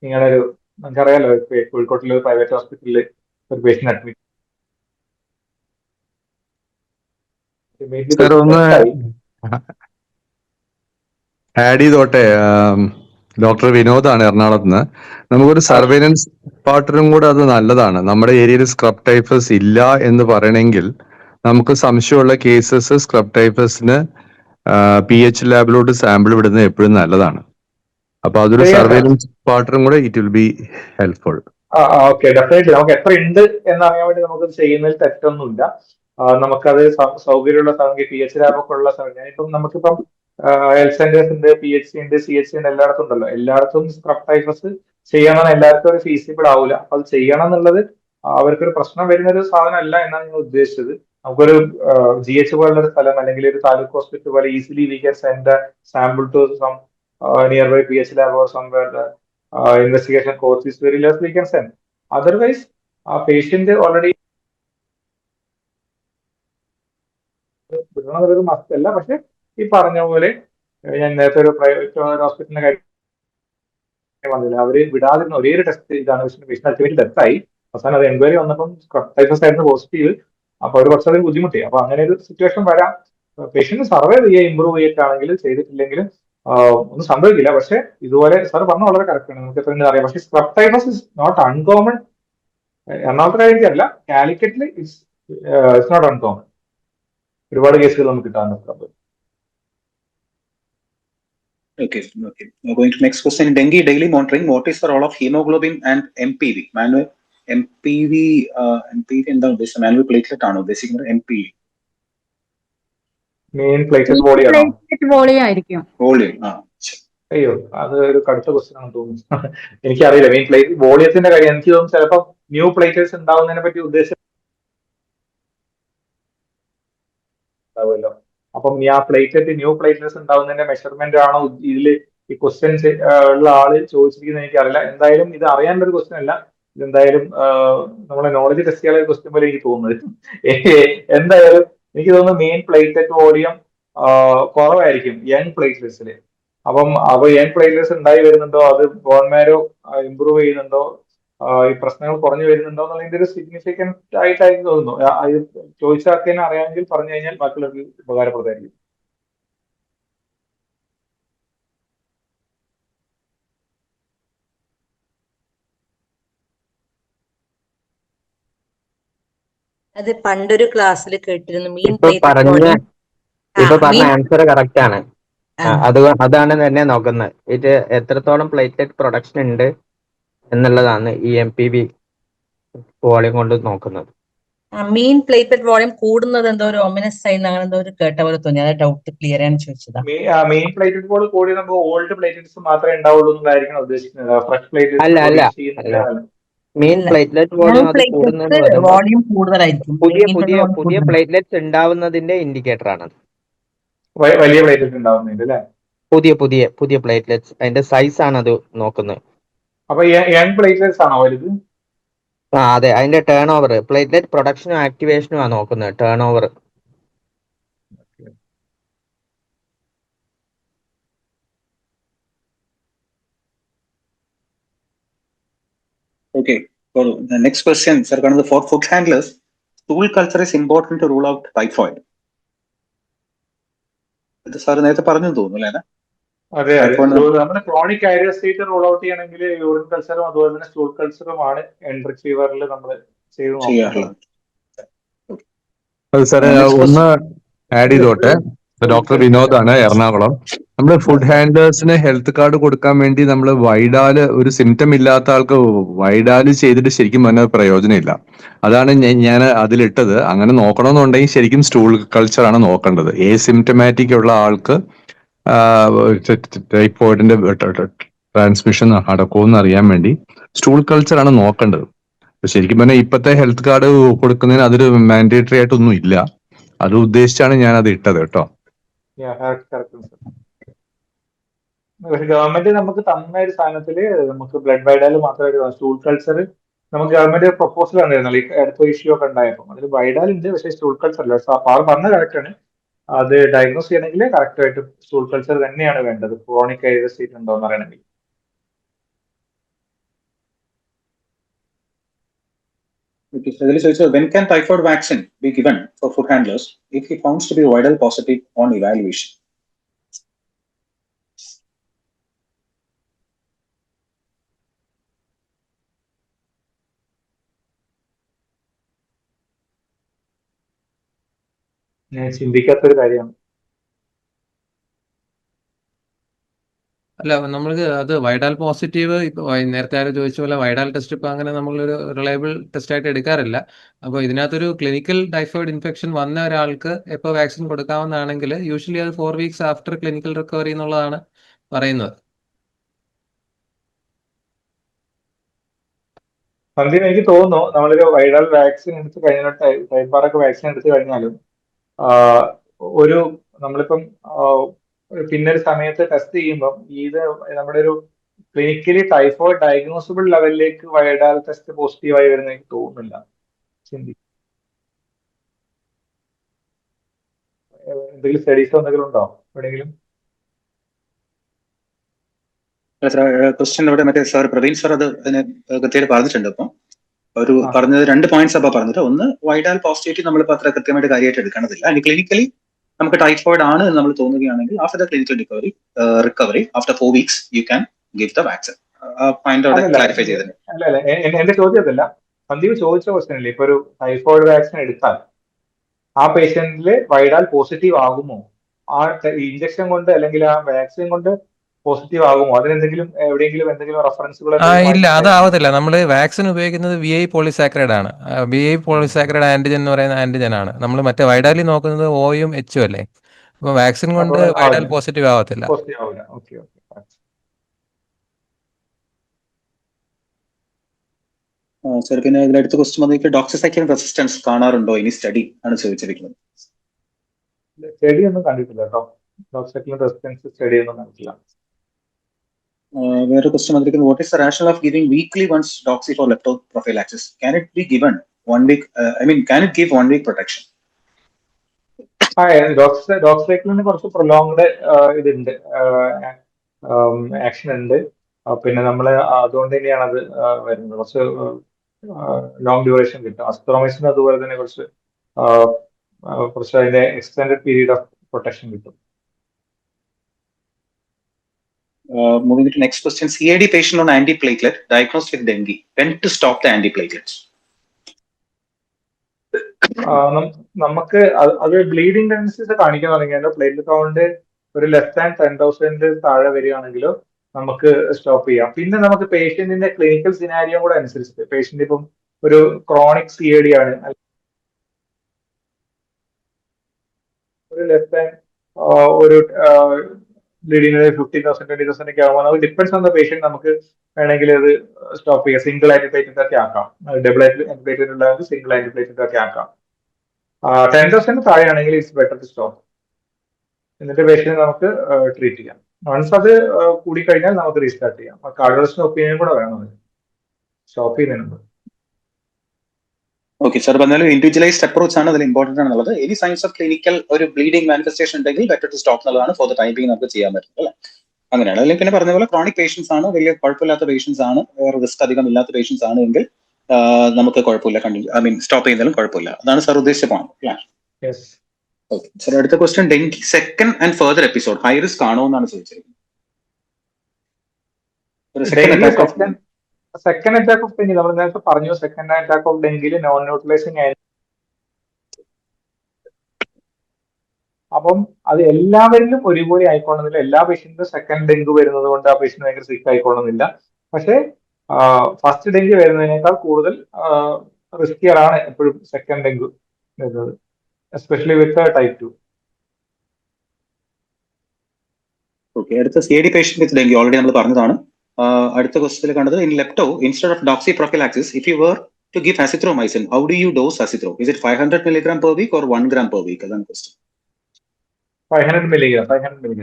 നിങ്ങളൊരു നമുക്കറിയാലോ കോഴിക്കോട്ടിലെ ഒരു പ്രൈവറ്റ് ഹോസ്പിറ്റലിൽ ഒരു പേഷ്യന്റ് അഡ്മിറ്റ് ആഡ് ചെയ്തോട്ടെ. ഡോക്ടർ വിനോദാണ് എറണാകുളത്ത് നിന്ന്. നമുക്കൊരു സർവൈലൻസ് പാർട്ണറും കൂടെ അത് നല്ലതാണ്. നമ്മുടെ ഏരിയയിൽ സ്ക്രബ് ടൈഫസ് ഇല്ല എന്ന് പറയണമെങ്കിൽ നമുക്ക് സംശയമുള്ള കേസസ് സ്ക്രബ് ടൈഫസിന് PH ലാബിലോട്ട് സാമ്പിൾ വിടുന്നത് എപ്പോഴും നല്ലതാണ്. അപ്പൊ അതൊരു സർവൈലൻസ് പാർട്ണറും കൂടെ it will B helpful. Okay, definitely നമുക്ക് എത്ര ഉണ്ട് എന്നറിയാൻ വേണ്ടി നമുക്ക് ചെയ്യുന്നതിൽ തെറ്റൊന്നുമില്ല. നമുക്കത് സൗകര്യമുള്ള സമയം PH ലാബൊക്കെ ഉള്ള സമയം ഇപ്പം നമുക്കിപ്പം ഹെൽത്ത് സെന്റേഴ്സ് ഉണ്ട്, PHC ഉണ്ട്, CHC ഉണ്ട്, എല്ലായിടത്തും ഉണ്ടല്ലോ. എല്ലായിടത്തും സ്ക്രബ് ടൈഫസ് ചെയ്യണമെന്ന് എല്ലാവർക്കും ഒരു ഫീസിബിൾ ആവില്ല. അപ്പൊ അത് ചെയ്യണം എന്നുള്ളത് അവർക്കൊരു പ്രശ്നം വരുന്ന ഒരു സാധനമല്ല എന്നാണ് നിങ്ങൾ ഉദ്ദേശിച്ചത്. നമുക്കൊരു GH പോലുള്ള ഒരു സ്ഥലം അല്ലെങ്കിൽ ഒരു താലൂക്ക് ഹോസ്പിറ്റൽ പോലെ easily we can send sample to some nearby PH lab or somewhere the investigation course is very less, we can send. Otherwise ആ പേഷ്യന്റ് ഓൾറെഡി വിടണമെന്നൊരു മസ്റ്റ് അല്ല. പക്ഷെ ഈ പറഞ്ഞ പോലെ ഞാൻ നേരത്തെ ഒരു പ്രൈവറ്റ് ഹോസ്പിറ്റലിന്റെ കാര്യം പറഞ്ഞില്ല, അവര് വിടാതിരുന്ന ഒരേ ഒരു ടെസ്റ്റ് ഇതാണ്. പേഷ്യന്റ് അൾട്ടിമേറ്റ് ഡെത്ത് ആയി. അവസാനം അത് എൻക്വയറി വന്നപ്പം സ്ക്രബ് ടൈഫസ് ആയിരുന്നു പോസിറ്റീവ്. അപ്പൊ അവർ കുറച്ചധികം ബുദ്ധിമുട്ടി. അപ്പൊ അങ്ങനെ ഒരു സിറ്റുവേഷൻ വരാം. പേഷ്യന്റ് സർവൈവ് ചെയ്യുക, ഇമ്പ്രൂവ് ചെയ്തിട്ടാണെങ്കിൽ ചെയ്തിട്ടില്ലെങ്കിലും ഒന്നും സംഭവിക്കില്ല. പക്ഷെ ഇതുപോലെ സാർ പറഞ്ഞ വളരെ കറക്റ്റ് ആണ്, നമുക്ക് എത്ര അറിയാം. പക്ഷെ scrub typhus is not uncommon. എറണാകുളത്തെ കാര്യത്തിലല്ല, കാലിക്കറ്റിൽ ഇറ്റ്സ് നോട്ട് അൺകോമൺ. ഒരുപാട് കേസുകൾ നമുക്ക് കിട്ടാറുണ്ട് scrub. Okay. Going to next question. In dengue daily monitoring, what is the role of hemoglobin and MPV? Manual MPV എന്താ ഉദ്ദേശിച്ചത്? മാനുവൽ പ്ലേറ്റ്ലെറ്റ് ആണോ ഉദ്ദേശിക്കുന്നത്? MPV മെയിൻ പ്ലേറ്റ്ലെറ്റ് വോളിയം ആയിരിക്കും. അയ്യോ, അത് ഒരു കടുത്ത ക്വസ്റ്റ്യൻ ആണെന്ന് തോന്നുന്നു. എനിക്കറിയില്ല മെയിൻ പ്ലേറ്റ് വോളിയത്തിന്റെ കാര്യം. എനിക്ക് തോന്നുന്നു ചിലപ്പോൾ ന്യൂ പ്ലേറ്റ്ലെറ്റ്സ് ഉണ്ടാവുന്നതിനെ പറ്റി ഉദ്ദേശം ഉണ്ടാവുമല്ലോ. അപ്പം ആ പ്ലേറ്റ്ലെറ്റ് ന്യൂ പ്ലേറ്റ്ലെറ്റ്സ് ഉണ്ടാവുന്നതിന്റെ മെഷർമെന്റ് ആണോ ഇതിൽ ഈ ക്വസ്റ്റ്യൻസ് ഉള്ള ആള് ചോദിച്ചിരിക്കുന്നത് എനിക്കറിയില്ല. എന്തായാലും ഇത് അറിയാനുള്ള ഒരു ക്വസ്റ്റ്യൻ അല്ല. ഇതെന്തായാലും നമ്മളെ നോളജ് ടെസ്റ്റ് ചെയ്യാനുള്ള ഒരു ക്വസ്റ്റ്യൻ പോലെ എനിക്ക് തോന്നുന്നത്. എന്തായാലും എനിക്ക് തോന്നുന്നു മെയിൻ പ്ലേറ്റ്ലെറ്റ് വോളിയം കുറവായിരിക്കും യങ് പ്ലേറ്റ്ലെറ്റ്സിൽ. അപ്പൊ യങ് പ്ലേറ്റ്ലെറ്റ്സ് ഉണ്ടായി വരുന്നുണ്ടോ, അത് ബോൺ മാരോ ഇമ്പ്രൂവ് ചെയ്യുന്നുണ്ടോ, ഈ പ്രശ്നങ്ങൾ കുറഞ്ഞു വരുന്നുണ്ടോ എന്നുള്ളതിന്റെ ഒരു സിഗ്നിഫിക്കന്റ് ആയിട്ടായിരിക്കും തോന്നുന്നു. അത് ചോദിച്ചാൽ അറിയാമെങ്കിൽ പറഞ്ഞു കഴിഞ്ഞാൽ ബാക്കിയുള്ളവർക്ക് ഉപകാരപ്രദമായിരിക്കും. അത് പണ്ടൊരു ക്ലാസ്സിൽ കേട്ടിരുന്നു. മീൻ ഇപ്പൊ പറഞ്ഞ ആൻസർ കറക്റ്റ് ആണ്. അതാണ് തന്നെ നോക്കുന്നത്. ഇത് എത്രത്തോളം പ്ലേറ്റ്ലെറ്റ് പ്രൊഡക്ഷൻ ഉണ്ട് എന്നുള്ളതാണ് ഈ MPV വോളിയം കൊണ്ട് നോക്കുന്നത്. മീൻ പ്ലേറ്റ്ലെറ്റ് വോളിയം കൂടുന്നത് എന്തോ ഒരു ഒമിനസ് സൈൻ അങ്ങനെ എന്തോ ഒരു കേട്ട പോലെ തോന്നി. അത് ഡൗട്ട് ക്ലിയർ ചെയ്യാൻ ചോദിച്ചതാ. മെയിൻ പ്ലേറ്റഡ് ബോൾ കൂടി നമുക്ക് ഓൾഡ് പ്ലേറ്റ്ലെറ്റ്സ് മാത്രമേ ഉണ്ടാവുള്ളൂ എന്നായിരിക്കണം ഉദ്ദേശിക്കുന്നത്. ഫ്രഷ് പ്ലേറ്റ്ലെറ്റ്സ് മീൻ പ്ലേറ്റ്ലെറ്റ് വോളിയം കൂടുതലായിരിക്കും. പുതിയ പ്ലേറ്റ്ലെറ്റ്സ് ഉണ്ടാവുന്നതിന്റെ ഇൻഡിക്കേറ്റർ ആണ്. വലിയ പ്ലേറ്റ്ലെറ്റ് ഉണ്ടാവുന്നുണ്ട് അല്ലെ? പുതിയ പ്ലേറ്റ്ലെറ്റ്സ് അതിന്റെ സൈസ് ആണ് അത് നോക്കുന്നത്. അപ്പൊ യങ് പ്ലേറ്റ്ലെറ്റ്സ് ആണോ വലുത്? അതെ, അതിന്റെ ടേൺ ഓവർ, പ്ലേറ്റ്ലെറ്റ് പ്രൊഡക്ഷനും ആക്ടിവേഷനും ആണ് നോക്കുന്നത്. Turn over. Okay, well, the next question, sir, for foot handlers, stool culture is important to rule out typhoid. ഇത് സാർ നേരത്തെ പറഞ്ഞു തോന്നുന്നു അല്ലേ? അതെ, നമ്മുടെ ക്രോണിക് ഐരിയസ്റ്റേറ്റ് റൂൾ ഔട്ട് ചെയ്യണമെങ്കിൽ യൂറിൻ കൾച്ചറും അതുപോലെ തന്നെ സ്റ്റൂൾ കൾച്ചറുമാണ് എൻട്രിക് ഫീവറിൽ നമ്മൾ ചെയ്യാറുള്ളത്. സാറേ ഒന്ന് ആഡ് ചെയ്തോട്ടെ. ഡോക്ടർ വിനോദാണ്, എറണാകുളം. നമ്മൾ ഫുഡ് ഹാൻഡേഴ്സിന് ഹെൽത്ത് കാർഡ് കൊടുക്കാൻ വേണ്ടി നമ്മൾ വൈഡാല്, ഒരു സിംറ്റം ഇല്ലാത്ത ആൾക്ക് വൈഡാല് ചെയ്തിട്ട് ശരിക്കും പറഞ്ഞാൽ പ്രയോജനമില്ല. അതാണ് ഞാൻ അതിലിട്ടത്. അങ്ങനെ നോക്കണമെന്നുണ്ടെങ്കിൽ ശരിക്കും സ്റ്റൂൾ കൾച്ചറാണ് നോക്കേണ്ടത്. സിംറ്റമാറ്റിക് ഉള്ള ആൾക്ക് ടൈഫോയിഡിന്റെ ട്രാൻസ്മിഷൻ നടക്കുമെന്ന് അറിയാൻ വേണ്ടി സ്റ്റൂൾ കൾച്ചറാണ് നോക്കേണ്ടത്. ശരിക്കും പറഞ്ഞാൽ ഇപ്പോഴത്തെ ഹെൽത്ത് കാർഡ് കൊടുക്കുന്നതിന് അതൊരു മാൻഡേറ്ററി ആയിട്ടൊന്നും ഇല്ല. അത് ഉദ്ദേശിച്ചാണ് ഞാൻ അത് ഇട്ടത് കേട്ടോ. ഗവൺമെന്റ് നമുക്ക് തന്ന ഒരു സാധനത്തില് നമുക്ക് ബ്ലഡ് വൈഡാല് മാത്രമായിട്ട് സ്റ്റൂൾ കൾച്ചർ നമുക്ക് ഗവൺമെന്റ് പ്രൊപ്പോസൽ ഉണ്ടായിരുന്നല്ലോ ഈ അടുത്ത ഇഷ്യൂ ഒക്കെ ഉണ്ടായപ്പോൾ. അതിൽ വൈഡാൽ ഉണ്ട്, പക്ഷേ സ്റ്റൂൾ കൾച്ചർ അല്ല. പാർ പറഞ്ഞ കറക്റ്റ് ആണ്. അത് ഡയഗ്നോസ് ചെയ്യണമെങ്കിൽ കറക്റ്റ് ആയിട്ട് സ്റ്റൂൾ കൾച്ചർ തന്നെയാണ് വേണ്ടത്, ക്രോണിക് ഐരിയസ്റ്റേറ്റ് ഉണ്ടോ എന്ന് അറിയണമെങ്കിൽ. When can typhoid vaccine be given for food handlers if he found to be viral positive on evaluation? ഞാൻ ചിന്തിക്കാത്തൊരു കാര്യമാണ്. അല്ല, നമ്മൾക്ക് അത് വൈഡാൽ പോസിറ്റീവ് ഇപ്പൊ നേരത്തെ ആരും ചോദിച്ച പോലെ വൈഡാൽ ടെസ്റ്റ് ഇപ്പൊ അങ്ങനെ നമ്മളൊരു റിലയബിൾ ടെസ്റ്റ് ആയിട്ട് എടുക്കാറില്ല. അപ്പോൾ ഇതിനകത്തൊരു ക്ലിനിക്കൽ ടൈഫോയിഡ് ഇൻഫെക്ഷൻ വന്ന ഒരാൾക്ക് എപ്പോൾ വാക്സിൻ കൊടുക്കാവുന്നതാണെങ്കിൽ യൂഷ്വലി അത് 4 weeks ആഫ്റ്റർ ക്ലിനിക്കൽ റിക്കവറി എന്നുള്ളതാണ് പറയുന്നത്. സന്ധ്യ, എനിക്ക് തോന്നുന്നു നമ്മളൊരു വൈറൽ വാക്സിൻ എടുത്ത് കഴിഞ്ഞാൽ, ടൈഫോയിഡ് വാക്സിൻ എടുത്തു കഴിഞ്ഞാലും ഒരു നമ്മളിപ്പം പിന്നെ ഒരു സമയത്ത് ടെസ്റ്റ് ചെയ്യുമ്പം ഇത് നമ്മുടെ ഒരു ക്ലിനിക്കലി ടൈഫോയിഡ് ഡയഗ്നോസിബിൾ ലെവലിലേക്ക് വൈഡാൽ ടെസ്റ്റ് പോസിറ്റീവായി വരുന്ന എനിക്ക് തോന്നുന്നില്ല. എന്തെങ്കിലും സ്റ്റഡീസോ എന്തെങ്കിലും ഉണ്ടോ എവിടെയെങ്കിലും? ക്വസ്റ്റ്യൻ ഇവിടെ മറ്റേ സാർ പ്രവീൺ സാർ അത് അതിന് കൃത്യമായിട്ട് പറഞ്ഞിട്ടുണ്ട്. അപ്പം ഒരു പറഞ്ഞത് 2 പോയിന്റ്സ് അപ്പൊ പറഞ്ഞിട്ട്, ഒന്ന് വൈഡാൽ പോസിറ്റിവിറ്റി നമ്മളിപ്പോൾ അത്ര കൃത്യമായിട്ട് കാര്യമായിട്ട് എടുക്കണതില്ല. ഇനി ക്ലിനിക്കലി നമുക്ക് ടൈഫോയിഡ് ആണ് എന്ന് നമ്മൾ തോന്നുകയാണെങ്കിൽ after the clinical recovery after 4 weeks you can give the vaccine. Clarify ചെയ്തത്. അല്ല, എന്റെ ചോദ്യം അതല്ല. സന്ദീപ് ചോദിച്ച ക്വസ്റ്റ്യൻ അല്ലേ, ഇപ്പൊ ഒരു ടൈഫോയിഡ് വാക്സിൻ എടുത്താൽ ആ പേഷ്യന്റില് വൈഡാൽ പോസിറ്റീവ് ആകുമോ? ആ ഇഞ്ചക്ഷൻ കൊണ്ട് അല്ലെങ്കിൽ ആ വാക്സിൻ കൊണ്ട് പോസിറ്റീവ് ആകുമോ? അതിനെന്തെങ്കിലും എവിടെയെങ്കിലും എന്തെങ്കിലും റെഫറൻസുകൾ? ഇല്ല, അതാവത്തില്ല. നമ്മൾ വാക്സിൻ ഉപയോഗിക്കുന്നത് VI പോളിസാക്കറൈഡ് ആണ്. VI പോളിസാക്കറൈഡ് ആന്റിജൻ എന്ന് പറയുന്ന ആന്റിജൻ ആണ്. നമ്മൾ മറ്റേ വൈഡാലിൽ നോക്കുന്നത് Oയും Hഉം അല്ലേ. അപ്പൊ വാക്സിൻ കൊണ്ട് വൈഡാൽ പോസിറ്റീവ് ആവത്തില്ല. സർ, പിന്നെ ഇതിലടുത്ത ക്വസ്റ്റ്യൻ വന്നിട്ട് ഡോക്സിസൈക്ലിൻ റെസിസ്റ്റൻസ് കാണാറുണ്ടോ? ഇനി സ്റ്റഡി ആണ് ചോദിച്ചിരിക്കുന്നത്. സ്റ്റഡി ഒന്നും കണ്ടിട്ടില്ല കേട്ടോ. ഡോക്സിസൈക്ലിൻ റെസിസ്റ്റൻസ് സ്റ്റഡി ഒന്നും കണ്ടിട്ടില്ല. വേറെ ക്വസ്റ്റ്യൻ വന്നിരിക്കുന്നത്, what is the rationale of giving weekly once doxy for leptoprophylaxis? Can it be given 1 week? Can it give 1 week protection? ഡോക്സൈക്ലിന് കുറച്ച് പ്രൊലോങ്ഡ് ഇതുണ്ട്, ആക്ഷൻ ഉണ്ട്. പിന്നെ നമ്മൾ അതുകൊണ്ട് തന്നെയാണ് അത് വരുന്നത്. കുറച്ച് ലോങ് ഡ്യൂറേഷൻ കിട്ടും. അസ്ട്രോമൈസിന് അതുപോലെ തന്നെ കുറച്ച് അതിന്റെ എക്സ്റ്റെൻഡഡ് പീരീഡ് ഓഫ് പ്രൊട്ടക്ഷൻ കിട്ടും. Moving to next question. CAD patient on antiplatelet diagnosed with dengue. When to stop the antiplatelets? നമുക്ക് അത് ബ്ലീഡിംഗ് ടെൻഡൻസീസ് കാണിക്കാൻ തുടങ്ങിയാൽ പ്ലേറ്റ്ലെറ്റ് കൗണ്ട് ഒരു ലെസ് ദാൻ 10,000 താഴെ വരികയാണെങ്കിലോ നമുക്ക് സ്റ്റോപ്പ് ചെയ്യാം. പിന്നെ നമുക്ക് പേഷ്യന്റിന്റെ ക്ലിനിക്കൽ സിനാരിയോ കൂടെ അനുസരിച്ച്, പേഷ്യന്റ് ഇപ്പം ഒരു ക്രോണിക് CAD ആണ്, ഒരു ലെസ് ദാൻ ഒരു ബ്ലീഡിംഗ് 15,000 20,000 ഒക്കെ ആകുമ്പോൾ അത് ഡിപ്പെൻസ് ഓൺ ദ പേഷ്യന്റ്. നമുക്ക് വേണമെങ്കിൽ അത് സ്റ്റോപ്പ് ചെയ്യാം. സിംഗിൾ ആന്റിപ്ലേറ്റഡ് ഒക്കെ ആക്കാം. ഡബിൾ ആന്റിപ്ലേറ്റഡ് ഉള്ളതെങ്കിൽ സിംഗിൾ ആന്റിപ്ലേറ്റഡ് ഒക്കെ ആക്കാം. 10,000 താഴെയാണെങ്കിൽ ഇറ്റ്സ് ബെറ്റർ ടു സ്റ്റോപ്പ്. എന്നിട്ട് പേഷ്യന്റ് നമുക്ക് ട്രീറ്റ് ചെയ്യാം. വൺസ് അത് കൂടിക്കഴിഞ്ഞാൽ നമുക്ക് റീസ്റ്റാർട്ട് ചെയ്യാം. കാർഡിയോളജിസ്റ്റ് ഒപ്പീനിയൻ കൂടെ വേണം സ്റ്റോപ്പ് ചെയ്യുന്നതിന്. ഓക്കെ സാർ, പറഞ്ഞാലും ഇൻഡിവിജ്വലൈസ്ഡ് അപ്രോച്ച് ആണ് അതിൽ ഇമ്പോർട്ടന്റ് ആണെന്നുള്ളത്. എനി സൈൻസ് ഓഫ് ക്ലിനിക്കൽ ഒരു ബ്ലീഡിംഗ് മാനിഫെസ്റ്റേഷൻ ഉണ്ടെങ്കിൽ ബെറ്റർ ടു സ്റ്റോപ്പ് എന്നുള്ളതാണ് ഫോർ ദ ടൈം ബീങ് നമുക്ക് ചെയ്യാൻ പറ്റുന്നത്, അല്ലേ? അങ്ങനെയാണ്. അല്ലെങ്കിൽ പിന്നെ പറഞ്ഞ പോലെ ക്രോണിക് പേഷ്യൻസ് ആണ്, വലിയ കുഴപ്പമില്ലാത്ത പേഷ്യൻസ് ആണ്, റിസ്ക് അധികം ഇല്ലാത്ത പേഷ്യൻസ് ആണ് എങ്കിൽ നമുക്ക് കുഴപ്പമില്ല, സ്റ്റോപ്പ് ചെയ്യുന്നതിലും കുഴപ്പമില്ല. അതാണ് സാർ ഉദ്ദേശിച്ച പോയിന്റ്, അല്ലേ? ഓക്കെ സാർ, അടുത്ത question. Dengue second and further episode high risk ആണോ എന്നാണ് ചോദിച്ചിരിക്കുന്നത്. സെക്കൻഡ് അറ്റാക്ക് ഓഫ് ഡെങ്കി നമ്മൾ നേരത്തെ പറഞ്ഞു. സെക്കൻഡ് അറ്റാക്ക് ഓഫ് ഡെങ്കിയിൽ നോൺ ന്യൂട്രലൈസിങ് ആയിരുന്നു. അപ്പം അത് എല്ലാവരിലും ഒരുപോലെ ആയിക്കോണമെന്നില്ല. എല്ലാ പേഷ്യന്റിനും സെക്കൻഡ് ഡെങ്കു വരുന്നത് കൊണ്ട് ആ പേഷ്യന്റ് ഭയങ്കര സിക്ക് ആയിക്കോണമെന്നില്ല. പക്ഷേ ഫസ്റ്റ് ഡെങ്കി വരുന്നതിനേക്കാൾ കൂടുതൽ റിസ്കിയർ ആണ് എപ്പോഴും സെക്കൻഡ് ഡെങ്കു വരുന്നത്, എസ്പെഷ്യലി വിത്ത് ടൈപ്പ് 2. ഓക്കെ, അടുത്ത CAD patient with dengue already നമ്മൾ പറഞ്ഞതാണ്. അടുത്ത ക്വസ്റ്റ്യൻ കണ്ടത് in lepto instead of doxy prophylaxis if you were to give azithromycin how do you dose azithro? Is it 500 mg per week or 1 gram per week? അതാണ് question. 500 mg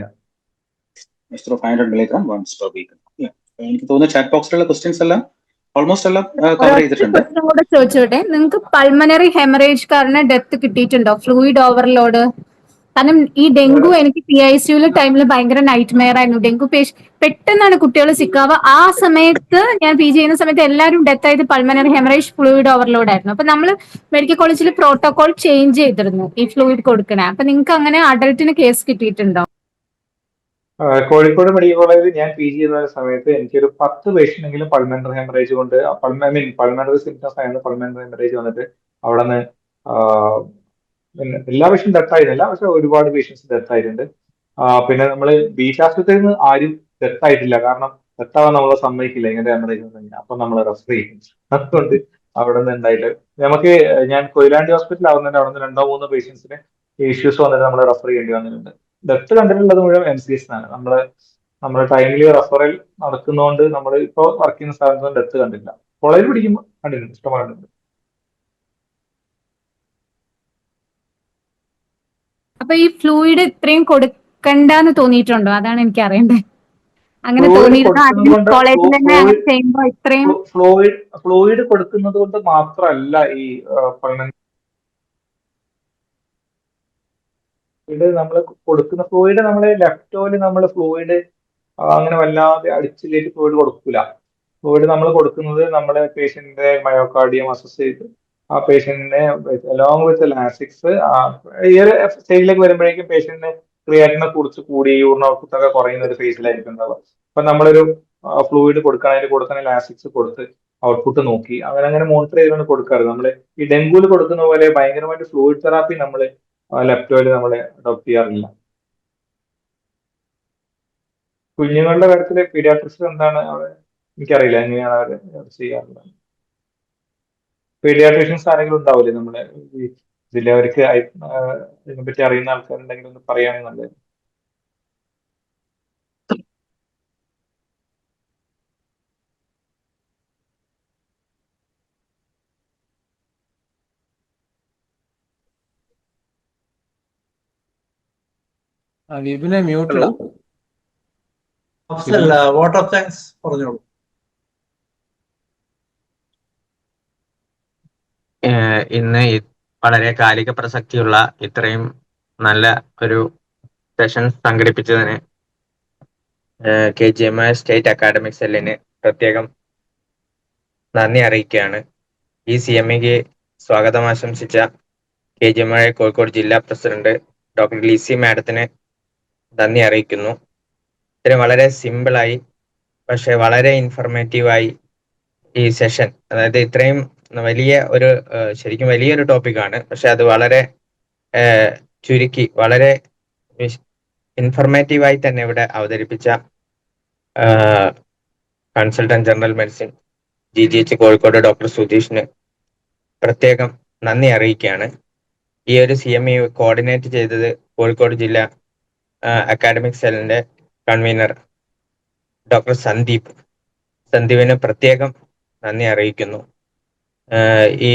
azithro 500 mg once per week. എനിക്ക് തോന്നുന്നു chat ബോക്സിലുള്ള questions എല്ലാം almost എല്ലാം cover ചെയ്തിട്ടുണ്ട്. കൂടെ ചോദിച്ചോട്ടെ, നിങ്ങൾക്ക് pulmonary haemorrhage കാരണം ഡെത്ത് കിട്ടിയിട്ടുണ്ടോ? Fluid overload? കാരണം ഈ ഡെങ്കു എനിക്ക് PICU ടൈമിൽ ഭയങ്കര നൈറ്റ് മെയർ ആയിരുന്നു. ഡെങ്കു പെട്ടെന്നാണ് കുട്ടികൾ സിക്കാവുക. ആ സമയത്ത് ഞാൻ PG ചെയ്യുന്ന സമയത്ത് എല്ലാവരും ഡെത്ത് ആയത് പൾമണറി ഹെമറേജ് ഫ്ലൂയിഡ് ഓവർലോഡ് ആയിരുന്നു. അപ്പൊ നമ്മൾ മെഡിക്കൽ കോളേജിൽ പ്രോട്ടോകോൾ ചേഞ്ച് ചെയ്തിരുന്നു ഈ ഫ്ലൂയിഡ് കൊടുക്കണേ. അപ്പൊ നിങ്ങൾക്ക് അങ്ങനെ അഡൾട്ടിന് കേസ് കിട്ടിയിട്ടുണ്ടോ? കോഴിക്കോട് മെഡിക്കൽ കോളേജിൽ ഞാൻ PG ചെയ്യുന്ന സമയത്ത് എനിക്കൊരു 10 പേഷ്യന്റ് എങ്കിലും പൾമണറി ഹെമറേജ് കൊണ്ട് പൾമണറി സിംറ്റംസ് ആയിരുന്നു പൾമണറി ഹെമറേജ് വന്നിട്ട് അവിടെ നിന്ന് പിന്നെ എല്ലാ പേഷ്യൻറ്റും ഡെത്ത് ആയിരുന്നില്ല, പക്ഷെ ഒരുപാട് പേഷ്യൻസ് ഡെത്ത് ആയിട്ടുണ്ട്. പിന്നെ നമ്മൾ ബീച്ച് ആശുപത്രിയിൽ നിന്ന് ആരും ഡെത്ത് ആയിട്ടില്ല. കാരണം ഡെത്ത് ആവാൻ നമ്മൾ സമ്മതിക്കില്ല ഇങ്ങനെ ഹെമറേജ് വന്നു കഴിഞ്ഞാൽ. അപ്പൊ നമ്മൾ റെഫർ ചെയ്യും. അതുകൊണ്ട് അവിടെ നിന്ന് ഉണ്ടായിട്ട് ഞാൻ കൊയിലാണ്ടി ഹോസ്പിറ്റൽ ആവുന്നതിന്റെ അവിടെ നിന്ന് 2-3 പേഷ്യൻസിന് ഇഷ്യൂസ് വന്നിട്ട് നമ്മൾ റെഫർ ചെയ്യേണ്ടി വന്നിട്ടുണ്ട്. ഡെത്ത് കണ്ടിട്ടുള്ളത് മുഴുവൻ MCS ആണ്. നമ്മുടെ ടൈമിലി റെഫറൽ നടക്കുന്നതുകൊണ്ട് നമ്മൾ ഇപ്പോൾ വർക്ക് ചെയ്യുന്ന സ്ഥലത്ത് ഡെത്ത് കണ്ടില്ല. കോളേജിൽ പിടിക്കുമ്പോൾ കണ്ടിട്ടുണ്ട്, ഇഷ്ടംപോലെ കണ്ടിട്ടുണ്ട്. അപ്പൊ ഈ ഫ്ലൂയിഡ് ഇത്രയും കൊടുക്കണ്ടെന്ന് തോന്നിയിട്ടുണ്ടോ? അതാണ് എനിക്ക് അറിയേണ്ടത്. അങ്ങനെ കോളേജിൽ തന്നെ ചെയ്യുമ്പോ ഇത്രയും ഫ്ലൂയിഡ് കൊടുക്കുന്നത് കൊണ്ട് മാത്രമല്ല ഈ നമ്മൾ കൊടുക്കുന്ന ഫ്ലൂയിഡ്, നമ്മള് ലെപ്റ്റോയില് നമ്മൾ ഫ്ലൂയിഡ് അങ്ങനെ വല്ലാതെ അടിച്ചിലേക്ക് ഫ്ലൂയിഡ് കൊടുക്കൂല. ഫ്ലൂയിഡ് നമ്മൾ കൊടുക്കുന്നത് നമ്മുടെ പേഷ്യന്റിന്റെ മയോകാർഡിയം അസസ് ചെയ്ത് ആ പേഷ്യന്റിനെ അലോങ് വിത്ത് ലാസിക്സ് ഈ ഒരു സ്റ്റേജിലേക്ക് വരുമ്പോഴേക്കും പേഷ്യന്റിന് ക്രിയാറ്റിനെ കുറിച്ച് കൂടി യൂറിൻ ഔട്ട്പുട്ട് ഒക്കെ കുറയുന്ന ഒരു ഫേസിലായിരിക്കും ഉണ്ടാവുക. അപ്പൊ നമ്മളൊരു ഫ്ലൂയിഡ് കൊടുക്കണതിന് കൊടുക്കുന്ന ലാസിക്സ് കൊടുത്ത് ഔട്ട്പുട്ട് നോക്കി അങ്ങനെ മോണിറ്റർ ചെയ്താണ് കൊടുക്കാറ്. നമ്മള് ഈ ഡെങ്കുവിൽ കൊടുക്കുന്ന പോലെ ഭയങ്കരമായിട്ട് ഫ്ലൂയിഡ് തെറാപ്പി നമ്മള് ലെപ്റ്റോയില് നമ്മളെ അഡോപ്റ്റ് ചെയ്യാറില്ല. കുഞ്ഞുങ്ങളുടെ കാര്യത്തില് പീഡിയാട്രിക്സ് എന്താണ് എനിക്കറിയില്ല, എങ്ങനെയാണ് അവർ ചെയ്യാറുള്ളത്. പീഡിയാട്രീഷ്യൻസ് ആരെങ്കിലും ഉണ്ടാവില്ലേ നമ്മുടെ ഇതിൽ? അവർക്ക് ഇതിനെപ്പറ്റി അറിയുന്ന ആൾക്കാരുണ്ടെങ്കിൽ ഒന്ന് പറയുകയാണെങ്കിൽ നല്ലത്. വിപിനെ മ്യൂട്ടിലാ. വോട്ട് ഓഫ് താങ്ക്സ് പറഞ്ഞോളൂ. ഇന്ന് വളരെ കാലിക പ്രസക്തിയുള്ള ഇത്രയും നല്ല ഒരു സെഷൻ സംഘടിപ്പിച്ചതിന് KGMI സ്റ്റേറ്റ് അക്കാഡമിക് സെല്ലിന് പ്രത്യേകം നന്ദി അറിയിക്കുകയാണ്. ഈ CMEക്ക് സ്വാഗതം ആശംസിച്ച KGMI കോഴിക്കോട് ജില്ലാ പ്രസിഡന്റ് ഡോക്ടർ ലിസി മാഡത്തിന് നന്ദി അറിയിക്കുന്നു. ഇത്രയും വളരെ സിമ്പിളായി പക്ഷെ വളരെ ഇൻഫർമേറ്റീവായി ഈ സെഷൻ, അതായത് ഇത്രയും വലിയ ഒരു ശരിക്കും വലിയൊരു ടോപ്പിക്കാണ്, പക്ഷെ അത് വളരെ ചുരുക്കി വളരെ ഇൻഫർമേറ്റീവായി തന്നെ ഇവിടെ അവതരിപ്പിച്ച consultant general medicine GGH Kozhikode doctor സുധീഷിന് പ്രത്യേകം നന്ദി അറിയിക്കുകയാണ്. ഈ ഒരു CME കോർഡിനേറ്റ് ചെയ്തത് കോഴിക്കോട് ജില്ലാ അക്കാഡമിക് സെല്ലിന്റെ കൺവീനർ ഡോക്ടർ സന്ദീപിന് പ്രത്യേകം നന്ദി അറിയിക്കുന്നു. ഈ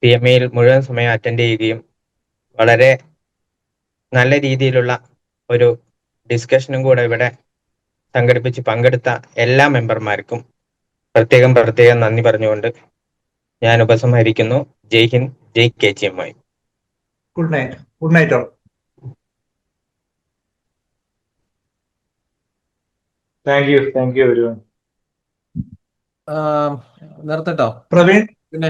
CMEയിൽ മുഴുവൻ സമയം അറ്റൻഡ് ചെയ്യുകയും വളരെ നല്ല രീതിയിലുള്ള ഒരു ഡിസ്കഷനും കൂടെ ഇവിടെ സംഘടിപ്പിച്ച് പങ്കെടുത്ത എല്ലാ മെമ്പർമാർക്കും പ്രത്യേകം നന്ദി പറഞ്ഞുകൊണ്ട് ഞാൻ ഉപസംഹരിക്കുന്നു. Jai Hind, Jai KGMI. Good night all. Thank you everyone. നിർത്തട്ടോ പ്രവീൺ, പിന്നെ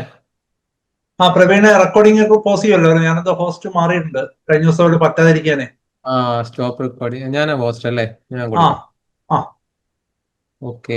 പ്രവീണ് റെക്കോർഡിംഗ് ഒക്കെ പോസ് ചെയ്യുമല്ലോ? ഞാനെന്തോ ഹോസ്റ്റ് മാറിയിട്ടുണ്ട് കഴിഞ്ഞ ദിവസം പറ്റാതിരിക്കാനേ. സ്റ്റോപ്പ് റെക്കോർഡിങ് ഞാനാ ഹോസ്റ്റ് അല്ലേ? ഞാൻ ആ ഓക്കെ.